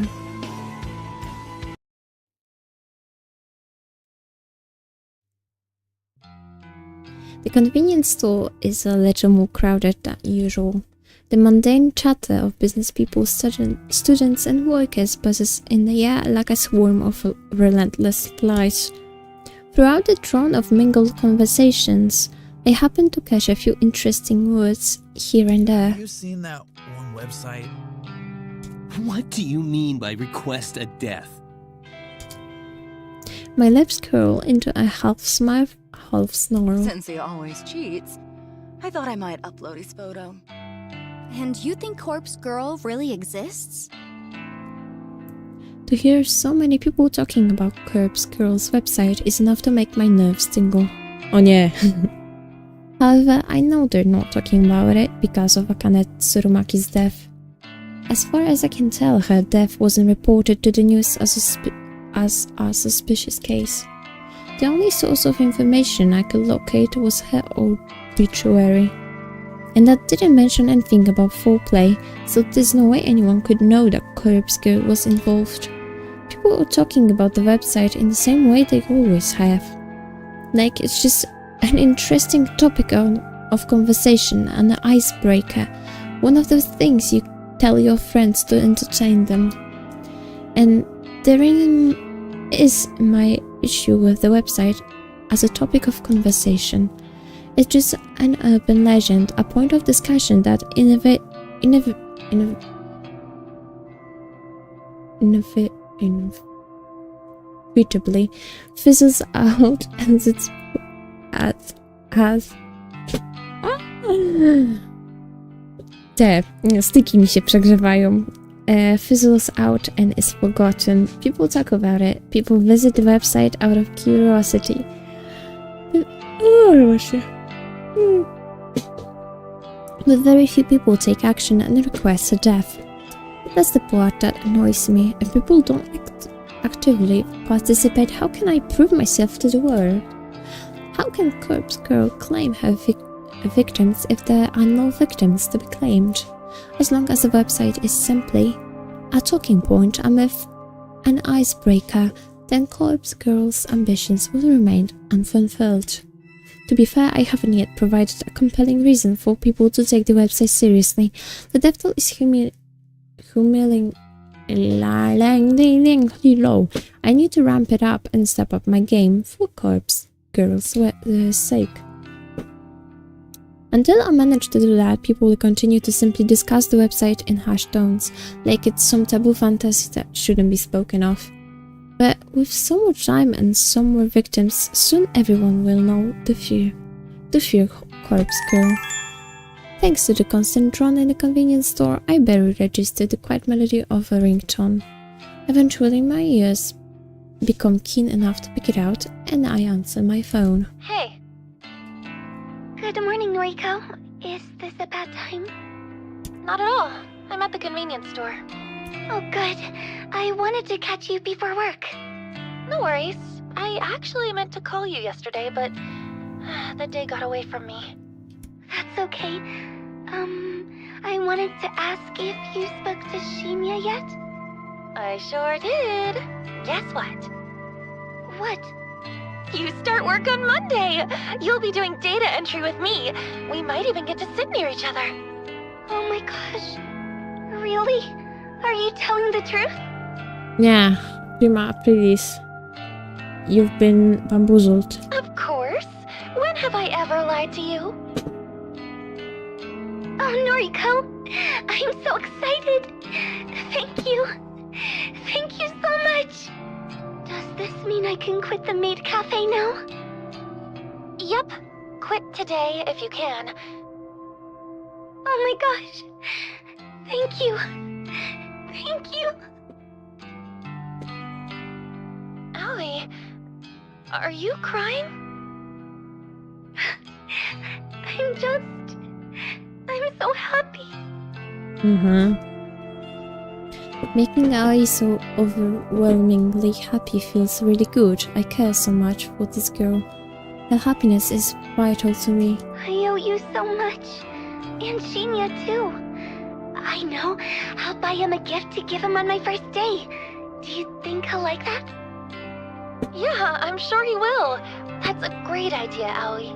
The convenience store is a little more crowded than usual. The mundane chatter of business people, students and workers buzzes in the air like a swarm of relentless flies. Throughout the drone of mingled conversations, I happen to catch a few interesting words here and there. Have you seen that one website? What do you mean by request a death? My lips curl into a half smile, half snarl. Since he always cheats, I thought I might upload his photo. And you think Corpse Girl really exists? To hear so many people talking about Corpse Girl's website is enough to make my nerves tingle. Oh nie. However, I know they're not talking about it because of Akane Tsurumaki's death. As far as I can tell, her death wasn't reported to the news as a suspicious case. The only source of information I could locate was her obituary. And that didn't mention anything about foreplay, so there's no way anyone could know that Corpse Girl was involved. People are talking about the website in the same way they always have. Like, it's just an interesting topic of conversation and an icebreaker. One of those things you tell your friends to entertain them. And therein is my issue with the website as a topic of conversation. It's just an urban legend, a point of discussion that inevitably fizzles out Te styki mi się przegrzewają. Fizzles out and is forgotten. People talk about it. People visit the website out of curiosity. But very few people take action and request a death. That's the part that annoys me. If people don't actively participate, how can I prove myself to the world? How can Corpse Girl claim her victims if there are no victims to be claimed? As long as the website is simply a talking point, a myth, an icebreaker, then Corpse Girl's ambitions will remain unfulfilled. To be fair, I haven't yet provided a compelling reason for people to take the website seriously. The death toll is humiliatingly low. I need to ramp it up and step up my game for Corpse Girl's sake. Until I manage to do that, people will continue to simply discuss the website in hushed tones, like it's some taboo fantasy that shouldn't be spoken of. But with so much time and some more victims, soon everyone will know the fear Corpse Girl. Thanks to the constant drone in the convenience store, I barely registered the quiet melody of a ringtone. Eventually, my ears become keen enough to pick it out, and I answer my phone. Hey. Good morning, Noriko. Is this a bad time? Not at all. I'm at the convenience store. Oh, good. I wanted to catch you before work. No worries. I actually meant to call you yesterday, but the day got away from me. That's okay. I wanted to ask if you spoke to Shinya yet? I sure did. Guess what? What? You start work on Monday! You'll be doing data entry with me. We might even get to sit near each other. Oh my gosh. Really? Are you telling the truth? Yeah, Prima, please. You've been bamboozled. Of course. When have I ever lied to you? Oh, Noriko. I'm so excited. Thank you. Thank you so much. Does this mean I can quit the maid cafe now? Yep. Quit today if you can. Oh my gosh. Thank you. Thank you. Aoi, are you crying? I'm so happy. Making Aoi so overwhelmingly happy feels really good. I care so much for this girl. Her happiness is vital to me. I owe you so much. And Shinya too. I know. I'll buy him a gift to give him on my first day. Do you think he'll like that? Yeah, I'm sure he will. That's a great idea, Aoi.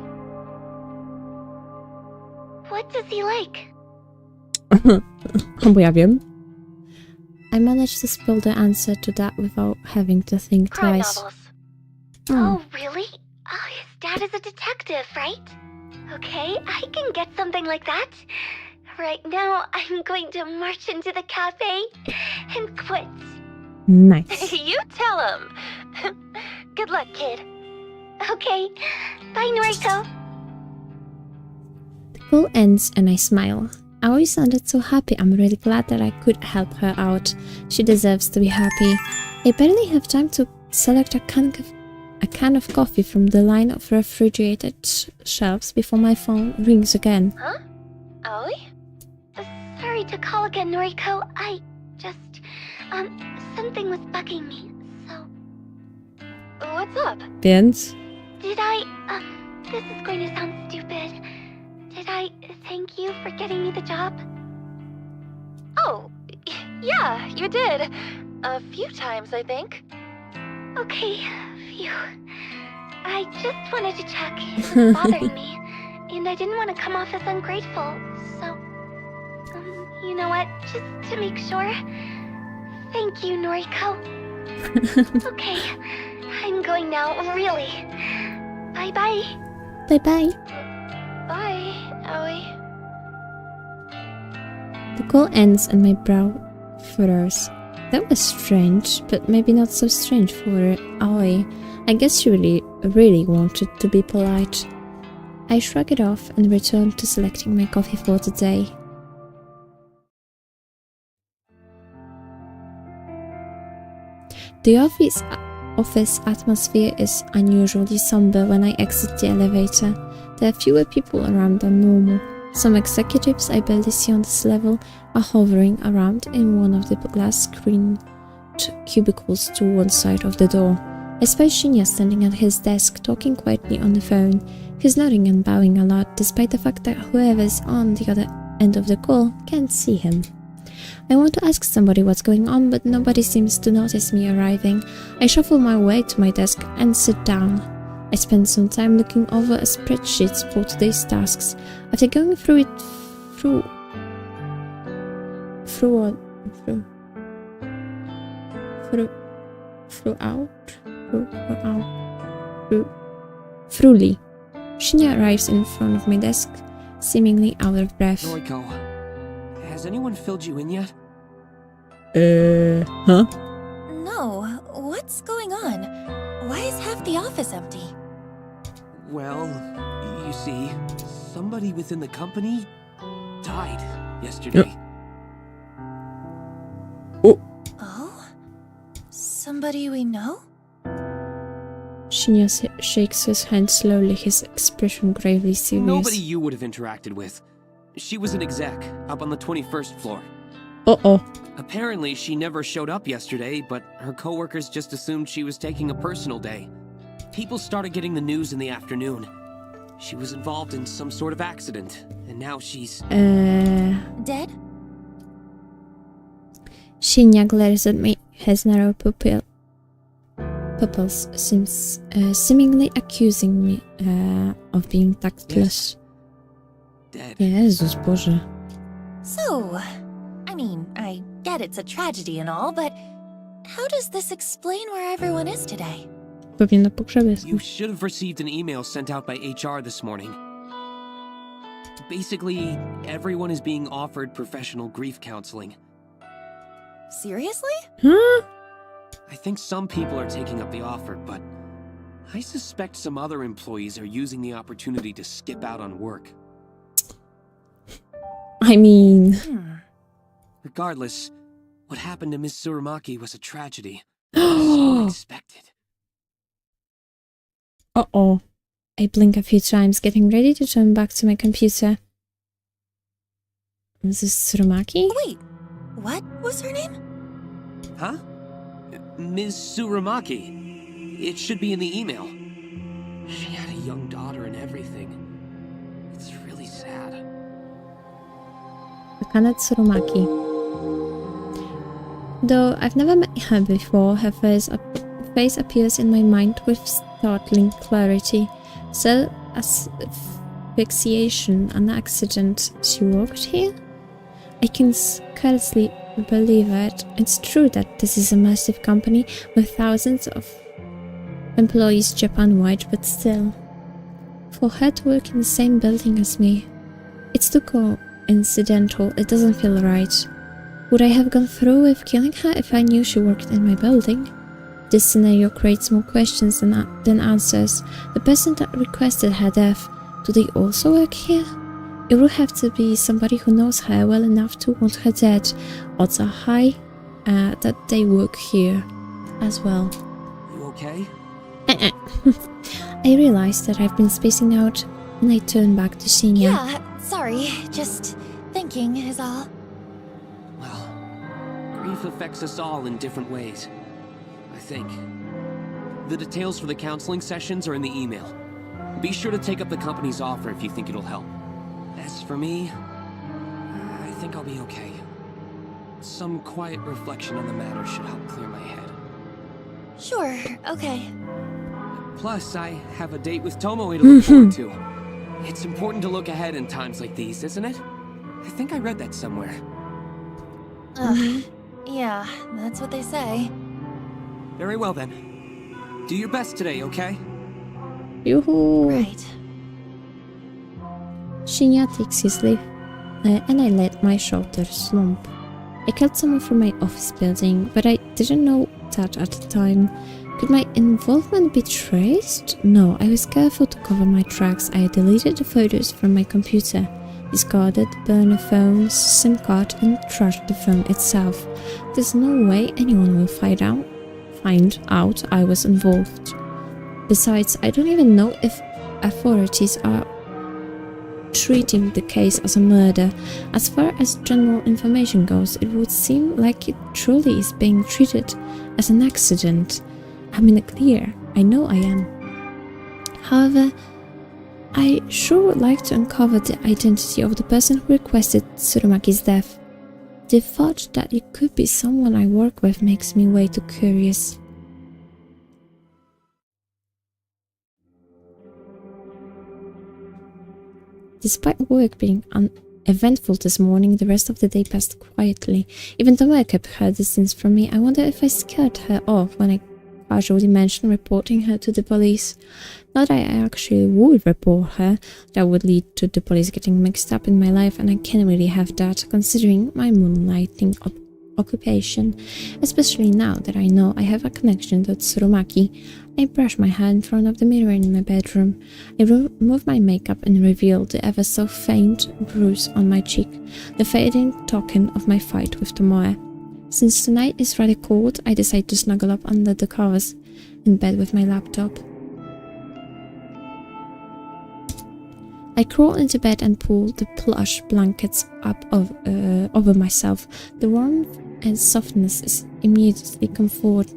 What does he like? Bo ja wiem. I managed to spill the answer to that without having to think Crime twice. novels. Oh, really? Oh, his dad is a detective, right? Okay, I can get something like that. Right now, I'm going to march into the cafe and quit. Nice. You tell him. Good luck, kid. Okay, bye, Noriko. The call ends and I smile. Aoi sounded so happy. I'm really glad that I could help her out. She deserves to be happy. I barely have time to select a can of coffee from the line of refrigerated shelves before my phone rings again. Huh? Aoi? Sorry to call again, Noriko. I just, something was bugging me, so... What's up? Więc? Did I, this is going to sound stupid. Did I thank you for getting me the job? Oh, yeah, you did. A few times, I think. Okay, phew. I just wanted to check. It was bothering me, and I didn't want to come off as ungrateful, so... you know what? Just to make sure. Thank you, Noriko. Okay, I'm going now, really. Bye-bye. Bye-bye. Bye, Aoi. The call ends and my brow furrows. That was strange, but maybe not so strange for Aoi. I guess she really wanted to be polite. I shrug it off and return to selecting my coffee for the day. The office atmosphere is unusually somber when I exit the elevator. There are fewer people around than normal. Some executives I barely see on this level are hovering around in one of the glass-screened cubicles to one side of the door. I spy Shinya standing at his desk, talking quietly on the phone. He's nodding and bowing a lot, despite the fact that whoever's on the other end of the call can't see him. I want to ask somebody what's going on, but nobody seems to notice me arriving. I shuffle my way to my desk and sit down. I spend some time looking over a spreadsheet for today's tasks. After going through it thoroughly, Shinya arrives in front of my desk, seemingly out of breath. Noriko, has anyone filled you in yet? Huh? No, what's going on? Why is half the office empty? Well, you see, somebody within the company died yesterday. Oh? Somebody we know? Shinya shakes his hand slowly, his expression gravely serious. Nobody you would have interacted with. She was an exec, up on the 21st floor. Uh-oh. Apparently, she never showed up yesterday, but her coworkers just assumed she was taking a personal day. People started getting the news in the afternoon. She was involved in some sort of accident, and now she's... Dead? Shinya glares at me, his narrow pupils seemingly accusing me of being tactless. Dead. Jezus Boże. So, I mean, I get it's a tragedy and all, but how does this explain where everyone is today? Pewnie na pogrzebie są. You should have received an email sent out by HR this morning. Basically, everyone is being offered professional grief counseling. Seriously? Huh? I think some people are taking up the offer, but I suspect some other employees are using the opportunity to skip out on work. I mean... Regardless, what happened to Miss Tsurumaki was a tragedy. So unexpected. Uh-oh. I blink a few times, getting ready to turn back to my computer. Mrs. Tsurumaki? Wait, what was her name? Huh? Ms. Tsurumaki. It should be in the email. She had a young daughter and everything. It's really sad. Akane Tsurumaki. Though I've never met her before, her face appears in my mind with startling clarity. So, asphyxiation, an accident. She worked here? I can scarcely believe it. It's true that this is a massive company with thousands of employees Japan-wide, but still. For her to work in the same building as me, it's too coincidental. It doesn't feel right. Would I have gone through with killing her if I knew she worked in my building? This scenario creates more questions than answers. The person that requested her death, do they also work here? It would have to be somebody who knows her well enough to want her dead. Odds are high that they work here as well. You okay? I realize that I've been spacing out, and I turn back to Shinya. Yeah, sorry, just thinking is all. Well, grief affects us all in different ways, I think. The details for the counseling sessions are in the email. Be sure to take up the company's offer if you think it'll help. As for me, I think I'll be okay. Some quiet reflection on the matter should help clear my head. Sure, okay. Plus, I have a date with Tomoe to look forward to. It's important to look ahead in times like these, isn't it? I think I read that somewhere. Yeah, that's what they say. Very well then. Do your best today, okay? Yoo-hoo! Right. Shinya takes his leave, and I let my shoulders slump. I called someone from my office building, but I didn't know that at the time. Could my involvement be traced? No, I was careful to cover my tracks. I deleted the photos from my computer, discarded burner phones, SIM card, and trashed the phone itself. There's no way anyone will find out I was involved. Besides, I don't even know if authorities are treating the case as a murder. As far as general information goes, it would seem like it truly is being treated as an accident. I'm in the clear. I know I am. However, I sure would like to uncover the identity of the person who requested Tsurumaki's death. The thought that it could be someone I work with makes me way too curious. Despite work being uneventful this morning, the rest of the day passed quietly. Even though I kept her distance from me, I wonder if I scared her off when I casually mentioned reporting her to the police. Not that I actually would report her, that would lead to the police getting mixed up in my life, and I can't really have that considering my moonlighting occupation, especially now that I know I have a connection to Tsurumaki. I brush my hair in front of the mirror in my bedroom. I remove my makeup and reveal the ever so faint bruise on my cheek, the fading token of my fight with Tomoe. Since tonight is rather cold, I decide to snuggle up under the covers in bed with my laptop. I crawl into bed and pull the plush blankets up over myself. The warmth and softness is immediately comforting,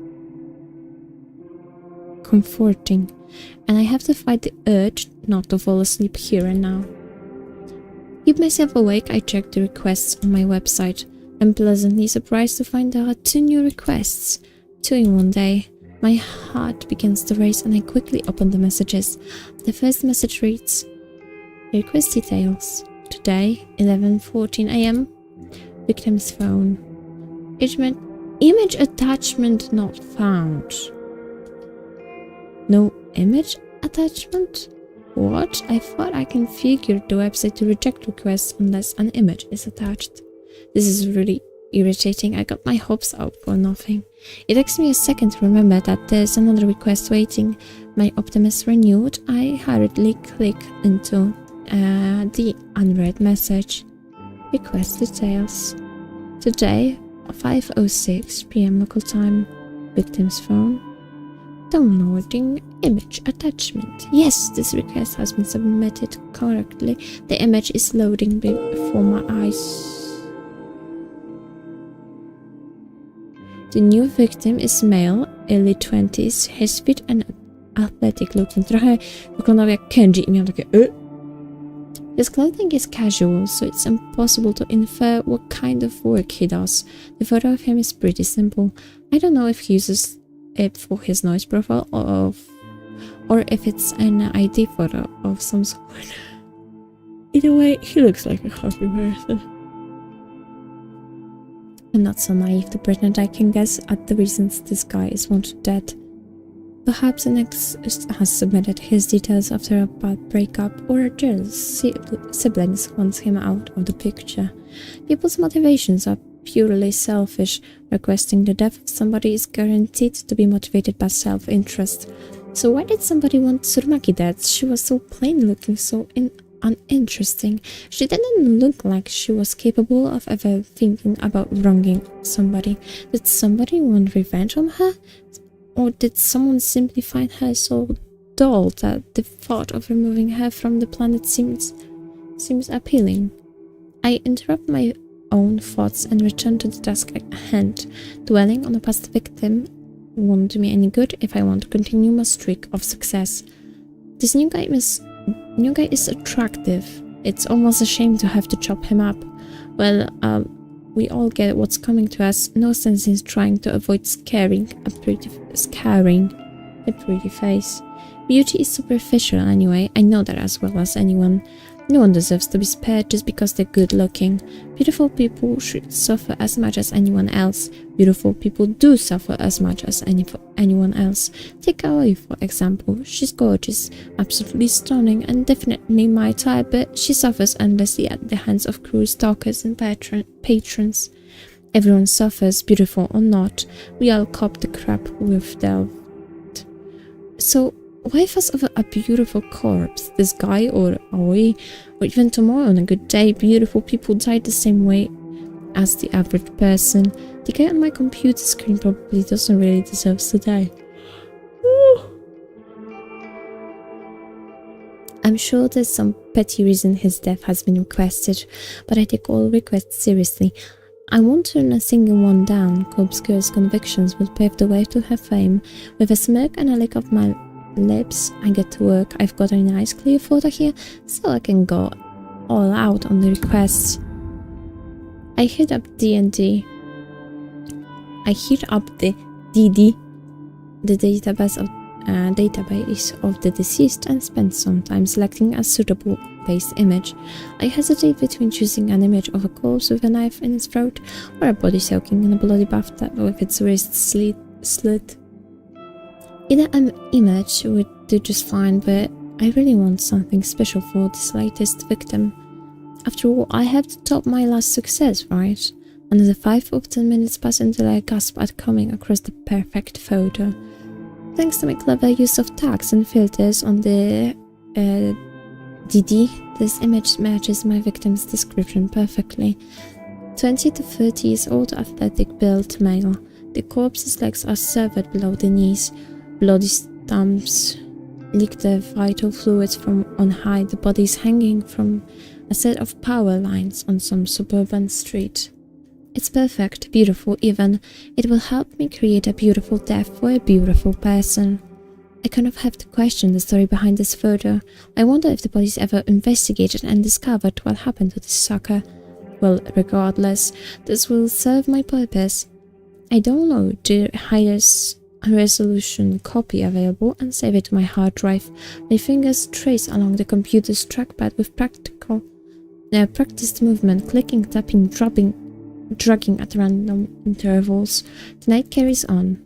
and I have to fight the urge not to fall asleep here and now. To keep myself awake, I check the requests on my website. I'm pleasantly surprised to find there are 2 new requests, 2 in one day. My heart begins to race and I quickly open the messages. The first message reads, request details. Today, 11:14 AM. Victim's phone. Image attachment not found. No image attachment? What? I thought I configured the website to reject requests unless an image is attached. This is really irritating. I got my hopes up for nothing. It takes me a second to remember that there's another request waiting. My optimism renewed, I hurriedly click into the unread message. Request details. Today, 5:06 PM local time. Victim's phone. Downloading image attachment. Yes, this request has been submitted correctly. The image is loading before my eyes. The new victim is male, early 20s, his fit and athletic looking. Trochę wyglądał jak Kenji i miał takie His clothing is casual, so it's impossible to infer what kind of work he does. The photo of him is pretty simple. I don't know if he uses it for his noise profile or if it's an ID photo of some sort. Either way, he looks like a happy person. I'm not so naive to pretend I can guess at the reasons this guy is wanted dead. Perhaps an ex has submitted his details after a bad breakup, or a jealous siblings wants him out of the picture. People's motivations are purely selfish. Requesting the death of somebody is guaranteed to be motivated by self-interest. So why did somebody want Tsurumaki dead? She was so plain looking, so uninteresting. She didn't look like she was capable of ever thinking about wronging somebody. Did somebody want revenge on her? Or did someone simply find her so dull that the thought of removing her from the planet seems appealing? I interrupt my own thoughts and return to the task at hand. Dwelling on a past victim won't do me any good if I want to continue my streak of success. This new guy is attractive. It's almost a shame to have to chop him up. Well, we all get what's coming to us. No sense in trying to avoid scaring a pretty face. Beauty is superficial anyway. I know that as well as anyone. No one deserves to be spared just because they're good looking. Beautiful people should suffer as much as anyone else. Beautiful people do suffer as much as anyone else. Take Aoi, for example. She's gorgeous, absolutely stunning, and definitely my type, but she suffers endlessly at the hands of cruel stalkers and patrons. Everyone suffers, beautiful or not. We all cop the crap we've dealt. So why fuss over a beautiful corpse? This guy or Aoi, or even tomorrow on a good day, beautiful people die the same way as the average person. The guy on my computer screen probably doesn't really deserve to die. I'm sure there's some petty reason his death has been requested, but I take all requests seriously. I won't turn a single one down. Cope's girl's convictions will pave the way to her fame. With a smirk and a lick of my lips, I get to work. I've got a nice clear photo here, so I can go all out on the requests. I hit up D&D. I hit up the DD, the database of the deceased, and spend some time selecting a suitable face image. I hesitate between choosing an image of a corpse with a knife in its throat or a body soaking in a bloody bathtub with its wrist slit. Either an image would do just fine, but I really want something special for this latest victim. After all, I have to top my last success, right? Another 5 or 10 minutes pass until I gasp at coming across the perfect photo. Thanks to my clever use of tags and filters on the DD, this image matches my victim's description perfectly. 20 to 30 years old, athletic built male. The corpse's legs are severed below the knees. Bloody stumps leak the vital fluids from on high. The body is hanging from a set of power lines on some suburban street. It's perfect, beautiful even. It will help me create a beautiful death for a beautiful person. I kind of have to question the story behind this photo. I wonder if the police ever investigated and discovered what happened to this sucker. Well, regardless, this will serve my purpose. I download the highest resolution copy available and save it to my hard drive. My fingers trace along the computer's trackpad with practiced movement, clicking, tapping, dragging at random intervals. The night carries on.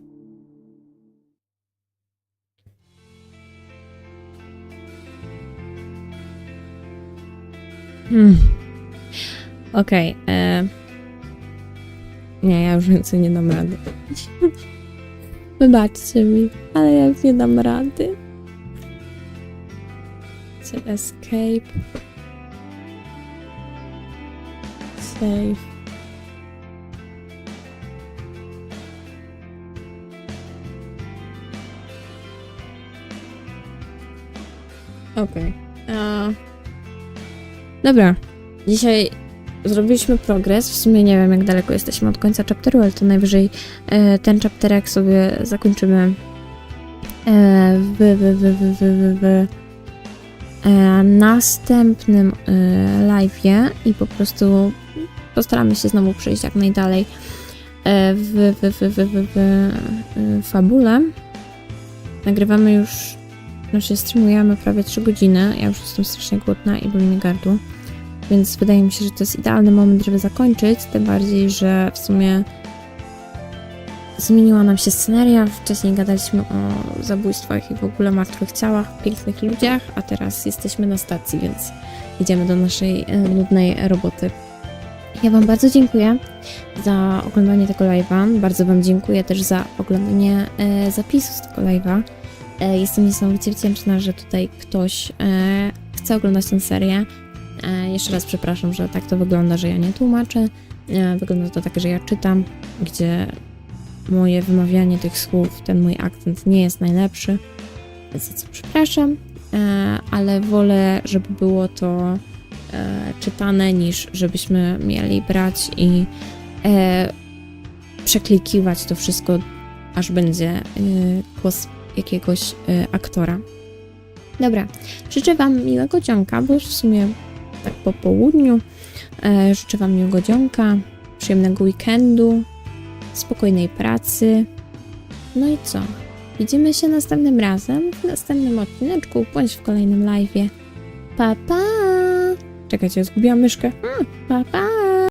Okej. Nie, ja już więcej nie dam rady. Wybaczcie mi, ale ja już nie dam rady. Escape. Save. Okej. Dobra. Dzisiaj zrobiliśmy progres. W sumie nie wiem, jak daleko jesteśmy od końca chapteru, ale to najwyżej ten chapterek sobie zakończymy w następnym live'ie i po prostu postaramy się znowu przejść jak najdalej w fabule. Nagrywamy już, znaczy streamujemy prawie 3 godziny. Ja już jestem strasznie głodna i boli mnie gardło. Więc wydaje mi się, że to jest idealny moment, żeby zakończyć. Tym bardziej, że w sumie zmieniła nam się sceneria. Wcześniej gadaliśmy o zabójstwach i w ogóle martwych ciałach, pięknych ludziach, a teraz jesteśmy na stacji, więc idziemy do naszej nudnej roboty. Ja Wam bardzo dziękuję za oglądanie tego live'a. Bardzo Wam dziękuję też za oglądanie zapisu z tego live'a. Jestem niesamowicie wdzięczna, że tutaj ktoś chce oglądać tę serię. Jeszcze raz przepraszam, że tak to wygląda, że ja nie tłumaczę. Wygląda to tak, że ja czytam, gdzie moje wymawianie tych słów, ten mój akcent nie jest najlepszy. Za co przepraszam, ale wolę, żeby było to czytane, niż żebyśmy mieli brać i przeklikiwać to wszystko, aż będzie głos jakiegoś aktora. Dobra, życzę Wam miłego dzionka, bo już w sumie tak po południu. Życzę Wam miłego dzionka, przyjemnego weekendu, spokojnej pracy. No i co? Widzimy się następnym razem, w następnym odcineczku, bądź w kolejnym live'ie. Pa, pa! Czekajcie, zgubiłam myszkę. Pa, pa!